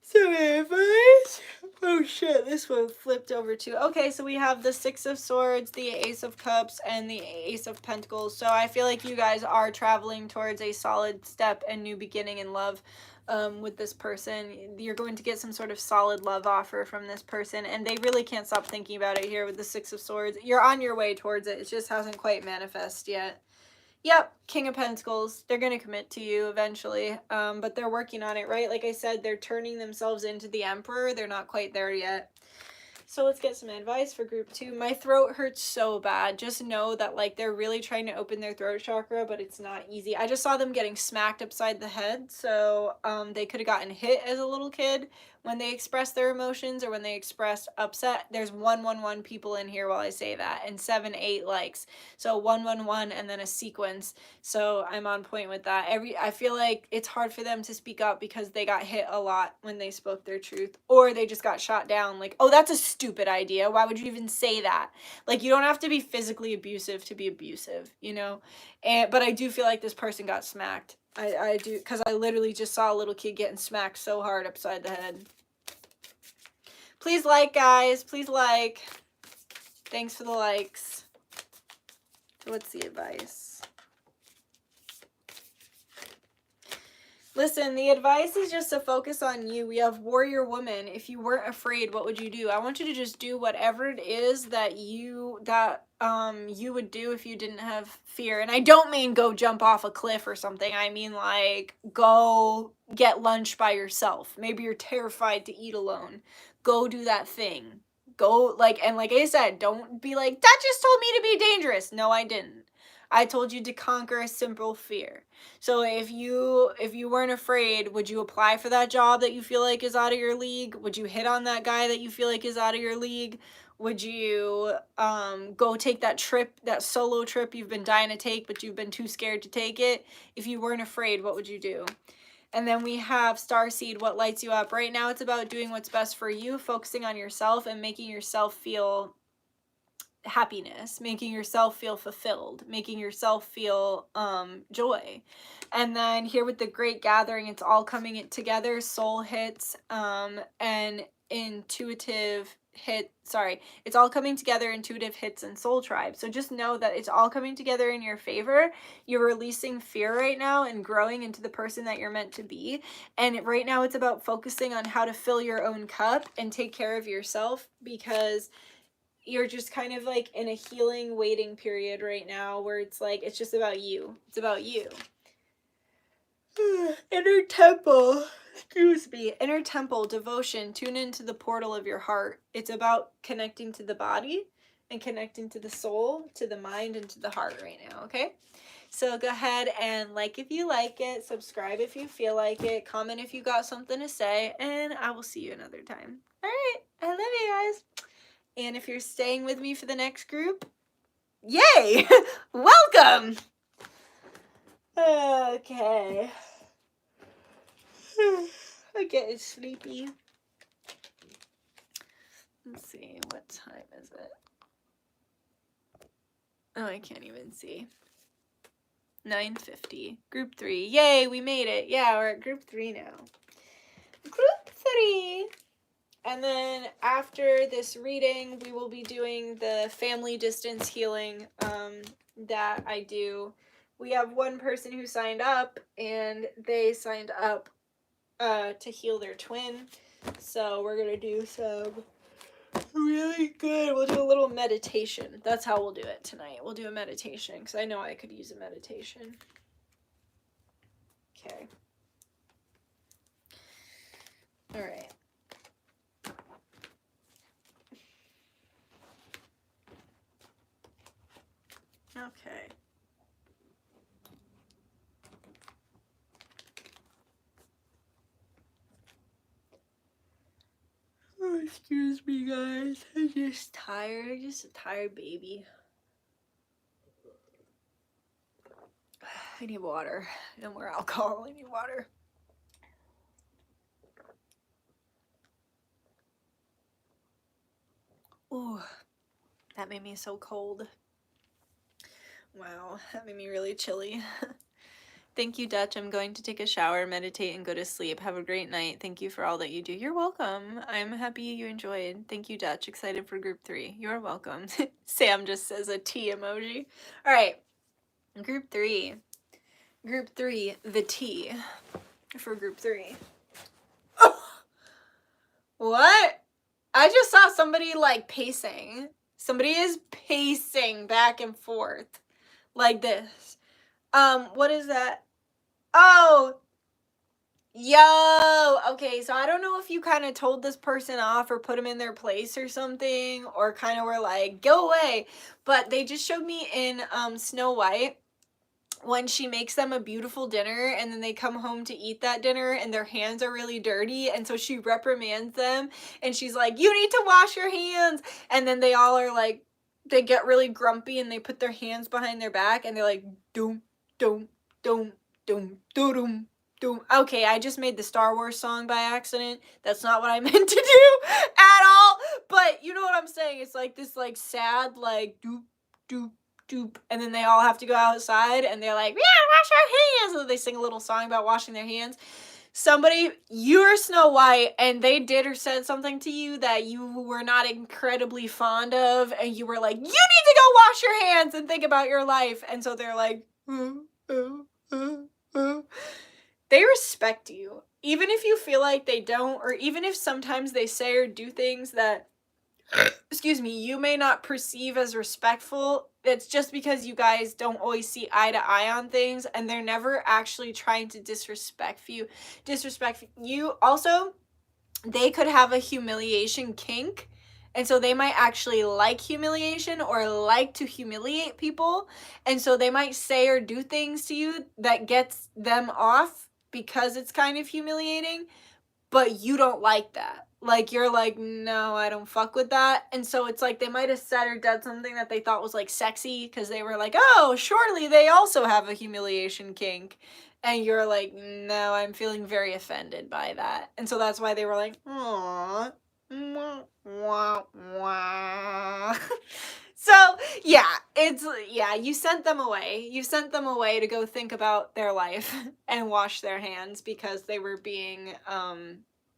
some advice. Oh shit, this one flipped over too. Okay, so we have the Six of Swords, the Ace of Cups, and the Ace of Pentacles. So I feel like you guys are traveling towards a solid step and new beginning in love. With this person, you're going to get some sort of solid love offer from this person, and they really can't stop thinking about it here with the Six of Swords. You're on your way towards it. It just hasn't quite manifested yet. Yep, King of Pentacles. They're going to commit to you eventually, but they're working on it, right? Like I said, they're turning themselves into the Emperor. They're not quite there yet. So let's get some advice for group 2. My throat hurts so bad. Just know that, like, they're really trying to open their throat chakra, but it's not easy. I just saw them getting smacked upside the head, so they could have gotten hit as a little kid when they expressed their emotions or when they expressed upset. There's 111 people in here while I say that, and 7-8 likes. So 111 and then a sequence. So I'm on point with that. I feel like it's hard for them to speak up because they got hit a lot when they spoke their truth, or they just got shot down. Like, oh, that's a stupid idea. Why would you even say that? Like, you don't have to be physically abusive to be abusive, you know? But I do feel like this person got smacked. I do, because I literally just saw a little kid getting smacked so hard upside the head. Please like, guys. Please like. Thanks for the likes. So what's the advice? Listen, the advice is just to focus on you. We have warrior woman. If you weren't afraid, what would you do? I want you to just do whatever it is that you would do if you didn't have fear. And I don't mean go jump off a cliff or something. I mean like go get lunch by yourself. Maybe you're terrified to eat alone. Go do that thing. Go and like I said, don't be like, that just told me to be dangerous. No, I didn't. I told you to conquer a simple fear. So if you weren't afraid, would you apply for that job that you feel like is out of your league? Would you hit on that guy that you feel like is out of your league? Would you go take that trip, that solo trip you've been dying to take, but you've been too scared to take it? If you weren't afraid, what would you do? And then we have Starseed, what lights you up? Right now it's about doing what's best for you, focusing on yourself and making yourself feel happiness, making yourself feel fulfilled, making yourself feel joy. And then here with the Great Gathering, it's all coming together, soul hits and intuitive hit, it's all coming together, intuitive hits and soul tribe. So just know that it's all coming together in your favor. You're releasing fear right now and growing into the person that you're meant to be. And right now it's about focusing on how to fill your own cup and take care of yourself, because you're just kind of like in a healing waiting period right now where it's like, it's just about you. It's about you. Inner temple. Excuse me. Inner temple, devotion. Tune into the portal of your heart. It's about connecting to the body and connecting to the soul, to the mind, and to the heart right now, okay? So go ahead and like if you like it, subscribe if you feel like it, comment if you got something to say, and I will see you another time. All right. I love you guys. And if you're staying with me for the next group, yay! Welcome! Okay. I'm getting sleepy. Let's see, what time is it? Oh, I can't even see. 9:50. Group 3. Yay, we made it. Yeah, we're at group 3 now. Group 3! And then after this reading, we will be doing the family distance healing that I do. We have one person who signed up, and they signed up to heal their twin. So we're going to do some really good. We'll do a little meditation. That's how we'll do it tonight. We'll do a meditation because I know I could use a meditation. Okay. All right. Okay. Oh, excuse me, guys. I'm just tired. I'm just a tired baby. I need water. No more alcohol. I need water. Ooh, that made me so cold. Wow, that made me really chilly. Thank you, Dutch. I'm going to take a shower, meditate, and go to sleep. Have a great night. Thank you for all that you do. You're welcome. I'm happy you enjoyed. Thank you, Dutch. Excited for group 3. You're welcome. Sam just says a T emoji. All right, group 3. Group 3, the T for group 3. Oh! What? I just saw somebody like pacing. Somebody is pacing back and forth like this. What is that? Oh, yo. Okay, so I don't know if you kind of told this person off or put them in their place or something, or kind of were like, go away. But they just showed me in Snow White when she makes them a beautiful dinner and then they come home to eat that dinner and their hands are really dirty, and so she reprimands them and she's like, you need to wash your hands. And then they all are like, they get really grumpy and they put their hands behind their back and they're like, doom, doom, doom, doom, doom, doom, doom. Okay, I just made the Star Wars song by accident. That's not what I meant to do at all. But you know what I'm saying? It's like this like sad like doop, doop, doop. And then they all have to go outside and they're like, yeah, wash our hands. And they sing a little song about washing their hands. Somebody, you're Snow White, and they did or said something to you that you were not incredibly fond of, and you were like, you need to go wash your hands and think about your life. And so they're like, they were respect you. Even if you feel like they don't, or even if sometimes they say or do things that, excuse me, you may not perceive as respectful, it's just because you guys don't always see eye to eye on things, and they're never actually trying to disrespect you. Also, they could have a humiliation kink, and so they might actually like humiliation or like to humiliate people, and so they might say or do things to you that gets them off because it's kind of humiliating, but you don't like that. Like, you're like, no, I don't fuck with that. And so it's like they might have said or done something that they thought was like sexy because they were like, oh, surely they also have a humiliation kink. And you're like, no, I'm feeling very offended by that. And so that's why they were like, aww. So yeah, you sent them away. You sent them away to go think about their life and wash their hands because they were being,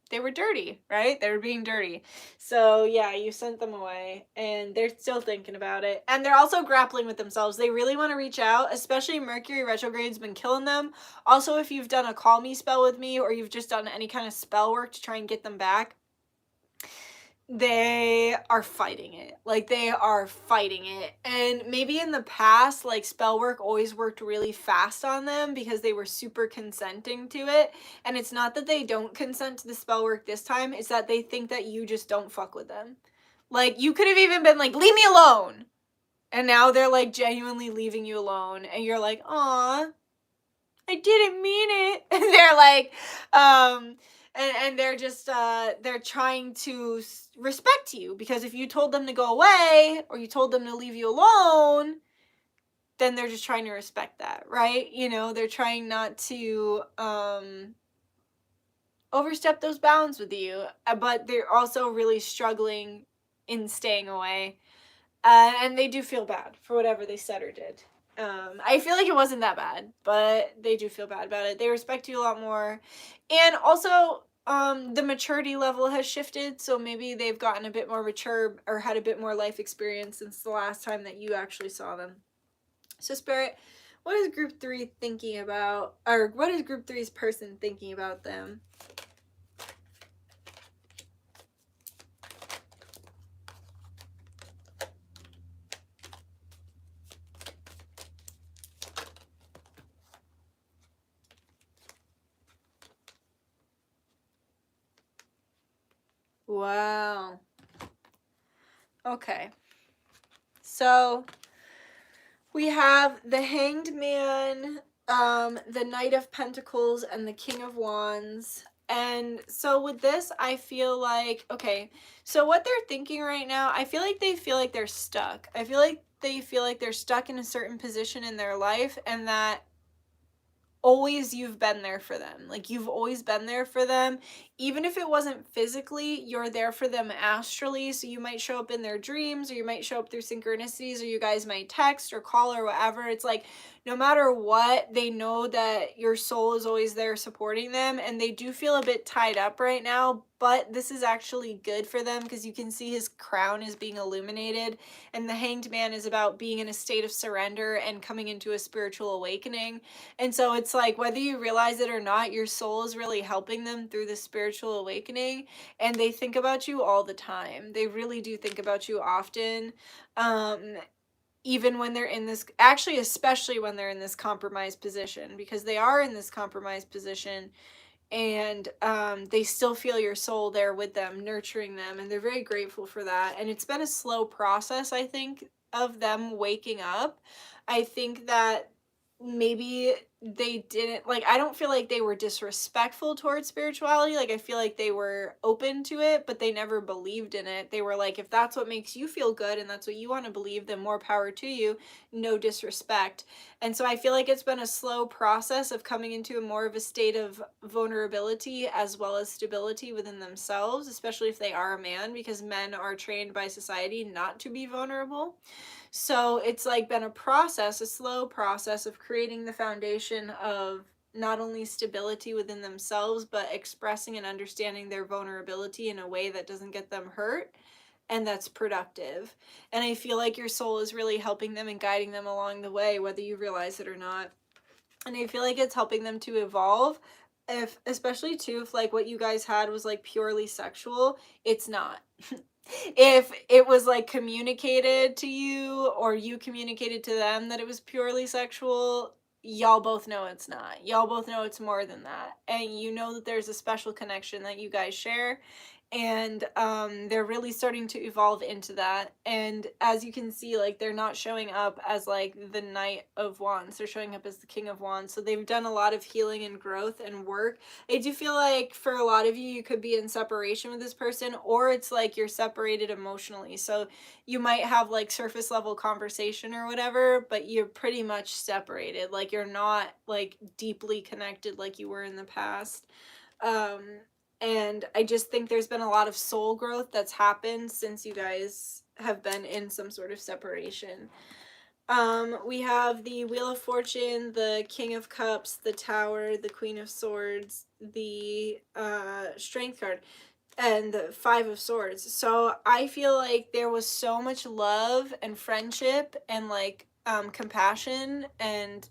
they were dirty, right? They were being dirty. So yeah, you sent them away and they're still thinking about it. And they're also grappling with themselves. They really want to reach out, especially Mercury retrograde's been killing them. Also, if you've done a call me spell with me or you've just done any kind of spell work to try and get them back, they are fighting it. Like, they are fighting it. And maybe in the past, like, spell work always worked really fast on them because they were super consenting to it. And it's not that they don't consent to the spell work this time, it's that they think that you just don't fuck with them. Like, you could have even been like, leave me alone. And now they're like genuinely leaving you alone. And you're like, aw, I didn't mean it. And they're like, and they're just, they're trying to respect you, because if you told them to go away or you told them to leave you alone, then they're just trying to respect that, right? You know, they're trying not to, overstep those bounds with you, but they're also really struggling in staying away. And they do feel bad for whatever they said or did. I feel like it wasn't that bad, but they do feel bad about it. They respect you a lot more. And also, the maturity level has shifted, so maybe they've gotten a bit more mature or had a bit more life experience since the last time that you actually saw them. So Spirit, what is group 3 thinking about, or what is group 3's person thinking about them? Wow. Okay. So we have the Hanged Man, the Knight of Pentacles, and the King of Wands. And so with this, I feel like, okay, so what they're thinking right now, I feel like they feel like they're stuck. I feel like they feel like they're stuck in a certain position in their life, and that always you've been there for them. Like, you've always been there for them. Even if it wasn't physically, you're there for them astrally. So you might show up in their dreams, or you might show up through synchronicities, or you guys might text or call or whatever. It's like, no matter what, they know that your soul is always there supporting them, and they do feel a bit tied up right now, but this is actually good for them because you can see his crown is being illuminated, and the Hanged Man is about being in a state of surrender and coming into a spiritual awakening. And so it's like, whether you realize it or not, your soul is really helping them through the spiritual awakening, and they think about you all the time. They really do think about you often. Even when they're in this, actually, especially when they're in this compromised position, because they are in this compromised position, and they still feel your soul there with them, nurturing them, and they're very grateful for that. And it's been a slow process, I think, of them waking up. I think that maybe they didn't, like, I don't feel like they were disrespectful towards spirituality. Like, I feel like they were open to it, but they never believed in it. They were like, if that's what makes you feel good and that's what you want to believe, then more power to you, no disrespect. And so I feel like it's been a slow process of coming into a more of a state of vulnerability as well as stability within themselves, especially if they are a man, because men are trained by society not to be vulnerable. So it's like been a process, a slow process of creating the foundation of not only stability within themselves, but expressing and understanding their vulnerability in a way that doesn't get them hurt and that's productive. And I feel like your soul is really helping them and guiding them along the way, whether you realize it or not. And I feel like it's helping them to evolve, if, especially too, if like what you guys had was like purely sexual, it's not. If it was like communicated to you or you communicated to them that it was purely sexual, y'all both know it's not. Y'all both know it's more than that. And you know that there's a special connection that you guys share. And they're really starting to evolve into that. And as you can see, like, they're not showing up as like the Knight of Wands, they're showing up as the King of Wands. So they've done a lot of healing and growth and work. I do feel like for a lot of you, you could be in separation with this person, or it's like you're separated emotionally. So you might have like surface level conversation or whatever, but you're pretty much separated. Like, you're not like deeply connected like you were in the past. And I just think there's been a lot of soul growth that's happened since you guys have been in some sort of separation. We have the Wheel of Fortune, the King of Cups, the Tower, the Queen of Swords, the Strength card, and the Five of Swords. So I feel like there was so much love and friendship and like compassion and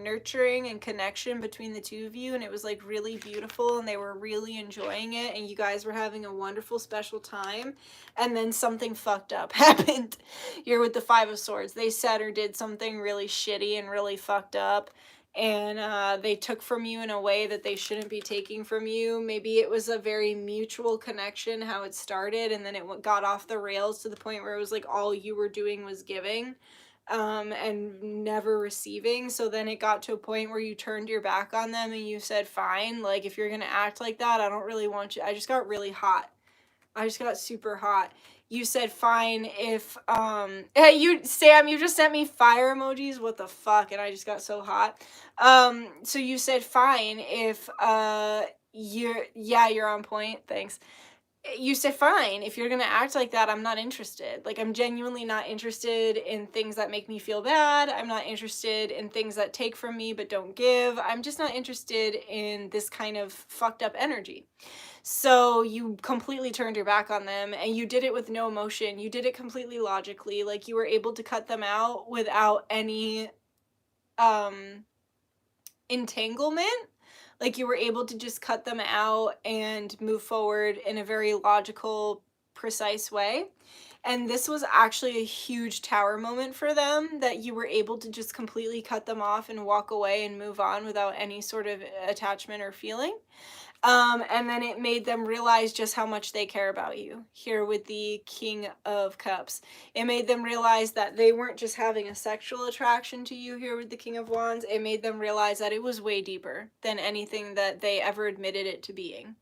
nurturing and connection between the two of you, and it was like really beautiful, and they were really enjoying it, and you guys were having a wonderful special time. And then something fucked up happened. You're with the Five of Swords. They said or did something really shitty and really fucked up, and they took from you in a way that they shouldn't be taking from you. Maybe it was a very mutual connection how it started, and then it got off the rails to the point where it was like all you were doing was giving and never receiving. So then it got to a point where you turned your back on them and you said, fine, like, if you're gonna act like that, I don't really want you. I just got really hot. I just got super hot. You said, fine, if hey, you, Sam, you just sent me fire emojis, what the fuck, and I just got so hot. So you said, fine, if you're on point, thanks. You said, fine, if you're gonna act like that, I'm not interested. Like, I'm genuinely not interested in things that make me feel bad. I'm not interested in things that take from me but don't give. I'm just not interested in this kind of fucked up energy. So you completely turned your back on them, and you did it with no emotion. You did it completely logically. Like, you were able to cut them out without any entanglement. Like, you were able to just cut them out and move forward in a very logical, precise way. And this was actually a huge tower moment for them, that you were able to just completely cut them off and walk away and move on without any sort of attachment or feeling. And then it made them realize just how much they care about you here with the King of Cups. It made them realize that they weren't just having a sexual attraction to you here with the King of Wands. It made them realize that it was way deeper than anything that they ever admitted it to being.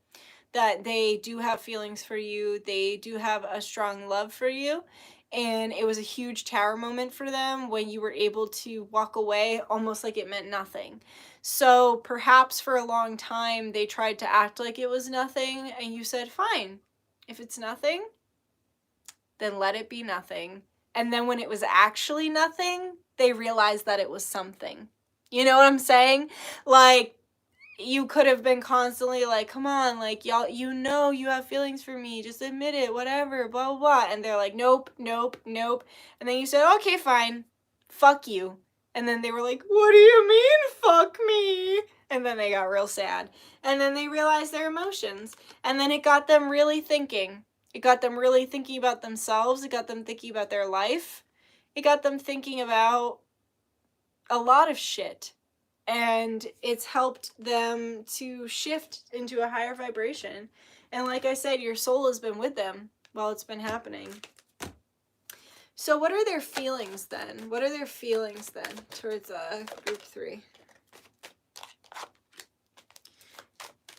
That they do have feelings for you. They do have a strong love for you. And it was a huge tower moment for them when you were able to walk away almost like it meant nothing. So perhaps for a long time they tried to act like it was nothing, and you said, fine, if it's nothing, then let it be nothing. And then when it was actually nothing, they realized that it was something. You know what I'm saying? Like, you could have been constantly like, come on, like, y'all, you know you have feelings for me, just admit it, whatever, blah, blah, blah. And they're like, nope, nope, nope. And then you said, okay, fine, fuck you. And then they were like, what do you mean, fuck me? And then they got real sad. And then they realized their emotions. And then it got them really thinking. It got them really thinking about themselves. It got them thinking about their life. It got them thinking about a lot of shit. And it's helped them to shift into a higher vibration. And like I said, your soul has been with them while it's been happening. So what are their feelings then? What are their feelings then towards group 3?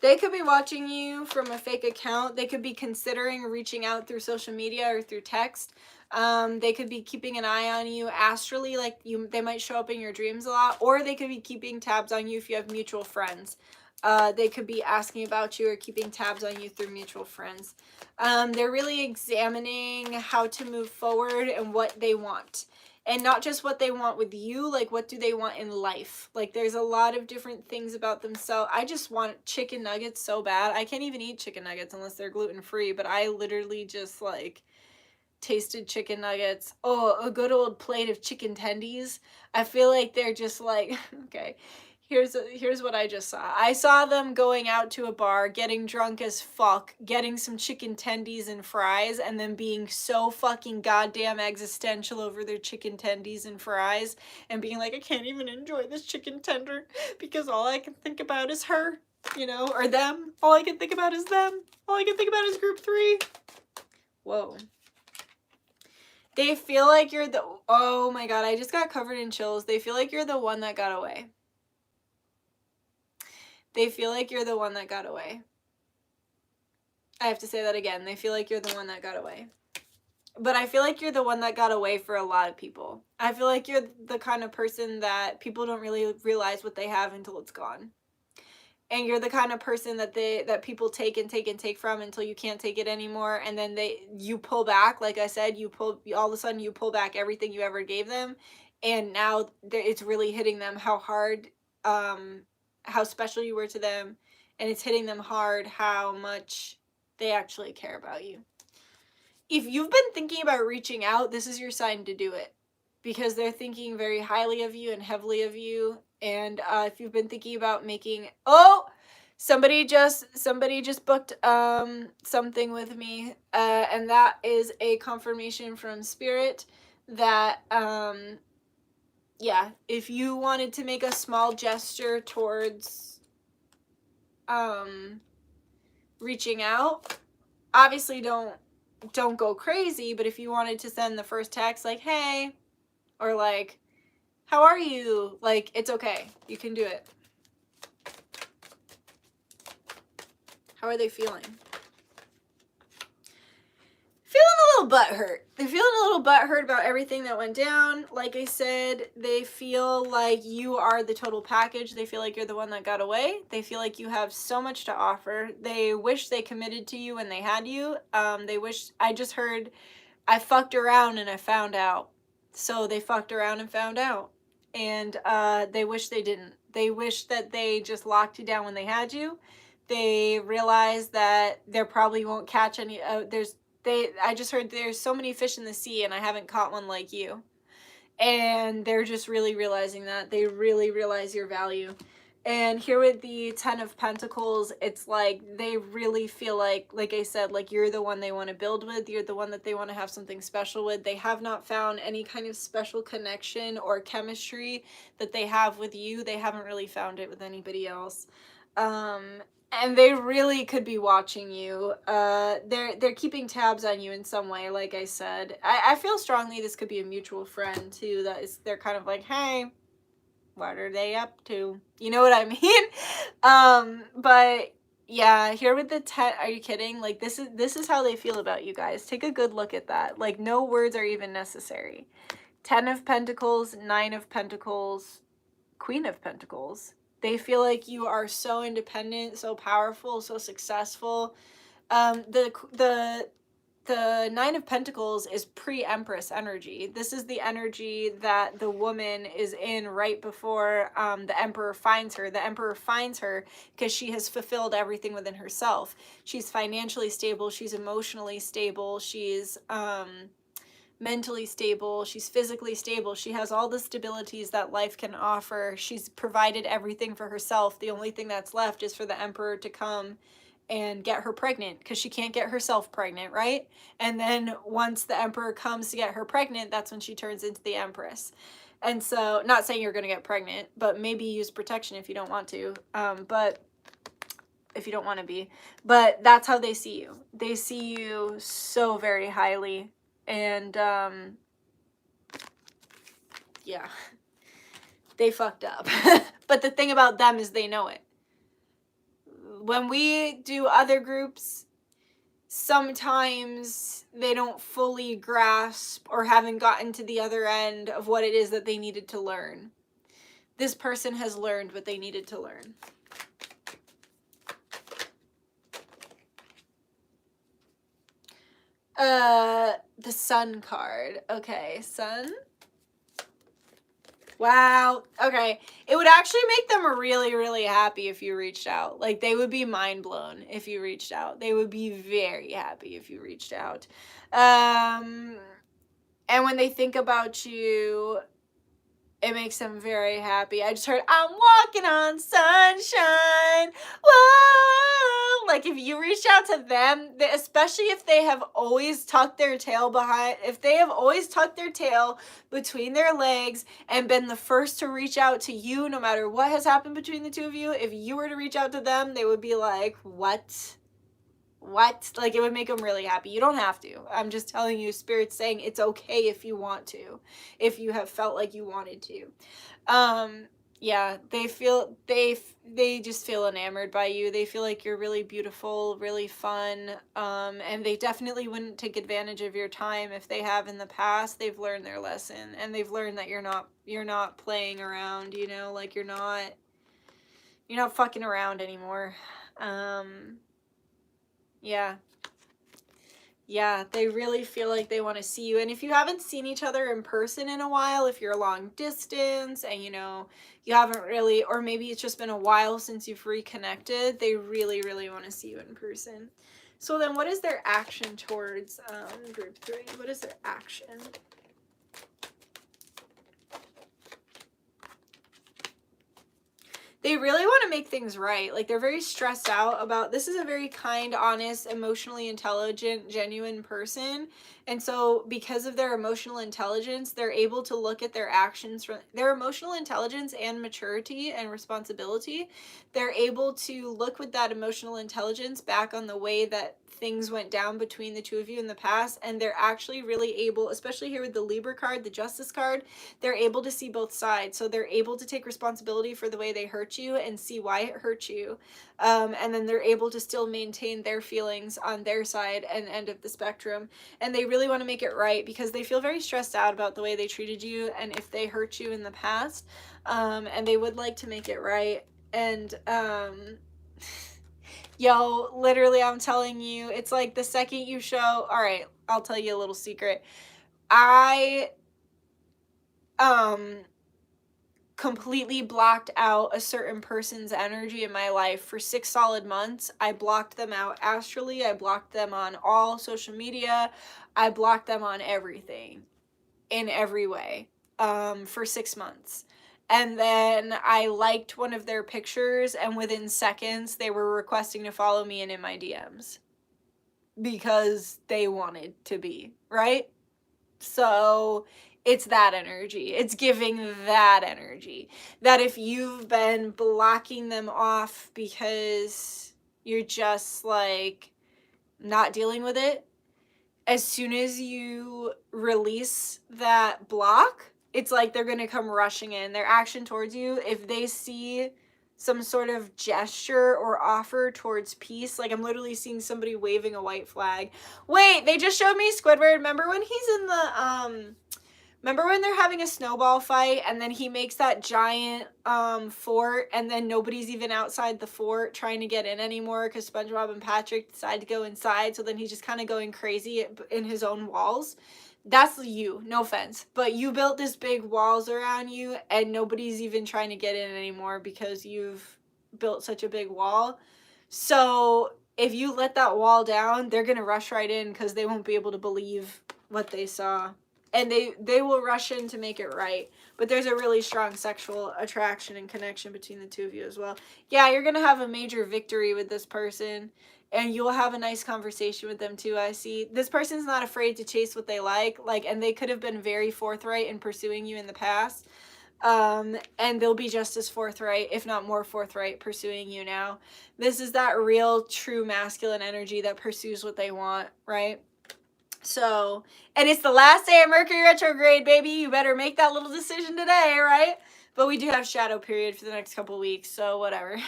They could be watching you from a fake account. They could be considering reaching out through social media or through text. They could be keeping an eye on you astrally, like they might show up in your dreams a lot, or they could be keeping tabs on you if you have mutual friends. They could be asking about you or keeping tabs on you through mutual friends. They're really examining how to move forward and what they want. And not just what they want with you, like what do they want in life? Like there's a lot of different things about themselves. I just want chicken nuggets so bad. I can't even eat chicken nuggets unless they're gluten-free, but I literally just like tasted chicken nuggets. Oh, a good old plate of chicken tendies. I feel like they're just like, okay, Here's what I just saw. I saw them going out to a bar, getting drunk as fuck, getting some chicken tendies and fries, and then being so fucking goddamn existential over their chicken tendies and fries, and being like, I can't even enjoy this chicken tender because all I can think about is her, you know, or them. All I can think about is them. All I can think about is group 3. Whoa. They feel like you're the, oh my god, I just got covered in chills. They feel like you're the one that got away. They feel like you're the one that got away. I have to say that again. They feel like you're the one that got away. But I feel like you're the one that got away for a lot of people. I feel like you're the kind of person that people don't really realize what they have until it's gone. And you're the kind of person that people take and take and take from until you can't take it anymore, and then you pull back. Like I said, all of a sudden you pull back everything you ever gave them, and now it's really hitting them how hard, how special you were to them, and it's hitting them hard how much they actually care about you. If you've been thinking about reaching out, this is your sign to do it, because they're thinking very highly of you and heavily of you. And if you've been thinking about making, somebody just booked something with me, and that is a confirmation from Spirit that yeah, if you wanted to make a small gesture towards reaching out, obviously don't go crazy, but if you wanted to send the first text like, hey, or like, how are you? Like, it's okay. You can do it. How are they feeling? Feeling a little butthurt. They're feeling a little butthurt about everything that went down. Like I said, they feel like you are the total package. They feel like you're the one that got away. They feel like you have so much to offer. They wish they committed to you when they had you. They wish, I just heard, I fucked around and I found out. So they fucked around and found out. And they wish they didn't. They wish that they just locked you down when they had you. They realize that there probably won't catch any, I just heard there's so many fish in the sea and I haven't caught one like you. And they're just really realizing that. They really realize your value. And here with the 10 of Pentacles, it's like they really feel like I said, like you're the one they want to build with. You're the one that they want to have something special with. They have not found any kind of special connection or chemistry that they have with you. They haven't really found it with anybody else. And they really could be watching you. They're keeping tabs on you in some way, like I said. I feel strongly this could be a mutual friend, too. They're kind of like, hey, what are they up to? You know what I mean? But yeah, here with the 10, are you kidding? Like, this is how they feel about you guys. Take a good look at that. Like, no words are even necessary. 10 of Pentacles, 9 of Pentacles, Queen of Pentacles. They feel like you are so independent, so powerful, so successful. The 9 of Pentacles is pre-Empress energy. This is the energy that the woman is in right before the Emperor finds her. The Emperor finds her because she has fulfilled everything within herself. She's financially stable. She's emotionally stable. She's mentally stable, she's physically stable, she has all the stabilities that life can offer. She's provided everything for herself. The only thing that's left is for the Emperor to come and get her pregnant, because she can't get herself pregnant, right? And then once the Emperor comes to get her pregnant, that's when she turns into the Empress. And so, not saying you're going to get pregnant, but maybe use protection if you don't want to, but if you don't want to be. But that's how they see you. They see you so very highly. And yeah, they fucked up. But the thing about them is they know it. When we do other groups, sometimes they don't fully grasp or haven't gotten to the other end of what it is that they needed to learn. This person has learned what they needed to learn. The Sun card. Okay, Sun. Wow. Okay. It would actually make them really, really happy if you reached out. Like, they would be mind blown if you reached out. They would be very happy if you reached out. And when they think about you, It makes them very happy. I just heard, I'm walking on sunshine. Whoa! Like if you reach out to them, especially if they have always tucked their tail between their legs and been the first to reach out to you, no matter what has happened between the two of you, if you were to reach out to them, they would be like, what? Like, it would make them really happy. You don't have to. I'm just telling you, Spirit's saying it's okay if you want to, if you have felt like you wanted to. Yeah, they just feel enamored by you. They feel like you're really beautiful, really fun, and they definitely wouldn't take advantage of your time if they have in the past. They've learned their lesson, and they've learned that you're not playing around, you know, like you're not fucking around anymore. Yeah, they really feel like they want to see you. And if you haven't seen each other in person in a while, if you're long distance and, you know, you haven't really, or maybe it's just been a while since you've reconnected, they really, really want to see you in person. So then what is their action towards group 3? What is their action? They really want to make things right. Like, they're very stressed out about, this is a very kind, honest, emotionally intelligent, genuine person. And so because of their emotional intelligence, they're able to look at their actions from their emotional intelligence and maturity and responsibility. They're able to look with that emotional intelligence back on the way that things went down between the two of you in the past, and they're actually really able, especially here with the Libra card, the Justice card, they're able to see both sides. So they're able to take responsibility for the way they hurt you and see why it hurt you, and then they're able to still maintain their feelings on their side and end of the spectrum. And they really want to make it right because they feel very stressed out about the way they treated you and if they hurt you in the past, and they would like to make it right. And yo, literally, I'm telling you, it's like the second you show, all right, I'll tell you a little secret. I completely blocked out a certain person's energy in my life for 6 solid months. I blocked them out astrally. I blocked them on all social media. I blocked them on everything in every way for 6 months. And then I liked one of their pictures, and within seconds they were requesting to follow me and in my DMs because they wanted to be, right? So it's that energy. It's giving that energy. That if you've been blocking them off because you're just like not dealing with it, as soon as you release that block, it's like they're going to come rushing in. Their action towards you, if they see some sort of gesture or offer towards peace, like I'm literally seeing somebody waving a white flag. Wait, they just showed me Squidward. Remember when he's in the, remember when they're having a snowball fight and then he makes that giant fort and then nobody's even outside the fort trying to get in anymore because SpongeBob and Patrick decide to go inside, so then he's just kind of going crazy in his own walls? That's you, no offense, but you built this big walls around you and nobody's even trying to get in anymore because you've built such a big wall. So if you let that wall down, they're gonna rush right in because they won't be able to believe what they saw. And they will rush in to make it right. But there's a really strong sexual attraction and connection between the two of you as well. Yeah, you're going to have a major victory with this person. And you'll have a nice conversation with them too, I see. This person's not afraid to chase what they like. And they could have been very forthright in pursuing you in the past. And they'll be just as forthright, if not more forthright, pursuing you now. This is that real, true masculine energy that pursues what they want, right? So, and it's the last day of Mercury retrograde, baby. You better make that little decision today, right? But we do have shadow period for the next couple weeks, so whatever.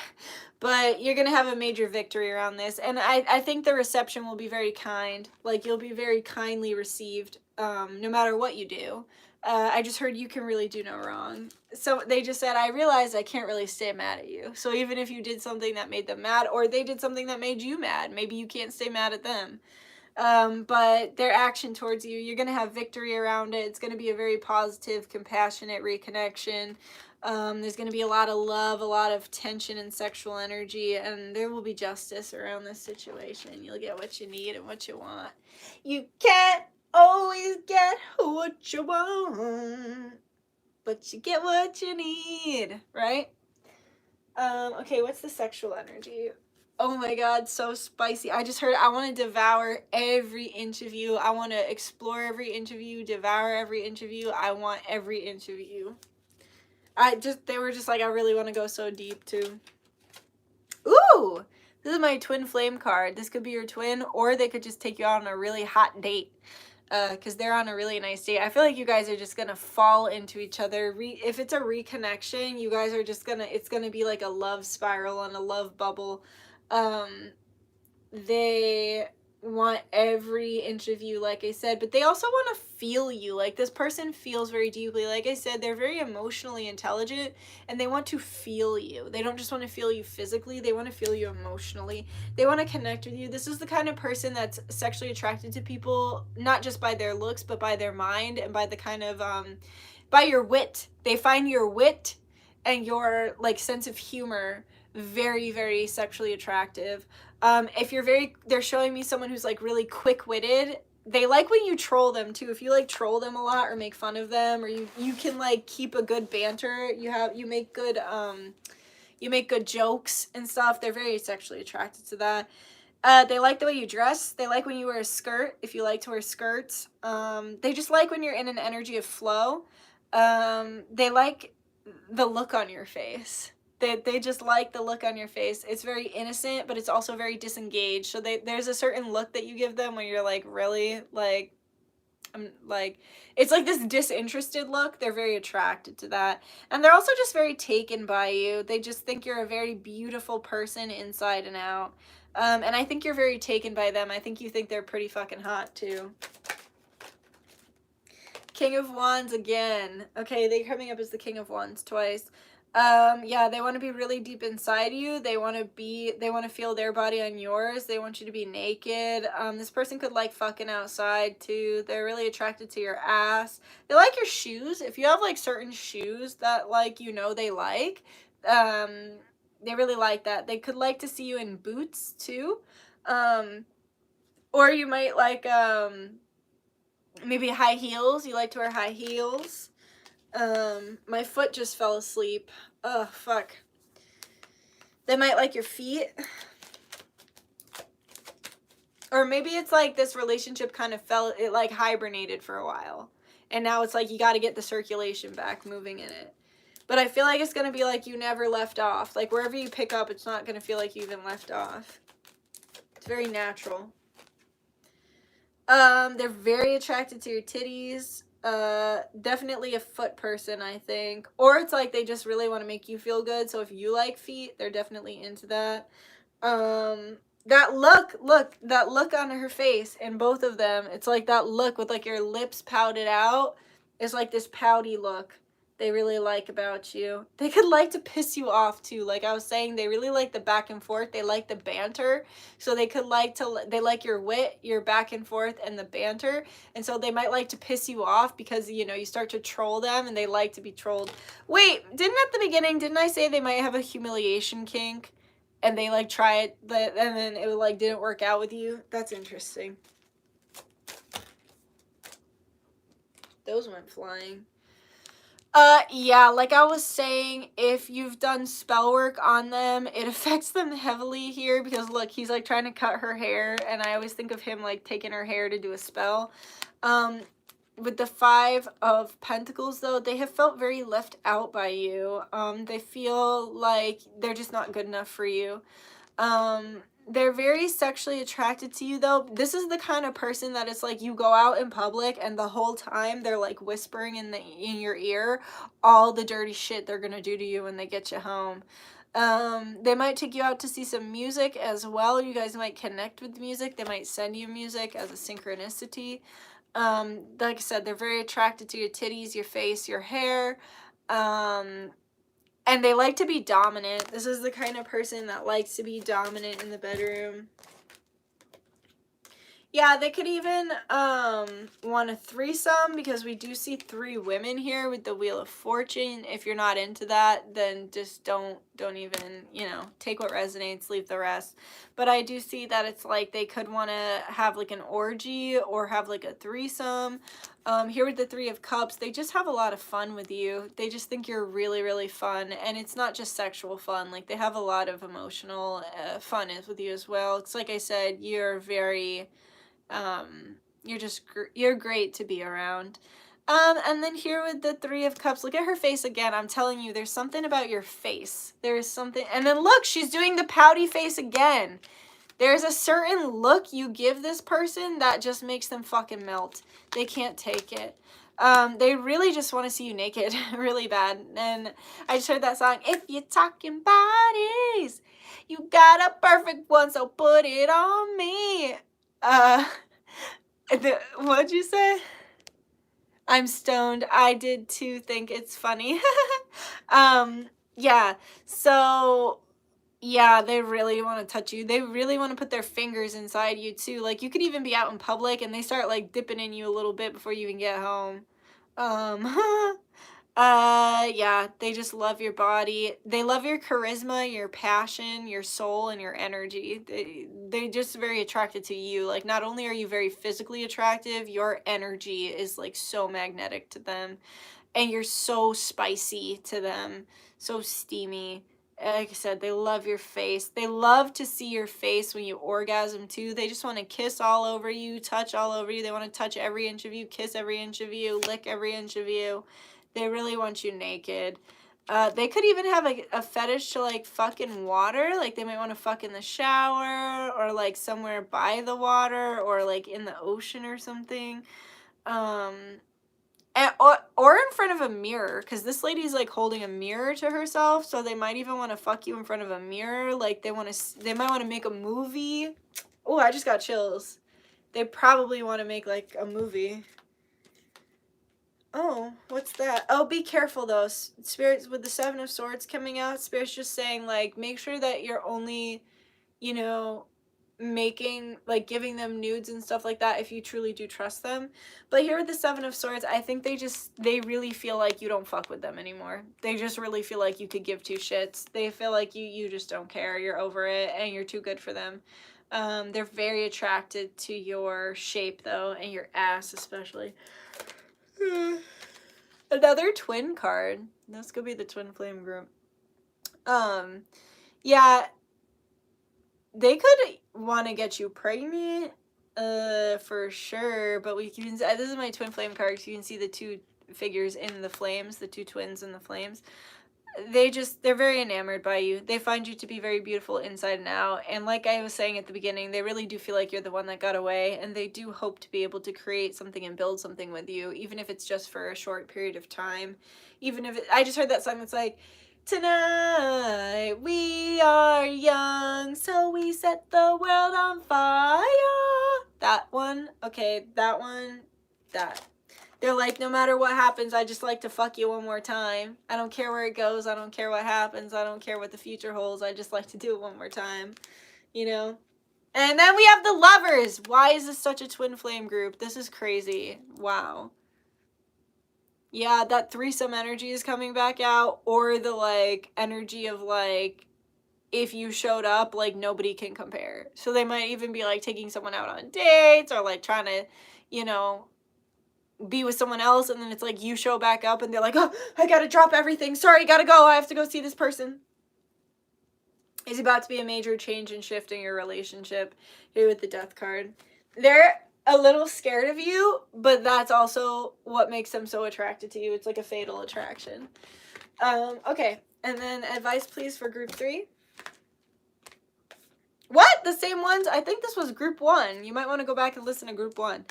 But you're going to have a major victory around this. And I think the reception will be very kind. Like, you'll be very kindly received, no matter what you do. I just heard you can really do no wrong. So they just said, I realized I can't really stay mad at you. So even if you did something that made them mad, or they did something that made you mad, maybe you can't stay mad at them. But their action towards you, you're going to have victory around it. It's going to be a very positive, compassionate reconnection. There's going to be a lot of love, a lot of tension and sexual energy, and there will be justice around this situation. You'll get what you need and what you want. You can't always get what you want. but you get what you need, right? Okay, what's the sexual energy? Oh my god, so spicy. I just heard I want to devour every inch of you. I want to explore every inch of you, devour every inch of you. I want every inch of you. They were just like, I really want to go so deep too. Ooh, this is my twin flame card. This could be your twin, or they could just take you out on a really hot date. Because they're on a really nice date. I feel like you guys are just gonna fall into each other. If it's a reconnection, you guys are just gonna, it's gonna be like a love spiral and a love bubble. They want every inch of you, like I said, but they also want to feel you. Like, this person feels very deeply. Like I said, they're very emotionally intelligent, and they want to feel you. They don't just want to feel you physically, they want to feel you emotionally. They want to connect with you. This is the kind of person that's sexually attracted to people, not just by their looks, but by their mind, and by the kind of by your wit. They find your wit and your like sense of humor very, very sexually attractive. If you're they're showing me someone who's like really quick-witted. They like when you troll them too. If you like troll them a lot or make fun of them, or you can like keep a good banter, you make good jokes and stuff. They're very sexually attracted to that. They like the way you dress. They like when you wear a skirt, if you like to wear skirts. They just like when you're in an energy of flow. They like the look on your face. They just like the look on your face. It's very innocent, but it's also very disengaged. So there's a certain look that you give them when you're like, really, like, I'm like, it's like this disinterested look. They're very attracted to that. And they're also just very taken by you. They just think you're a very beautiful person inside and out. And I think you're very taken by them. I think you think they're pretty fucking hot too. King of Wands again. Okay, they're coming up as the King of Wands twice. Yeah, they want to be really deep inside you. They want to feel their body on yours. They want you to be naked. This person could like fucking outside too. They're really attracted to your ass. They like your shoes. If you have like certain shoes that like, you know, they like, they really like that. They could like to see you in boots too. Or you might like, maybe high heels. You like to wear high heels. My foot just fell asleep. Oh, fuck. They might like your feet. Or maybe it's like this relationship kind of it like hibernated for a while. And now it's like you got to get the circulation back moving in it. But I feel like it's going to be like you never left off. Like wherever you pick up, it's not going to feel like you even left off. It's very natural. They're very attracted to your titties. Definitely a foot person, I think. Or it's like they just really want to make you feel good. So if you like feet, they're definitely into that. That look on her face in both of them. It's like that look with like your lips pouted out. It's like this pouty look they really like about you. They could like to piss you off too. Like I was saying, they really like the back and forth. They like the banter. So they could they like your wit, your back and forth, and the banter. And so they might like to piss you off because, you know, you start to troll them and they like to be trolled. Wait, didn't I say they might have a humiliation kink? And they like try it, and then it like didn't work out with you? That's interesting. Those went flying. Yeah, like I was saying, if you've done spell work on them, it affects them heavily here because look, he's like trying to cut her hair, and I always think of him like taking her hair to do a spell. With the 5 of Pentacles though, they have felt very left out by you. They feel like they're just not good enough for you. They're very sexually attracted to you though. This is the kind of person that it's like you go out in public and the whole time they're like whispering in your ear all the dirty shit they're gonna do to you when they get you home. They might take you out to see some music as well. You guys might connect with music. They might send you music as a synchronicity. Like I said, they're very attracted to your titties, your face, your hair. And they like to be dominant. This is the kind of person that likes to be dominant in the bedroom. Yeah, they could even want a threesome because we do see 3 women here with the Wheel of Fortune. If you're not into that, then just don't even, you know, take what resonates, leave the rest. But I do see that it's like they could want to have like an orgy or have like a threesome. Here with the Three of Cups, they just have a lot of fun with you. They just think you're really, really fun, and it's not just sexual fun. Like, they have a lot of emotional fun with you as well. It's like I said, you're very, you're great to be around. And then here with the Three of Cups, look at her face again. I'm telling you, there's something about your face. There's something, and then look, she's doing the pouty face again. There's a certain look you give this person that just makes them fucking melt. They can't take it. They really just want to see you naked really bad. And I just heard that song, if you're talking bodies, you got a perfect one, so put it on me. What'd you say? I'm stoned. I did too think it's funny. Yeah, so... yeah, they really want to touch you. They really want to put their fingers inside you too. Like, you could even be out in public and they start like dipping in you a little bit before you even get home. Yeah, they just love your body. They love your charisma, your passion, your soul, and your energy. They're just very attracted to you. Like, not only are you very physically attractive, your energy is like so magnetic to them. And you're so spicy to them, so steamy. Like I said, they love your face. They love to see your face when you orgasm too. They just want to kiss all over you, touch all over you. They want to touch every inch of you, kiss every inch of you, lick every inch of you. They really want you naked. They could even have a fetish to like fucking water. Like, they might want to fuck in the shower or like somewhere by the water or like in the ocean or something. Or in front of a mirror, because this lady's like holding a mirror to herself, so they might even want to fuck you in front of a mirror. Like, they might want to make a movie. Oh, I just got chills. They probably want to make like a movie. Oh, what's that? Oh, be careful though. Spirits, with the Seven of Swords coming out, Spirit's just saying like, make sure that you're only, you know, making, like, giving them nudes and stuff like that if you truly do trust them. But here with the Seven of Swords, I think they really feel like you don't fuck with them anymore. They just really feel like you could give two shits. They feel like you just don't care, you're over it, and you're too good for them. They're very attracted to your shape though, and your ass especially. Another twin card. This could be the twin flame group. Yeah, they could want to get you pregnant, for sure, but we can, this is my twin flame card, so you can see the two figures in the flames, the two twins in the flames. They're very enamored by you. They find you to be very beautiful inside and out, and like I was saying at the beginning, they really do feel like you're the one that got away, and they do hope to be able to create something and build something with you, even if it's just for a short period of time. Even if I just heard that song that's like, tonight we are young, so we set the world on fire. That one, okay, that one, that. They're like, no matter what happens, I just like to fuck you one more time. I don't care where it goes. I don't care what happens. I don't care what the future holds. I just like to do it one more time, you know? And then we have the lovers. Why is this such a twin flame group? This is crazy. Wow. Yeah, that threesome energy is coming back out, or the, like, energy of, like, if you showed up, like, nobody can compare. So they might even be, like, taking someone out on dates, or, like, trying to, you know, be with someone else, and then it's like you show back up and they're like, oh, I gotta drop everything, sorry, gotta go, I have to go see this person. It's about to be a major change and shift in your relationship here with the Death card. They're a little scared of you, but that's also what makes them so attracted to you. It's like a fatal attraction. Okay, and then advice please for group 3. What? The same ones? I think this was group 1. You might want to go back and listen to group 1.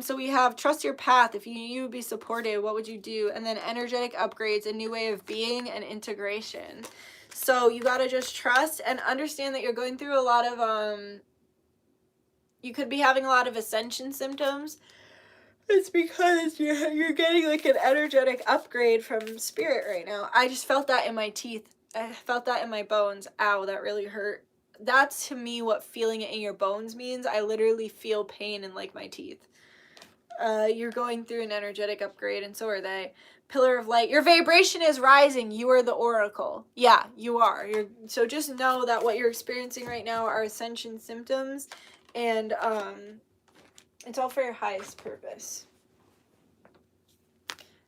So we have trust your path. If you would be supported, what would you do? And then energetic upgrades, a new way of being, and integration. So you got to just trust and understand that you're going through a lot of, you could be having a lot of ascension symptoms. It's because you're getting like an energetic upgrade from spirit right now. I just felt that in my teeth. I felt that in my bones. Ow, that really hurt. That's to me what feeling it in your bones means. I literally feel pain in like my teeth. You're going through an energetic upgrade, and so are they. Pillar of light. Your vibration is rising. You are the oracle. Yeah, you are. So just know that what you're experiencing right now are ascension symptoms, and it's all for your highest purpose.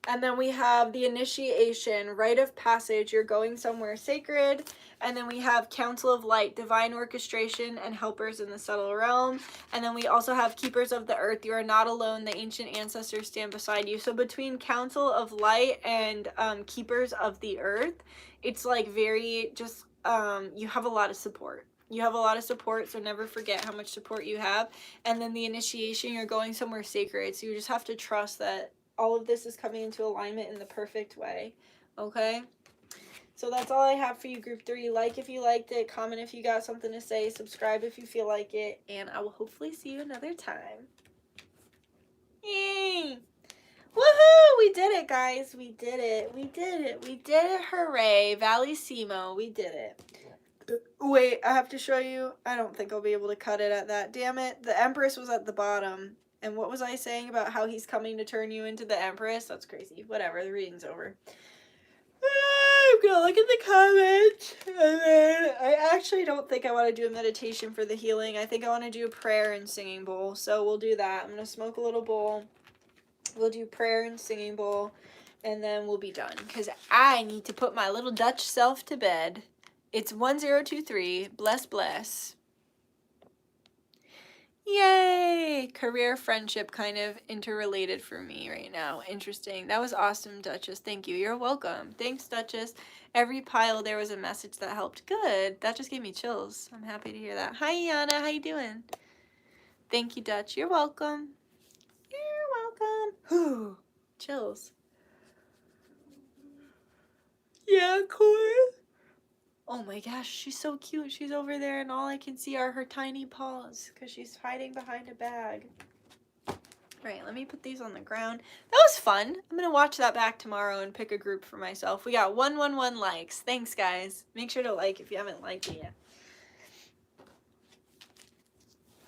And then we have the initiation, rite of passage, you're going somewhere sacred. And then we have council of light, divine orchestration, and helpers in the subtle realm. And then we also have keepers of the earth, you are not alone, the ancient ancestors stand beside you. So between council of light and keepers of the earth, it's like very just, you have a lot of support. You have a lot of support, so never forget how much support you have. And then the initiation, you're going somewhere sacred, so you just have to trust that all of this is coming into alignment in the perfect way, okay? So that's all I have for you, Group 3. Like if you liked it, comment if you got something to say, subscribe if you feel like it, and I will hopefully see you another time. Yay! Woohoo! We did it, guys. We did it. We did it. We did it. Hooray. Valissimo. We did it. Wait, I have to show you. I don't think I'll be able to cut it at that. Damn it. The Empress was at the bottom. And what was I saying about how he's coming to turn you into the Empress? That's crazy. Whatever, the reading's over. I'm gonna look at the comments. And then I actually don't think I want to do a meditation for the healing. I think I want to do a prayer and singing bowl. So we'll do that. I'm gonna smoke a little bowl. We'll do prayer and singing bowl. And then we'll be done. Because I need to put my little Dutch self to bed. It's 1023. Bless, bless. Yay! Career, friendship kind of interrelated for me right now. Interesting. That was awesome, Duchess. Thank you. You're welcome. Thanks, Duchess. Every pile there was a message that helped. Good. That just gave me chills. I'm happy to hear that. Hi, Yana. How you doing? Thank you, Dutch. You're welcome. You're welcome. Whew. Chills. Yeah, cool. Oh my gosh, she's so cute. She's over there and all I can see are her tiny paws because she's hiding behind a bag. Right, let me put these on the ground. That was fun. I'm going to watch that back tomorrow and pick a group for myself. We got 111 likes. Thanks, guys. Make sure to like if you haven't liked it yet.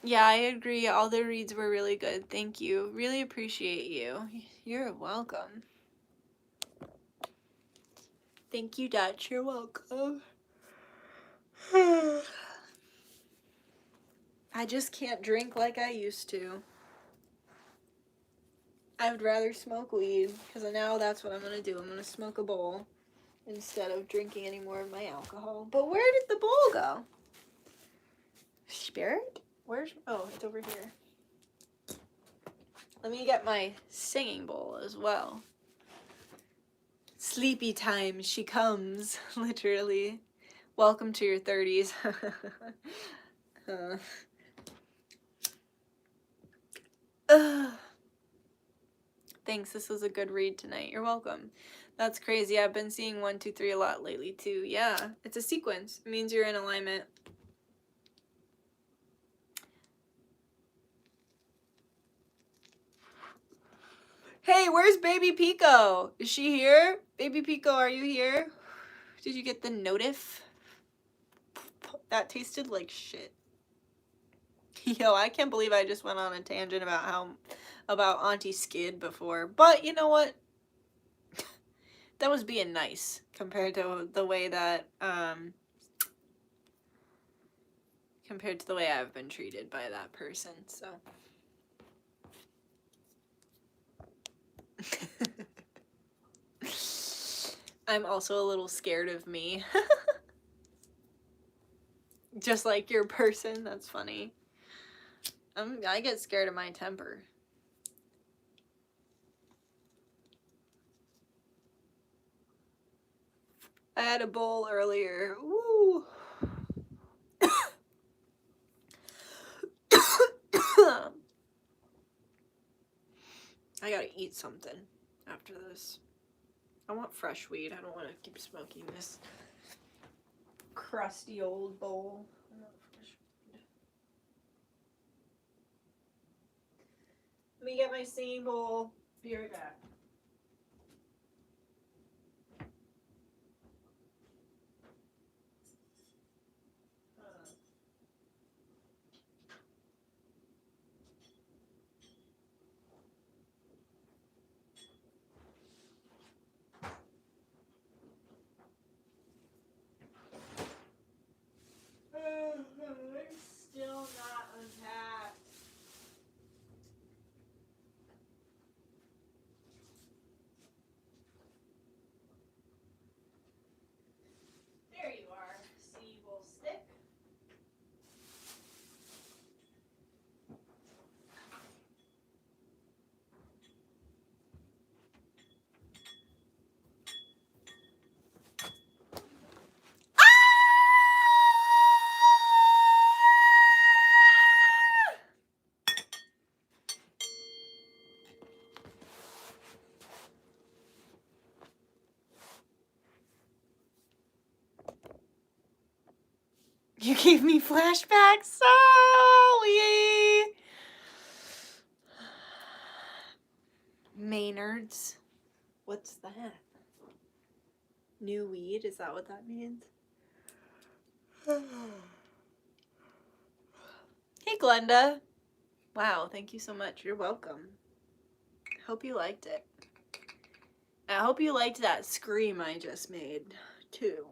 Yeah, I agree. All the reads were really good. Thank you. Really appreciate you. You're welcome. Thank you, Dutch. You're welcome. I just can't drink like I used to. I would rather smoke weed, because now that's what I'm going to do. I'm going to smoke a bowl instead of drinking any more of my alcohol. But where did the bowl go? Spirit? Where's... Oh, it's over here. Let me get my singing bowl as well. Sleepy time, she comes, literally. Welcome to your 30s. Thanks, this was a good read tonight. You're welcome. That's crazy. I've been seeing 1, 2, 3 a lot lately too. Yeah, it's a sequence. It means you're in alignment. Hey, where's Baby Pico? Is she here? Baby Pico, are you here? Did you get the notif? That tasted like shit. Yo, I can't believe I just went on a tangent about Auntie Skid before. But you know what? That was being nice compared to the way that I've been treated by that person. So I'm also a little scared of me. Just like your person. That's funny. I get scared of my temper. I had a bowl earlier. Woo! I gotta eat something after this. I want fresh weed. I don't want to keep smoking this crusty old bowl. I want fresh weed. Let me get my singing bowl. Be right back. Still not unpacked. You gave me flashbacks. Oh, yay. Maynards. What's that? New weed? Is that what that means? Hey, Glenda. Wow, thank you so much. You're welcome. Hope you liked it. I hope you liked that scream I just made, too.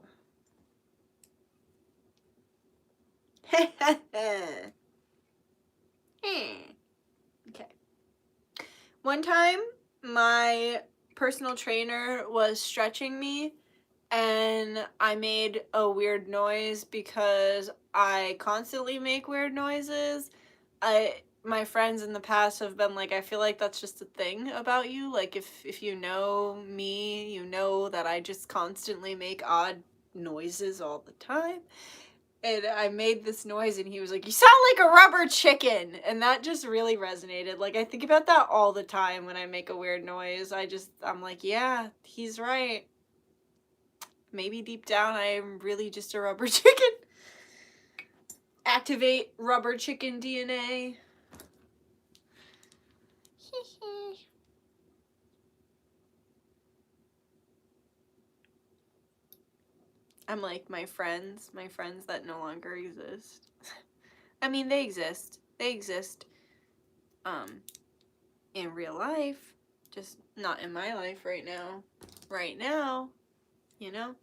Okay. One time, my personal trainer was stretching me, and I made a weird noise because I constantly make weird noises. My friends in the past have been like, I feel like that's just a thing about you. Like, if you know me, you know that I just constantly make odd noises all the time. And I made this noise, and he was like, you sound like a rubber chicken. And that just really resonated. Like, I think about that all the time when I make a weird noise. I'm like, yeah, he's right. Maybe deep down I am really just a rubber chicken. Activate rubber chicken DNA. I'm like, my friends that no longer exist. I mean, they exist. They exist in real life, just not in my life right now. Right now, you know?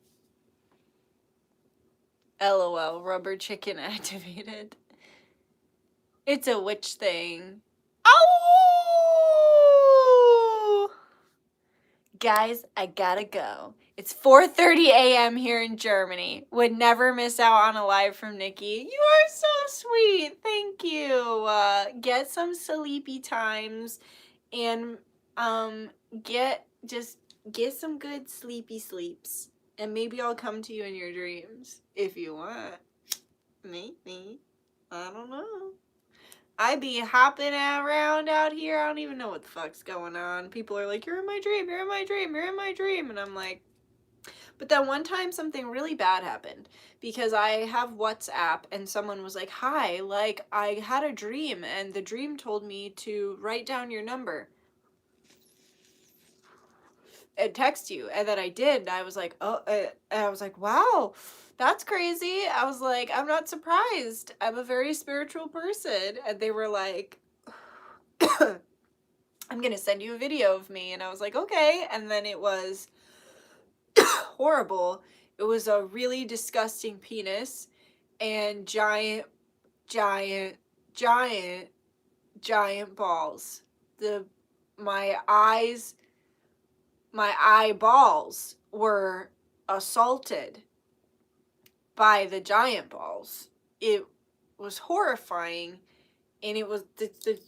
LOL, rubber chicken activated. It's a witch thing. Oh! Guys, I gotta go. It's 4:30 a.m. here in Germany. Would never miss out on a live from Nikki. You are so sweet. Thank you. Get some sleepy times and get some good sleepy sleeps. And maybe I'll come to you in your dreams if you want. Maybe. I don't know. I be hopping around out here. I don't even know what the fuck's going on. People are like, you're in my dream, you're in my dream, you're in my dream. And I'm like, but then one time something really bad happened because I have WhatsApp and someone was like, hi, like I had a dream and the dream told me to write down your number and text you. And then I did. And I was like, oh, and I was like, wow. That's crazy. I was like, I'm not surprised. I'm a very spiritual person. And they were like, I'm going to send you a video of me. And I was like, okay. And then it was horrible. It was a really disgusting penis and giant balls. My eyeballs were assaulted by the giant balls. It was horrifying, and it was the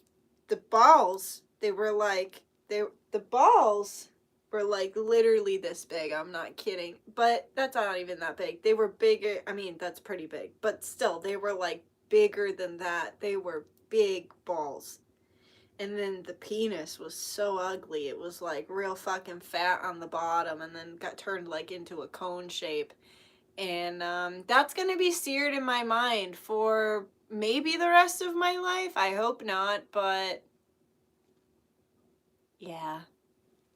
balls. The balls were like literally this big. I'm not kidding, but that's not even that big. They were bigger. I mean, that's pretty big, but still, they were like bigger than that. They were big balls. And then the penis was so ugly. It was like real fucking fat on the bottom and then got turned like into a cone shape. And that's going to be seared in my mind for maybe the rest of my life. I hope not, but yeah.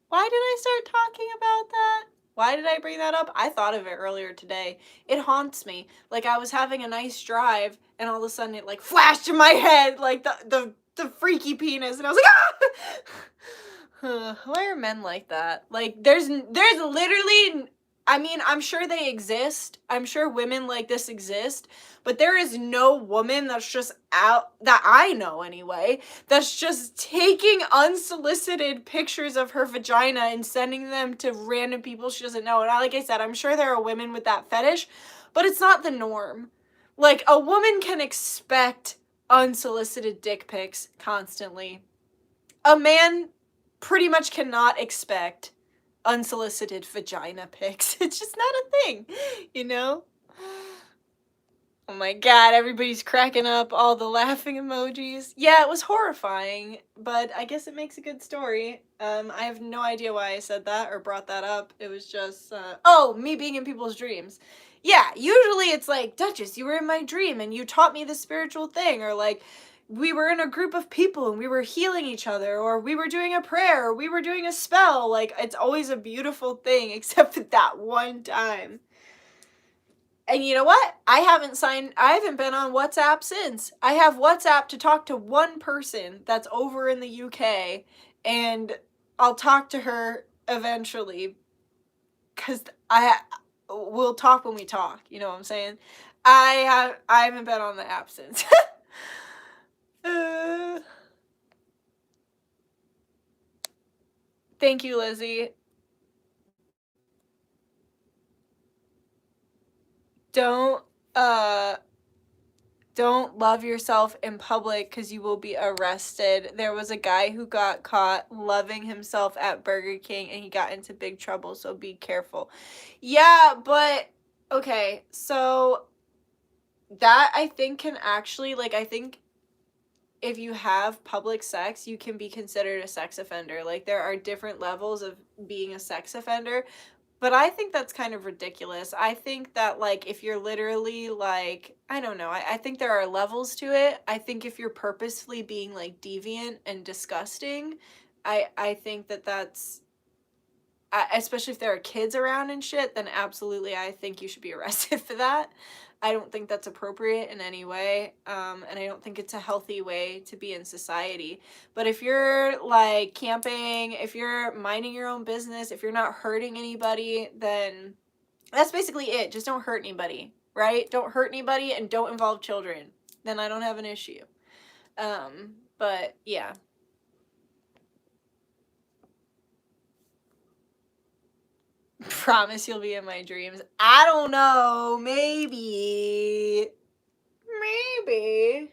Why did I start talking about that? Why did I bring that up? I thought of it earlier today. It haunts me. Like I was having a nice drive and all of a sudden it like flashed in my head like the freaky penis and I was like, ah! Why are men like that? Like there's literally, I mean, I'm sure they exist. I'm sure women like this exist, but there is no woman that's just out, that I know anyway, that's just taking unsolicited pictures of her vagina and sending them to random people she doesn't know. And like I said, I'm sure there are women with that fetish, but it's not the norm. Like a woman can expect unsolicited dick pics constantly. A man pretty much cannot expect unsolicited vagina pics. It's just not a thing, you know? Oh my god, everybody's cracking up, all the laughing emojis. Yeah, it was horrifying, but I guess it makes a good story. I have no idea why I said that or brought that up. It was just, me being in people's dreams. Yeah, usually it's like, Dutchess, you were in my dream and you taught me this spiritual thing, or like, we were in a group of people and we were healing each other, or we were doing a prayer, or we were doing a spell. Like, it's always a beautiful thing, except for that one time. And you know what? I haven't been on WhatsApp since. I have WhatsApp to talk to one person that's over in the UK, and I'll talk to her eventually, because we'll talk when we talk, you know what I'm saying? I haven't been on the app since. Thank you, Lizzie. Don't love yourself in public because you will be arrested. There was a guy who got caught loving himself at Burger King and he got into big trouble, so be careful. Yeah, but okay, so that I think can actually, like, I think if you have public sex, you can be considered a sex offender. Like, there are different levels of being a sex offender. But I think that's kind of ridiculous. I think that, like, if you're literally, like, I don't know, I think there are levels to it. I think if you're purposefully being, like, deviant and disgusting, I think that that's, especially if there are kids around and shit, then absolutely I think you should be arrested for that. I don't think that's appropriate in any way, and I don't think it's a healthy way to be in society. But if you're, like, camping, if you're minding your own business, if you're not hurting anybody, then that's basically it. Just don't hurt anybody, right? Don't hurt anybody and don't involve children. Then I don't have an issue. But yeah. Promise you'll be in my dreams. I don't know. Maybe. Maybe.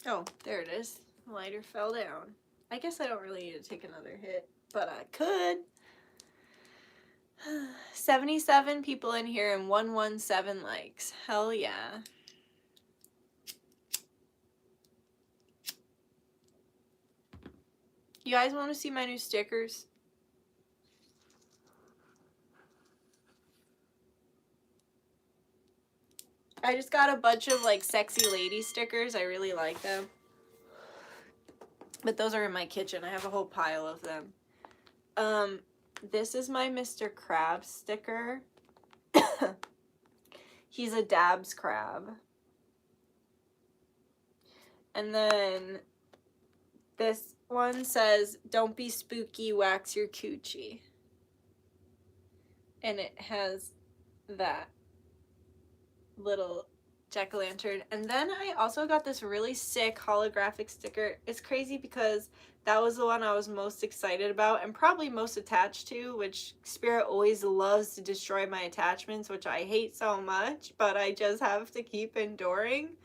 Oh, there it is. The lighter fell down. I guess I don't really need to take another hit, but I could. 77 people in here and 117 likes. Hell yeah. You guys want to see my new stickers? I just got a bunch of, like, sexy lady stickers. I really like them. But those are in my kitchen. I have a whole pile of them. This is my Mr. Krabs sticker. He's a dabs crab. And then this one says, "Don't be spooky, wax your coochie." And it has that little jack-o'-lantern. And then I also got this really sick holographic sticker. It's crazy because that was the one I was most excited about and probably most attached to, which Spirit always loves to destroy my attachments, which I hate so much, but I just have to keep enduring.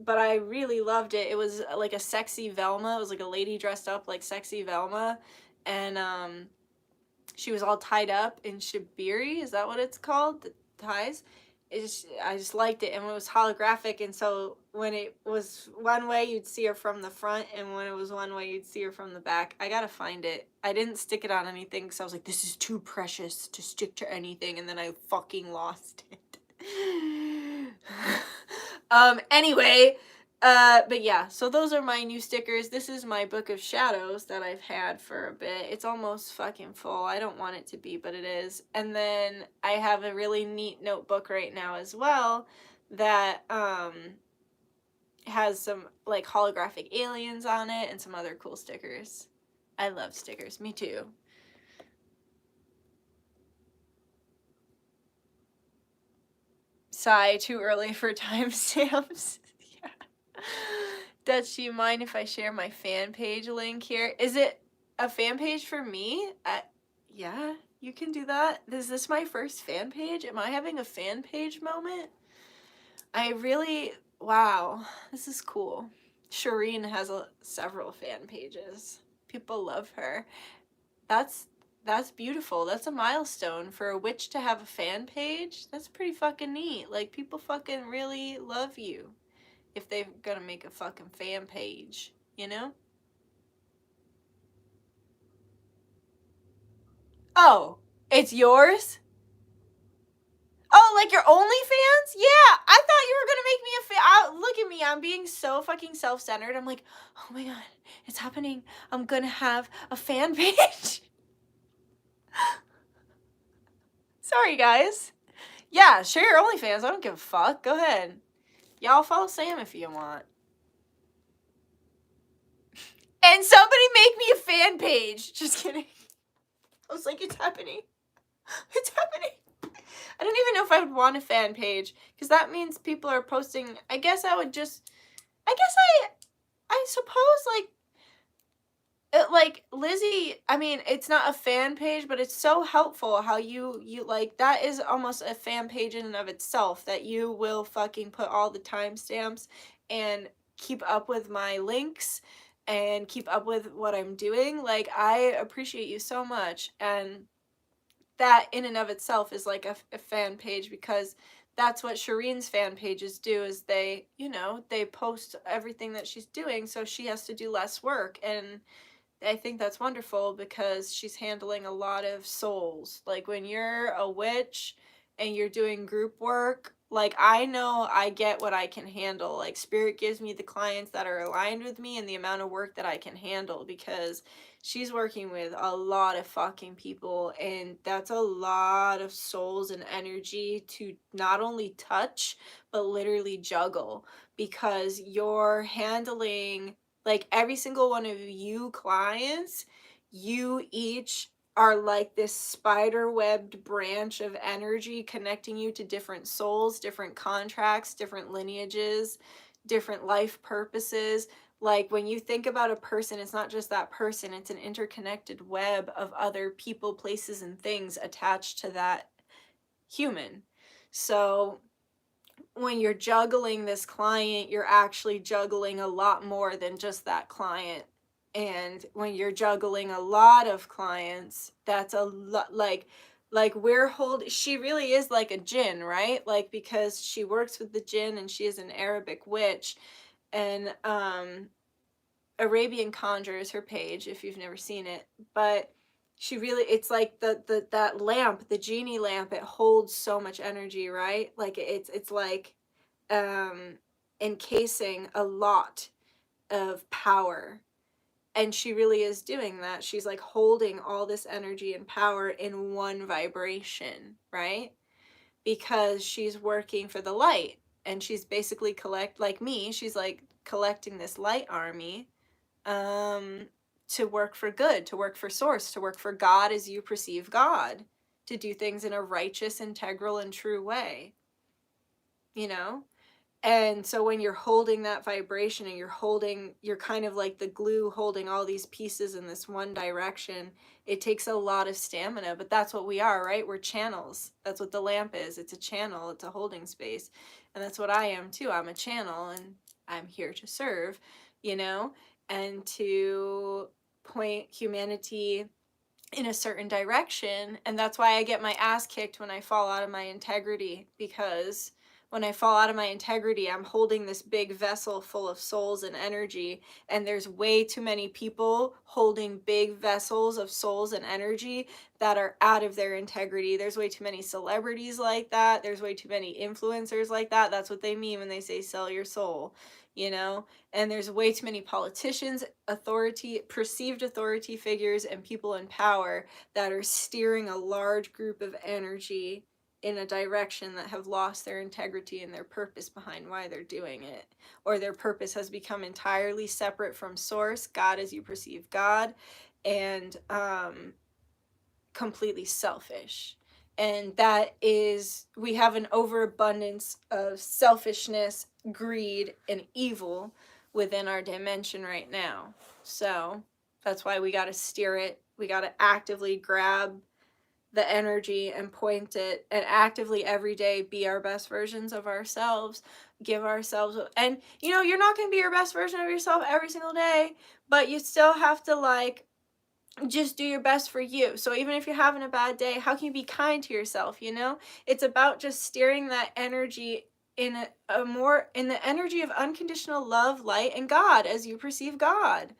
But I really loved it. It was like a sexy Velma. It was like a lady dressed up like sexy Velma, and she was all tied up in shibiri. Is that what it's called? The ties. I just liked it, and it was holographic, and so when it was one way, you'd see her from the front, and when it was one way, you'd see her from the back. I gotta find it. I didn't stick it on anything because I was like, this is too precious to stick to anything, and then I fucking lost it. Anyway, but yeah, so those are my new stickers. This is my Book of Shadows that I've had for a bit. It's almost fucking full. I don't want it to be, but it is. And then I have a really neat notebook right now as well that has some, like, holographic aliens on it and some other cool stickers. I love stickers. Me too. Sigh, too early for timestamps. Yeah. Does she mind if I share my fan page link here? Is it a fan page for me? Yeah, you can do that. Is this my first fan page? Am I having a fan page moment? Wow, this is cool. Shireen has several fan pages. People love her. That's beautiful. That's a milestone for a witch to have a fan page. That's pretty fucking neat. Like, people fucking really love you if they're gonna make a fucking fan page, you know? Oh, it's yours? Oh, like your OnlyFans? Yeah, I thought you were gonna make me a fan. Look at me, I'm being so fucking self-centered. I'm like, oh my god, it's happening. I'm gonna have a fan page. Sorry, guys. Yeah, share your OnlyFans. I don't give a fuck. Go ahead. Y'all follow Sam if you want. And somebody make me a fan page. Just kidding. I was like, it's happening. It's happening. I don't even know if I would want a fan page, because that means people are posting. I guess I suppose, like Lizzie, I mean, it's not a fan page, but it's so helpful how you like, that is almost a fan page in and of itself, that you will fucking put all the timestamps and keep up with my links and keep up with what I'm doing. Like, I appreciate you so much, and that in and of itself is like a fan page, because that's what Shireen's fan pages do, is they, you know, they post everything that she's doing, so she has to do less work. And I think that's wonderful, because she's handling a lot of souls. Like, when you're a witch and you're doing group work, like, I know I get what I can handle. Like, Spirit gives me the clients that are aligned with me and the amount of work that I can handle, because she's working with a lot of fucking people, and that's a lot of souls and energy to not only touch, but literally juggle, because you're handling, like, every single one of you clients, you each are like this spider webbed branch of energy connecting you to different souls, different contracts, different lineages, different life purposes. Like, when you think about a person, it's not just that person, it's an interconnected web of other people, places, and things attached to that human. So when you're juggling this client, you're actually juggling a lot more than just that client. And when you're juggling a lot of clients, that's a lot, like she really is like a jinn, right? Like, because she works with the jinn, and she is an Arabic witch. And Arabian Conjure is her page, if you've never seen it. But she really, it's like that lamp, the genie lamp, it holds so much energy, right? Like, it's like encasing a lot of power. And she really is doing that. She's like holding all this energy and power in one vibration, right? Because she's working for the light, and she's basically like me, she's like collecting this light army to work for good, to work for source, to work for God as you perceive God, to do things in a righteous, integral, and true way, you know? And so when you're holding that vibration, and you're kind of like the glue holding all these pieces in this one direction, it takes a lot of stamina. But that's what we are, right? We're channels. That's what the lamp is. It's a channel. It's a holding space. And that's what I am too. I'm a channel, and I'm here to serve, you know, and to point humanity in a certain direction. And that's why I get my ass kicked when I fall out of my integrity, because when I fall out of my integrity, I'm holding this big vessel full of souls and energy, and there's way too many people holding big vessels of souls and energy that are out of their integrity. There's way too many celebrities like that. There's way too many influencers like that. That's what they mean when they say sell your soul, you know? And there's way too many politicians, perceived authority figures, and people in power that are steering a large group of energy in a direction that have lost their integrity and their purpose behind why they're doing it. Or their purpose has become entirely separate from source, God as you perceive God, and completely selfish. And that is, we have an overabundance of selfishness, greed, and evil within our dimension right now. So that's why we got to steer it. We got to actively grab the energy and point it, and actively every day be our best versions of ourselves. Give ourselves, and you know, you're not going to be your best version of yourself every single day, but you still have to, like, just do your best for you. So even if you're having a bad day, how can you be kind to yourself, you know? It's about just steering that energy in in the energy of unconditional love, light, and God as you perceive God.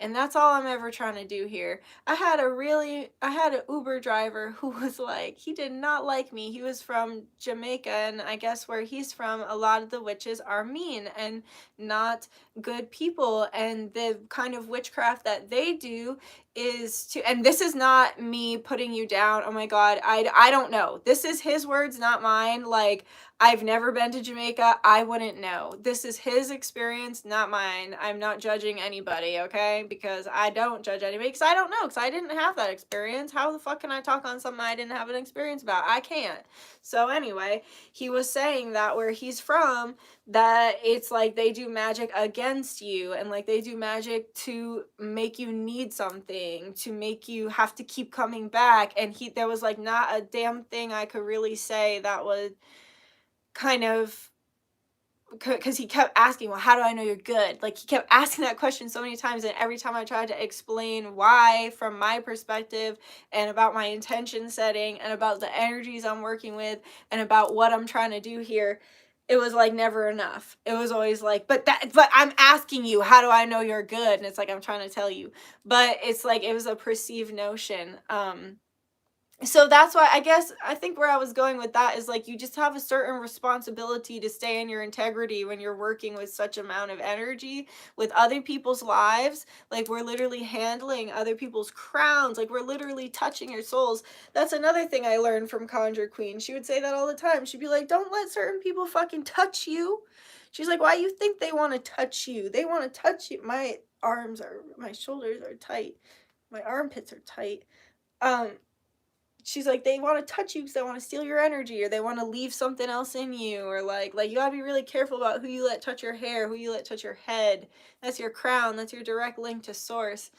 And that's all I'm ever trying to do here. I had an Uber driver who was like, he did not like me. He was from Jamaica, and I guess where he's from, a lot of the witches are mean and not good people. And the kind of witchcraft that they do is to, and this is not me putting you down. Oh my God. I don't know. This is his words, not mine. Like, I've never been to Jamaica. I wouldn't know. This is his experience, not mine. I'm not judging anybody, okay? Because I don't judge anybody, because I don't know, because I didn't have that experience. How the fuck can I talk on something I didn't have an experience about? I can't. So anyway, he was saying that where he's from, that it's like they do magic against you, and like they do magic to make you need something, to make you have to keep coming back. And there was like not a damn thing I could really say that would kind of, because he kept asking, well, how do I know you're good? Like, he kept asking that question so many times, and every time I tried to explain why from my perspective, and about my intention setting, and about the energies I'm working with, and about what I'm trying to do here, it was like never enough. It was always like, but I'm asking you, how do I know you're good? And it's like, I'm trying to tell you, but it's like, it was a perceived notion. So that's why I think where I was going with that is like, you just have a certain responsibility to stay in your integrity when you're working with such amount of energy with other people's lives. Like, we're literally handling other people's crowns. Like, we're literally touching your souls. That's another thing I learned from Conjure Queen. She would say that all the time. She'd be like, don't let certain people fucking touch you. She's like, why you think they want to touch you? They want to touch you. My shoulders are tight. My armpits are tight. She's like, they want to touch you because they want to steal your energy, or they want to leave something else in you, or like you gotta be really careful about who you let touch your hair, who you let touch your head. That's your crown. That's your direct link to source.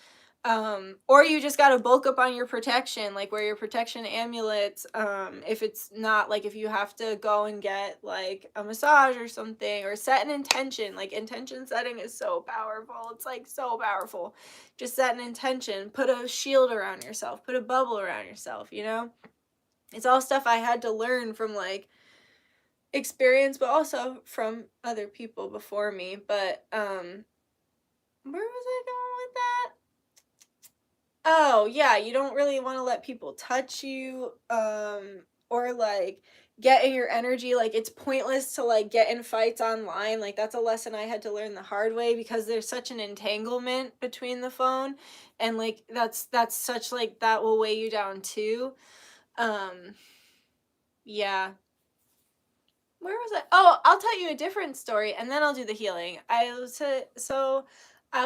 Or you just gotta bulk up on your protection, like wear your protection amulets. If it's not, like, if you have to go and get like a massage or something, or set an intention. Like, intention setting is so powerful. It's like so powerful. Just set an intention, put a shield around yourself, put a bubble around yourself, you know? It's all stuff I had to learn from like experience, but also from other people before me. But where was I going with that? Oh, yeah, you don't really want to let people touch you, or like get in your energy. Like, it's pointless to like get in fights online. Like, that's a lesson I had to learn the hard way, because there's such an entanglement between the phone, and like that's such, like, that will weigh you down too. Yeah. Where was I? Oh, I'll tell you a different story, and then I'll do the healing. I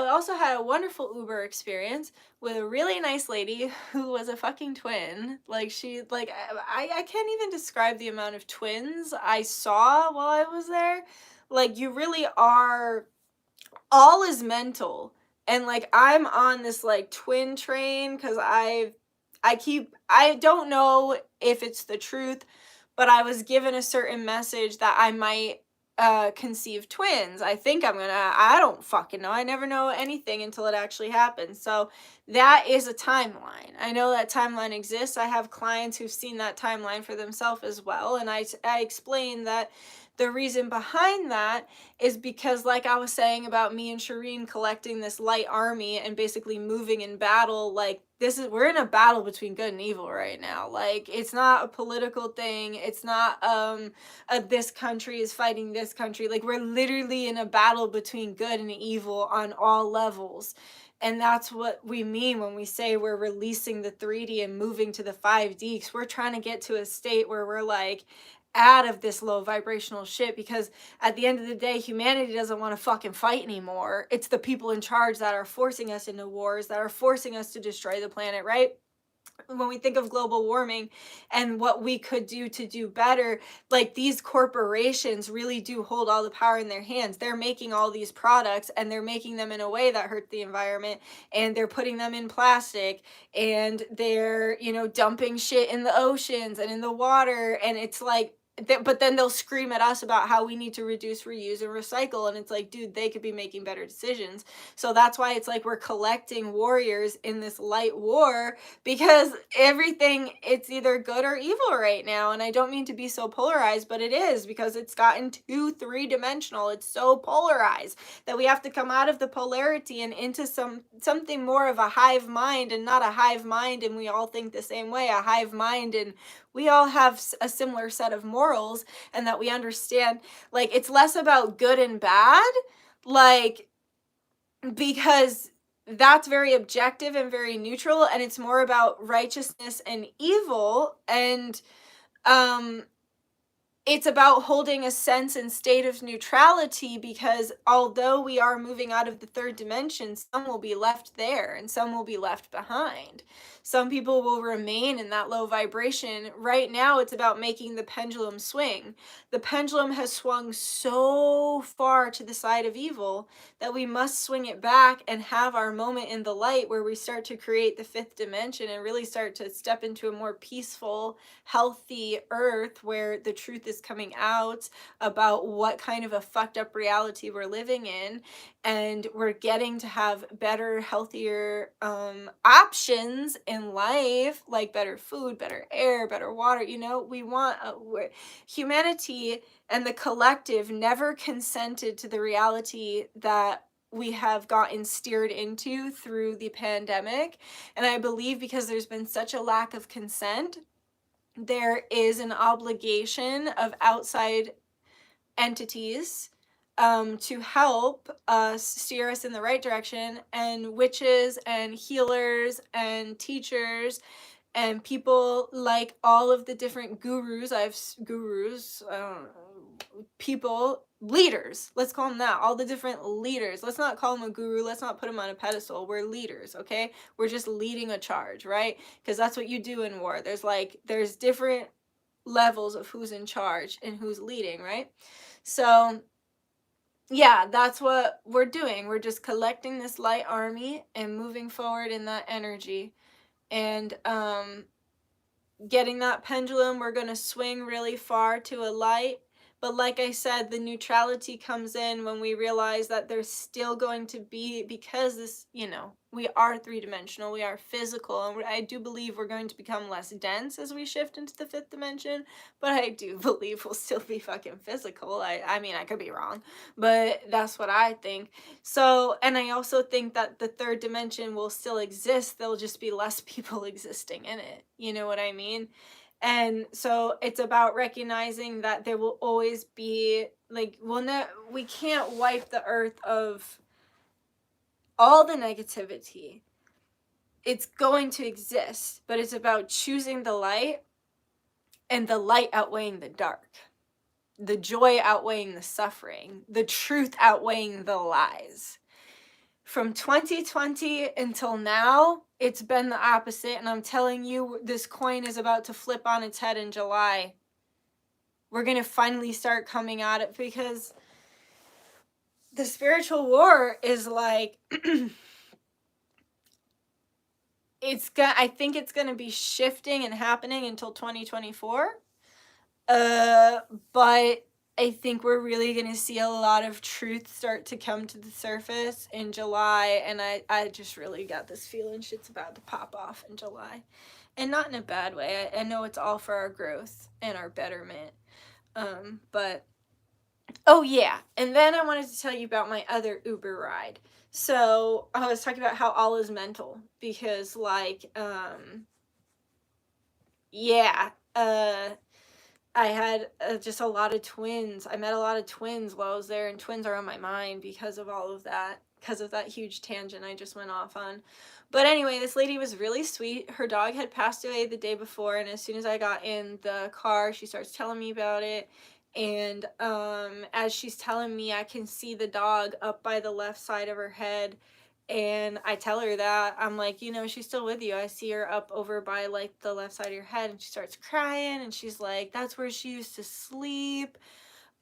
also had a wonderful Uber experience with a really nice lady who was a fucking twin. Like, I can't even describe the amount of twins I saw while I was there. Like, you really are, all is mental. And like, I'm on this like twin train, because I don't know if it's the truth, but I was given a certain message that I might conceive twins. I don't fucking know. I never know anything until it actually happens. So that is a timeline. I know that timeline exists. I have clients who've seen that timeline for themselves as well. And I explained that the reason behind that is because, like I was saying about me and Shireen collecting this light army and basically moving in battle, like, we're in a battle between good and evil right now. Like, it's not a political thing. It's not this country is fighting this country. Like, we're literally in a battle between good and evil on all levels. And that's what we mean when we say we're releasing the 3D and moving to the 5D, because we're trying to get to a state where we're like out of this low vibrational shit, because at the end of the day, humanity doesn't want to fucking fight anymore. It's the people in charge that are forcing us into wars, that are forcing us to destroy the planet, right? When we think of global warming and what we could do to do better, like, these corporations really do hold all the power in their hands. They're making all these products, and they're making them in a way that hurt the environment, and they're putting them in plastic, and they're, dumping shit in the oceans and in the water. And it's like, but then they'll scream at us about how we need to reduce, reuse, and recycle. And it's like, dude, they could be making better decisions. So that's why it's like we're collecting warriors in this light war, because everything, it's either good or evil right now. And I don't mean to be so polarized, but it is, because it's gotten too three-dimensional. It's so polarized that we have to come out of the polarity and into something more of a hive mind, and not a hive mind and we all think the same way, a hive mind and we all have a similar set of morals, and that we understand, like, it's less about good and bad, like, because that's very objective and very neutral, and it's more about righteousness and evil, and it's about holding a sense and state of neutrality, because although we are moving out of the third dimension, some will be left there and some will be left behind. Some people will remain in that low vibration. Right now, it's about making the pendulum swing. The pendulum has swung so far to the side of evil that we must swing it back and have our moment in the light, where we start to create the fifth dimension and really start to step into a more peaceful, healthy earth, where the truth is coming out about what kind of a fucked up reality we're living in, and we're getting to have better, healthier options in life, like better food, better air, better water. You know, we want humanity and the collective never consented to the reality that we have gotten steered into through the pandemic. And I believe because there's been such a lack of consent, there is an obligation of outside entities to help us steer us in the right direction, and witches and healers and teachers and people like all of the different gurus. People, leaders, let's call them that, all the different leaders. Let's not call them a guru, let's not put them on a pedestal. We're leaders, okay? We're just leading a charge, right? Because that's what you do in war. There's different levels of who's in charge and who's leading, right? So yeah, that's what we're doing. We're just collecting this light army and moving forward in that energy, and getting that pendulum. We're going to swing really far to a light. But like I said, the neutrality comes in when we realize that there's still going to be, because this, you know, we are three-dimensional, we are physical, and I do believe we're going to become less dense as we shift into the fifth dimension, but I do believe we'll still be fucking physical. I mean, I could be wrong, but that's what I think. So, and I also think that the third dimension will still exist, there'll just be less people existing in it, you know what I mean? And so it's about recognizing that there will always be, like, we can't wipe the earth of all the negativity. It's going to exist, but it's about choosing the light, and the light outweighing the dark, the joy outweighing the suffering, the truth outweighing the lies. From 2020 until now, it's been the opposite, and I'm telling you, this coin is about to flip on its head in July. We're going to finally start coming at it, because the spiritual war is like, I think it's going to be shifting and happening until 2024. But I think we're really going to see a lot of truth start to come to the surface in July, and I just really got this feeling shit's about to pop off in July. And not in a bad way. I know it's all for our growth and our betterment. But, oh yeah, and then I wanted to tell you about my other Uber ride. So, I was talking about how all is mental, because, like, yeah, I had just a lot of twins. I met a lot of twins while I was there, and twins are on my mind because of all of that, because of that huge tangent I just went off on. But anyway, this lady was really sweet. Her dog had passed away the day before, and as soon as I got in the car, she starts telling me about it. And as she's telling me, I can see the dog up by the left side of her head. And I tell her that, I'm like, you know, she's still with you. I see her up over by, like, the left side of your head. And she starts crying, and she's like, that's where she used to sleep.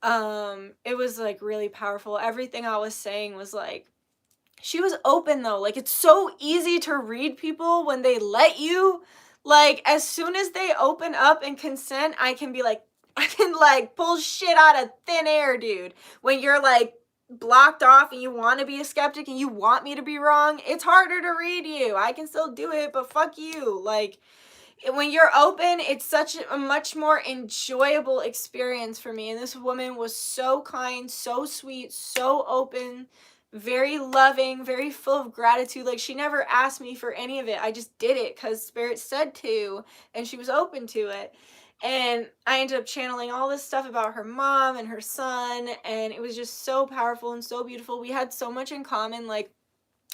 It was, like, really powerful. Everything I was saying was, like, she was open, though. Like, it's so easy to read people when they let you. Like, as soon as they open up and consent, I can be like, I can like pull shit out of thin air, dude. When you're like blocked off and you want to be a skeptic and you want me to be wrong, it's harder to read you. I can still do it, but fuck you. Like, when you're open, it's such a much more enjoyable experience for me. And this woman was so kind, so sweet, so open, very loving, very full of gratitude. Like, she never asked me for any of it. I just did it because Spirit said to, and she was open to it. And I ended up channeling all this stuff about her mom and her son, and it was just so powerful and so beautiful. We had so much in common. Like,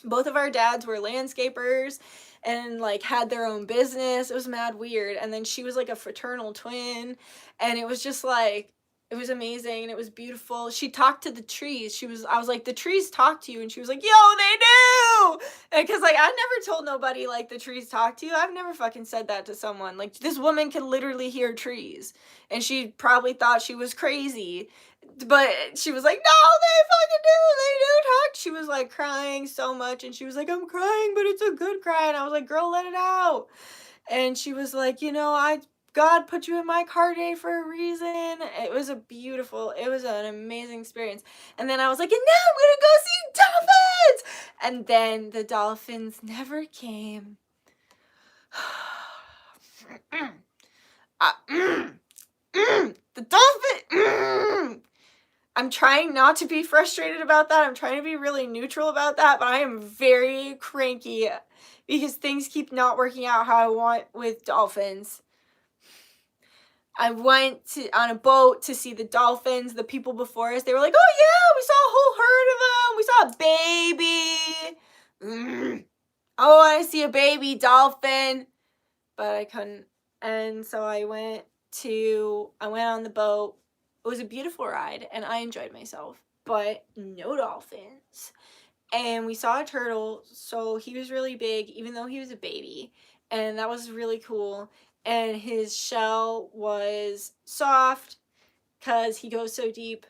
both of our dads were landscapers and like had their own business. It was mad weird. And then she was like a fraternal twin, and it was just like, it was amazing and it was beautiful. She talked to the trees. I was like, the trees talk to you, and she was like, yo, they do. Because like, I never told nobody like the trees talk to you. I've never fucking said that to someone. Like, this woman can literally hear trees, and she probably thought she was crazy, but she was like, no, they fucking do. They do talk. She was like crying so much, and she was like, I'm crying, but it's a good cry. And I was like, girl, let it out. And she was like, God put you in my car day for a reason. It was an amazing experience. And then I was like, and now I'm gonna go see dolphins. And then the dolphins never came. The dolphin. I'm trying not to be frustrated about that. I'm trying to be really neutral about that, but I am very cranky because things keep not working out how I want with dolphins. I went on a boat to see the dolphins. The people before us, they were like, oh yeah, we saw a whole herd of them. We saw a baby. I want to see a baby dolphin, but I couldn't. And so I went on the boat. It was a beautiful ride, and I enjoyed myself, but no dolphins. And we saw a turtle, so he was really big, even though he was a baby, and that was really cool. And his shell was soft because he goes so deep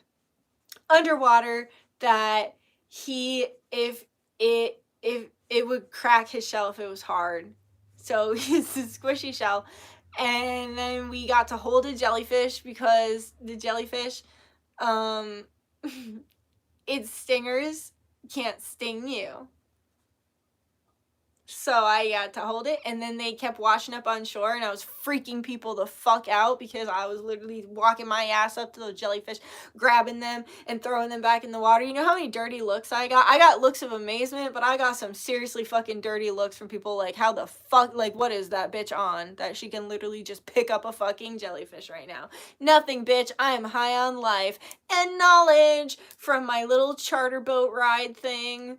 underwater that if it would crack his shell if it was hard. So it's a squishy shell. And then we got to hold a jellyfish because the jellyfish, its stingers can't sting you. So I got to hold it, and then they kept washing up on shore, and I was freaking people the fuck out because I was literally walking my ass up to the jellyfish, grabbing them and throwing them back in the water. You know how many dirty looks I got? I got looks of amazement, but I got some seriously fucking dirty looks from people like, how the fuck, like, what is that bitch on that she can literally just pick up a fucking jellyfish right now? Nothing, bitch. I am high on life and knowledge from my little charter boat ride thing.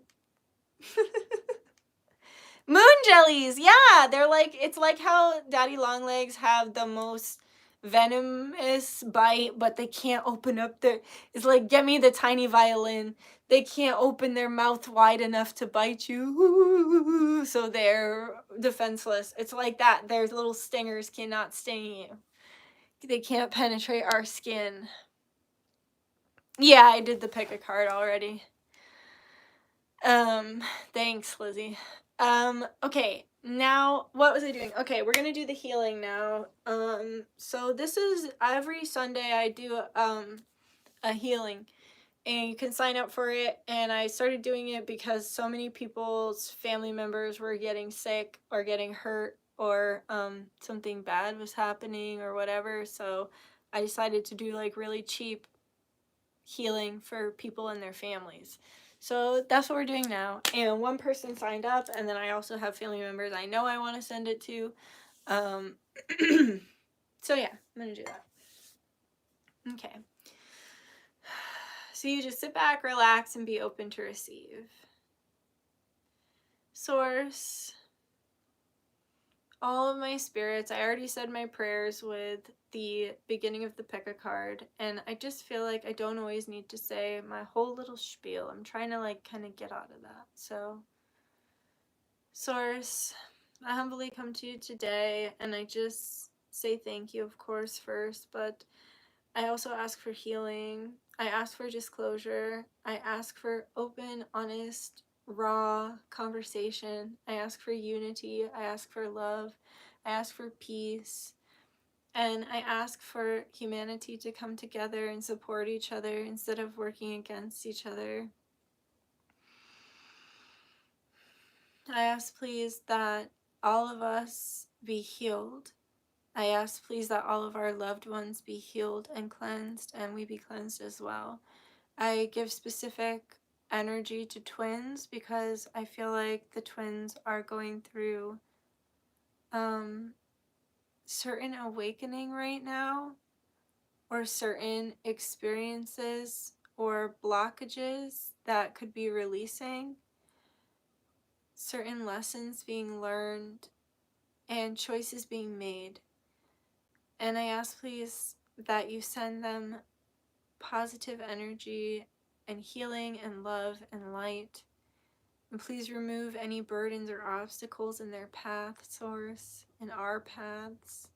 Moon jellies, yeah, they're like, it's like how daddy long legs have the most venomous bite, but they can't open up it's like, get me the tiny violin. They can't open their mouth wide enough to bite you, so they're defenseless. It's like that. Their little stingers cannot sting you. They can't penetrate our skin. Yeah, I did the pick a card already. Thanks, Lizzie. Okay, now, what was I doing? Okay, we're gonna do the healing now. So this is, every Sunday I do, a healing, and you can sign up for it, and I started doing it because so many people's family members were getting sick, or getting hurt, or, something bad was happening, or whatever, so I decided to do, like, really cheap healing for people and their families. So that's what we're doing now. And one person signed up, and then I also have family members I know I want to send it to. So yeah, I'm going to do that. Okay. So you just sit back, relax, and be open to receive. Source, all of my spirits, I already said my prayers with the beginning of the pick a card, and I just feel like I don't always need to say my whole little spiel. I'm trying to like kind of get out of that. So, Source, I humbly come to you today, and I just say thank you, of course, first, but I also ask for healing. I ask for disclosure. I ask for open, honest, raw conversation. I ask for unity. I ask for love. I ask for peace. And I ask for humanity to come together and support each other instead of working against each other. I ask, please, that all of us be healed. I ask, please, that all of our loved ones be healed and cleansed, and we be cleansed as well. I give specific energy to twins because I feel like the twins are going through certain awakening right now, or certain experiences or blockages that could be releasing, certain lessons being learned, and choices being made. And I ask, please, that you send them positive energy and healing and love and light. And please remove any burdens or obstacles in their path, Source, in our paths.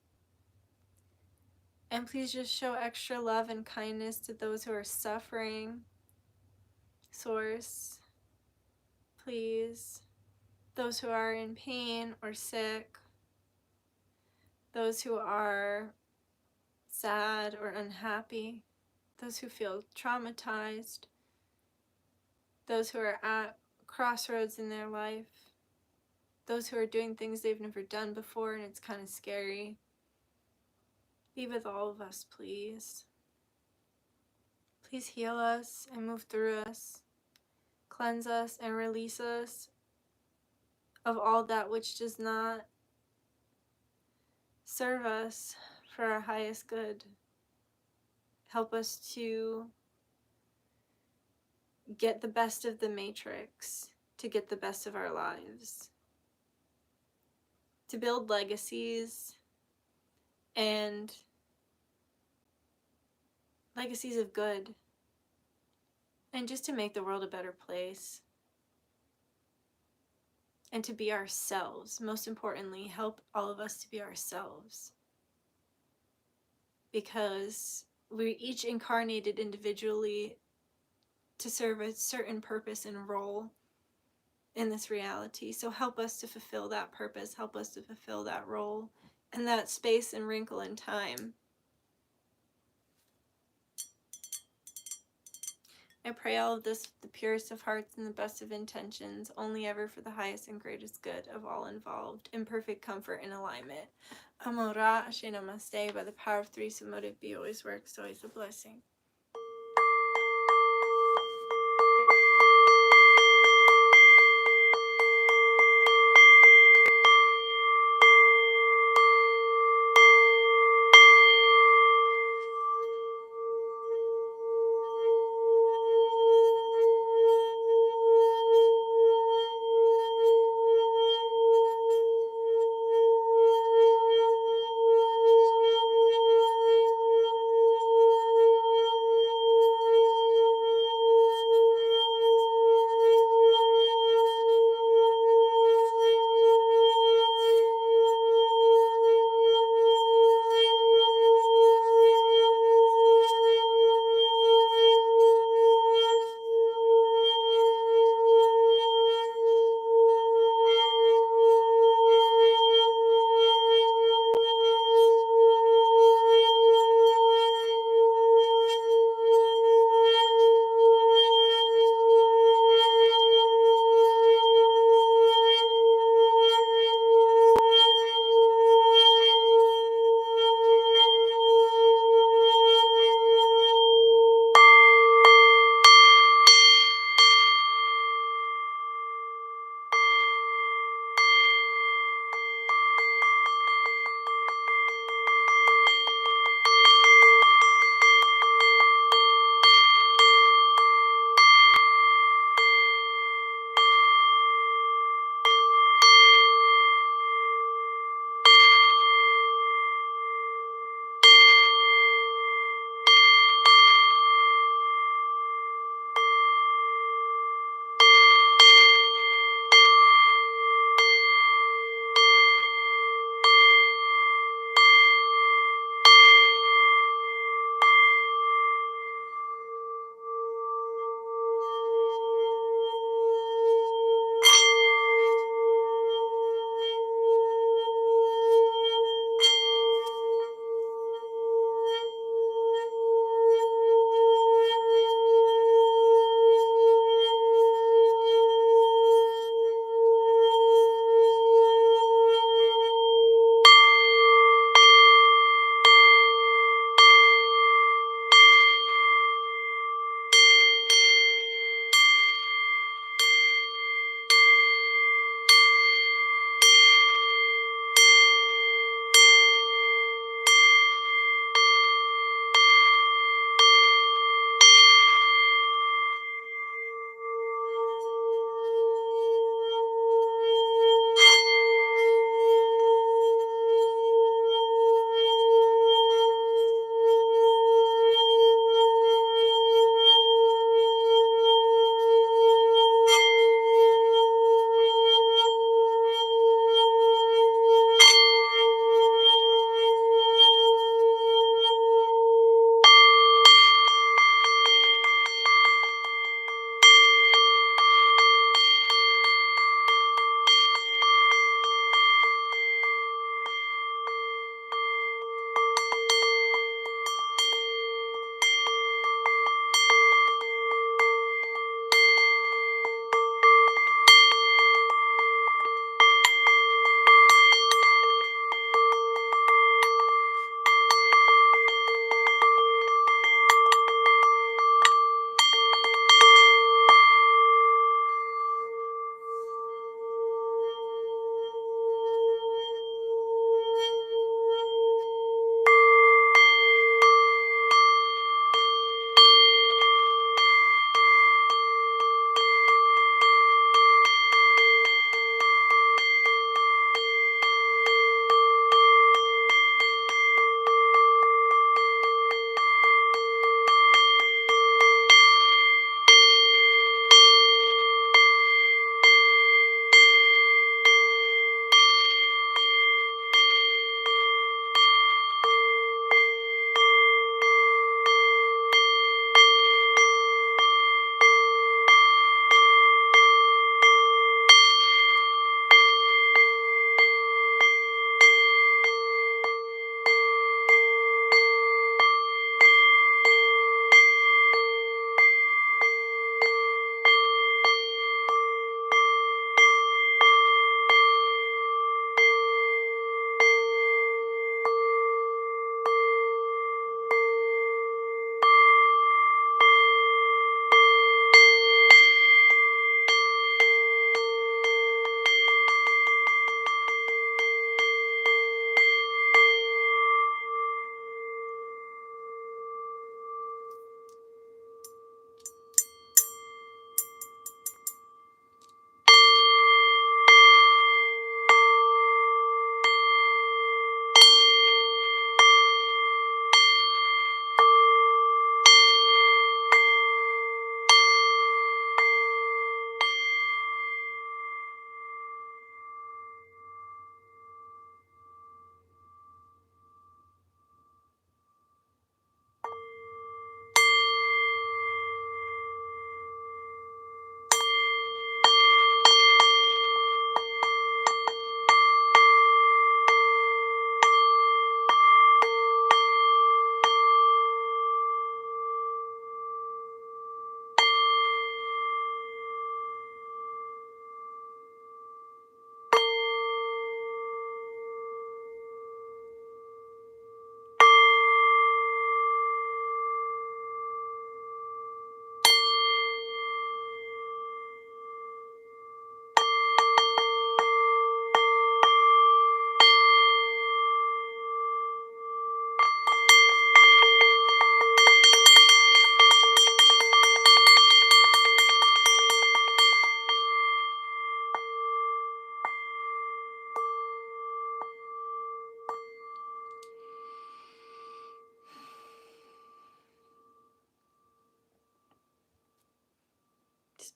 And please just show extra love and kindness to those who are suffering, Source. Please. Those who are in pain or sick, those who are sad or unhappy, those who feel traumatized, those who are at crossroads in their life, those who are doing things they've never done before and it's kind of scary. Be with all of us, please. Please heal us and move through us, cleanse us and release us of all that which does not serve us for our highest good. Help us to get the best of the matrix, to get the best of our lives, to build legacies, and legacies of good, and just to make the world a better place, and to be ourselves. Most importantly, help all of us to be ourselves, because we're each incarnated individually to serve a certain purpose and role in this reality. So help us to fulfill that purpose, help us to fulfill that role in that space and wrinkle in time. I pray all of this with the purest of hearts and the best of intentions, only ever for the highest and greatest good of all involved, in perfect comfort and alignment. Amora Ashe Namaste. By the power of three, so motive be always works, always a blessing.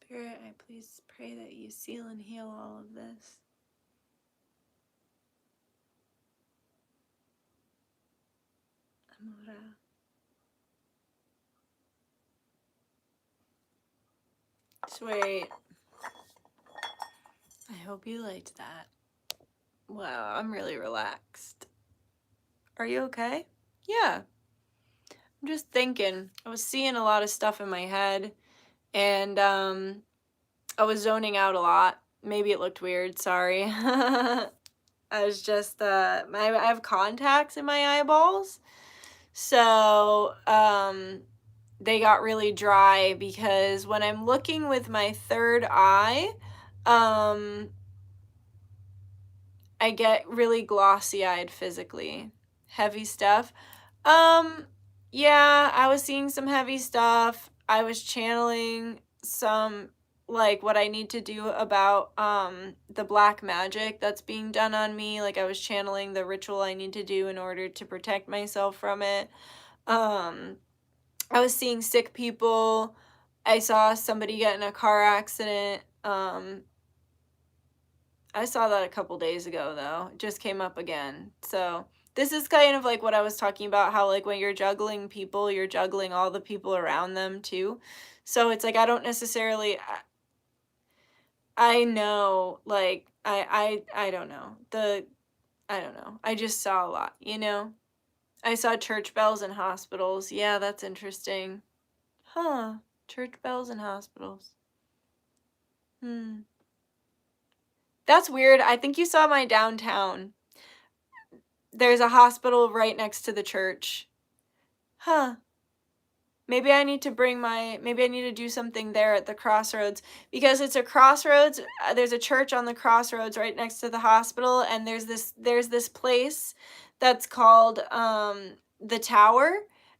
Spirit, I please pray that you seal and heal all of this. Amora. Sweet. I hope you liked that. Wow, I'm really relaxed. Are you okay? Yeah. I'm just thinking. I was seeing a lot of stuff in my head, and I was zoning out a lot. Maybe it looked weird, sorry. I was just, I have contacts in my eyeballs, so they got really dry because when I'm looking with my third eye, I get really glossy-eyed physically. Heavy stuff. Yeah, I was seeing some heavy stuff. I was channeling some, like, what I need to do about the black magic that's being done on me. Like, I was channeling the ritual I need to do in order to protect myself from it. I was seeing sick people. I saw somebody get in a car accident. I saw that a couple days ago, though. It just came up again. So this is kind of like what I was talking about, how like when you're juggling people, you're juggling all the people around them too. So it's like I don't necessarily, I know, like I don't know. I don't know. I just saw a lot, you know? I saw church bells in hospitals. Yeah, that's interesting. Huh. Church bells in hospitals. That's weird. I think you saw my downtown. There's a hospital right next to the church. Huh. Maybe I need to maybe I need to do something there at the crossroads, because it's a crossroads. There's a church on the crossroads right next to the hospital, and there's this place that's called the Tower,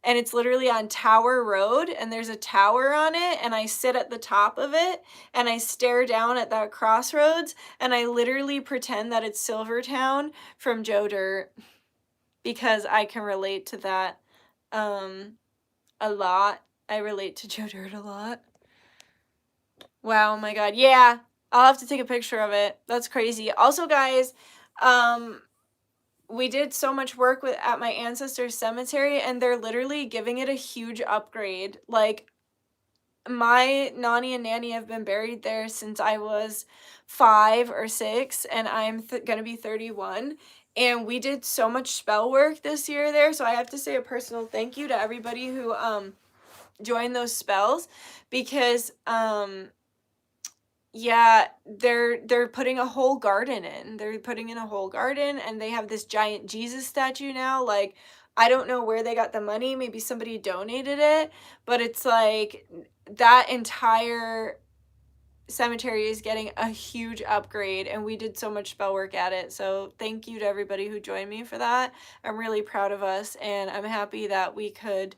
and it's literally on Tower Road, and there's a tower on it, and I sit at the top of it, and I stare down at that crossroads, and I literally pretend that it's Silvertown from Joe Dirt, because I can relate to that a lot. I relate to Joe Dirt a lot. Wow, oh my god. Yeah, I'll have to take a picture of it. That's crazy. Also, guys, we did so much work at my ancestors' cemetery, and they're literally giving it a huge upgrade. Like, my Nani and Nanny have been buried there since I was 5 or 6, and I'm gonna be 31. And we did so much spell work this year there, so I have to say a personal thank you to everybody who joined those spells, because yeah, they're putting a whole garden in. They're putting in a whole garden, and they have this giant Jesus statue now. Like, I don't know where they got the money. Maybe somebody donated it, but it's like that entire cemetery is getting a huge upgrade, and we did so much spell work at it. So thank you to everybody who joined me for that. I'm really proud of us, and I'm happy that we could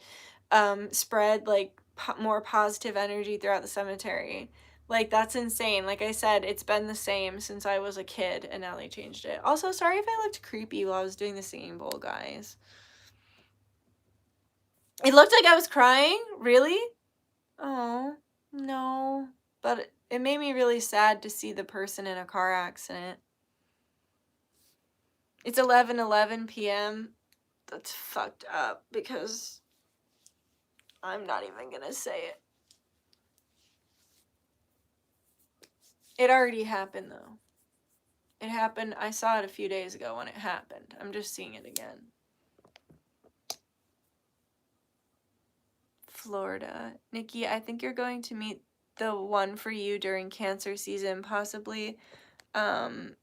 spread like more positive energy throughout the cemetery. Like, that's insane. Like I said, it's been the same since I was a kid, and now they changed it. Also, sorry if I looked creepy while I was doing the singing bowl, guys. It looked like I was crying? Really? Oh, no. But it made me really sad to see the person in a car accident. It's 11:11 p.m. That's fucked up, because I'm not even gonna say it. It already happened, though. It happened. I saw it a few days ago when it happened. I'm just seeing it again. Florida. Nikki, I think you're going to meet the one for you during cancer season, possibly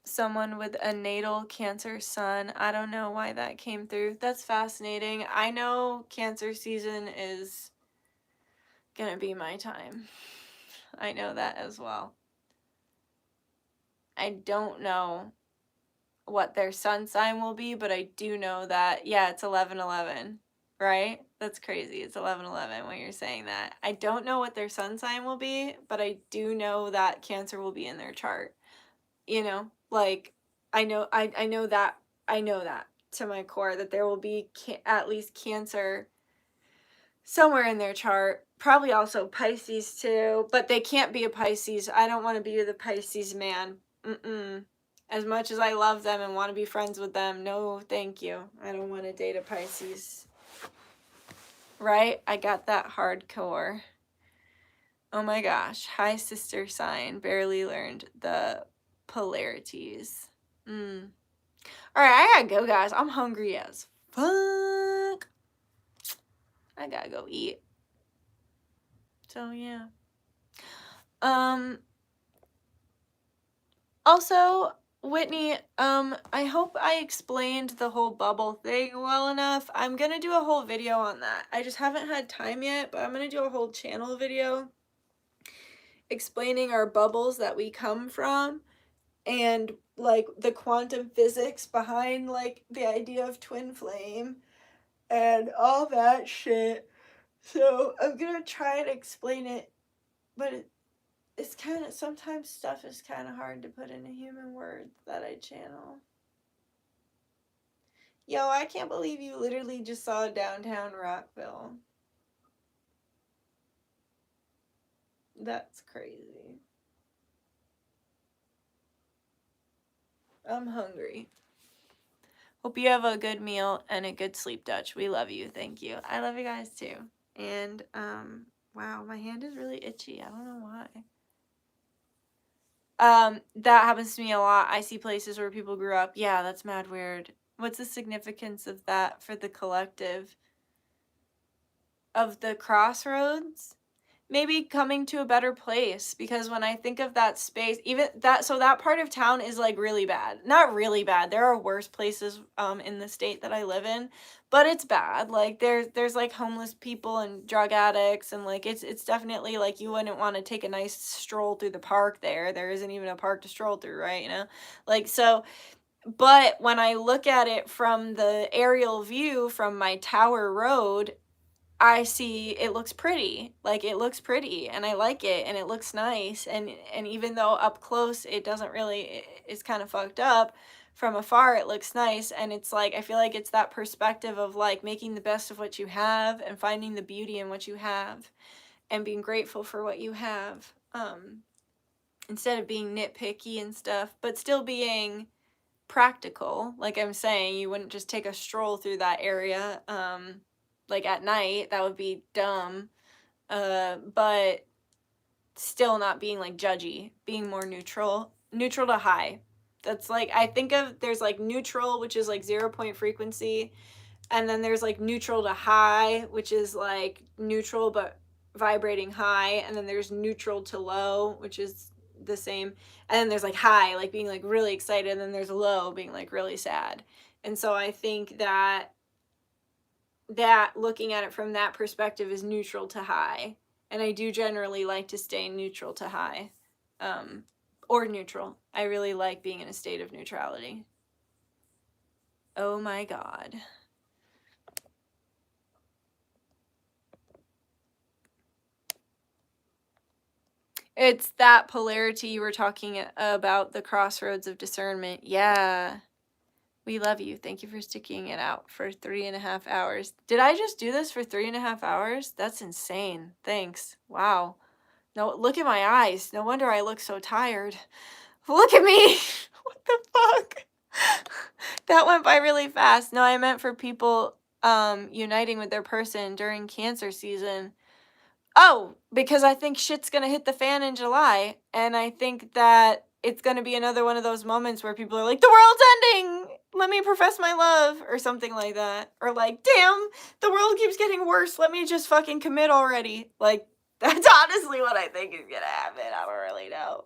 someone with a natal cancer sun. I don't know why that came through. That's fascinating. I know cancer season is gonna be my time. I know that as well. I don't know what their sun sign will be, but I do know that, yeah, it's 11:11, right? That's crazy. It's 11:11 when you're saying that. I don't know what their sun sign will be, but I do know that cancer will be in their chart. You know, like, I know that to my core, that there will be at least cancer somewhere in their chart. Probably also Pisces too, but they can't be a Pisces. I don't want to be the Pisces man. As much as I love them and want to be friends with them, no thank you. I don't want to date a Pisces. Right? I got that hardcore. Oh my gosh. Hi, sister sign. Barely learned the polarities. Alright, I gotta go, guys. I'm hungry as fuck. I gotta go eat. So, yeah. Also, Whitney, I hope I explained the whole bubble thing well enough. I'm gonna do a whole video on that. I just haven't had time yet, but I'm gonna do a whole channel video explaining our bubbles that we come from and like the quantum physics behind like the idea of twin flame and all that shit. So I'm gonna try and explain it, but it's kind of, sometimes stuff is kind of hard to put into human words that I channel. Yo, I can't believe you literally just saw downtown Rockville. That's crazy. I'm hungry. Hope you have a good meal and a good sleep, Dutch. We love you. Thank you. I love you guys too. And, wow, my hand is really itchy. I don't know why. That happens to me a lot. I see places where people grew up. Yeah, that's mad weird. What's the significance of that for the collective? Of the crossroads? Maybe coming to a better place, because when I think of that space, even that, so that part of town is like really bad. Not really bad. There are worse places in the state that I live in, but it's bad. Like there's like homeless people and drug addicts, and like it's definitely like you wouldn't want to take a nice stroll through the park there. There isn't even a park to stroll through, right? You know? Like so, but when I look at it from the aerial view from my tower road, I see it looks pretty. Like it looks pretty and I like it and it looks nice, and even though up close it doesn't really, it's kind of fucked up, from afar it looks nice. And it's like I feel like it's that perspective of like making the best of what you have and finding the beauty in what you have and being grateful for what you have, instead of being nitpicky and stuff, but still being practical. Like I'm saying, you wouldn't just take a stroll through that area like at night. That would be dumb. But still not being like judgy, being more neutral to high. That's like, I think of, there's like neutral, which is like 0 point frequency, and then there's like neutral to high, which is like neutral but vibrating high, and then there's neutral to low, which is the same, and then there's like high, like being like really excited, and then there's low, being like really sad. And so I think that looking at it from that perspective is neutral to high, and I do generally like to stay neutral to high, or neutral. I really like being in a state of neutrality. Oh my god. It's that polarity you were talking about, the crossroads of discernment. Yeah. We love you. Thank you for sticking it out for 3.5 hours. Did I just do this for 3.5 hours? That's insane. Thanks. Wow. No, look at my eyes. No wonder I look so tired. Look at me. What the fuck? That went by really fast. No, I meant for people uniting with their person during Cancer season. Oh, because I think shit's gonna hit the fan in July, and I think that it's gonna be another one of those moments where people are like, the world's ending! Let me profess my love, or something like that. Or like, damn, the world keeps getting worse, let me just fucking commit already. Like, that's honestly what I think is gonna happen. I don't really know.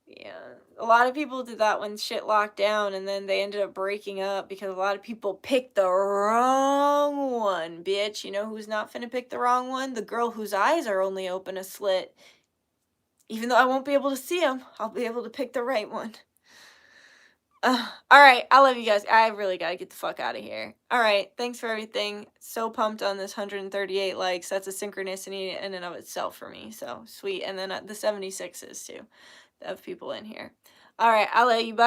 Yeah, a lot of people did that when shit locked down, and then they ended up breaking up because a lot of people picked the wrong one, bitch. You know who's not finna pick the wrong one? The girl whose eyes are only open a slit. Even though I won't be able to see them, I'll be able to pick the right one. Alright, I love you guys. I really gotta get the fuck out of here. Alright, thanks for everything. So pumped on this 138 likes. That's a synchronicity in and of itself for me. So sweet. And then the 76s too, of people in here. Alright, I'll let you. Bye.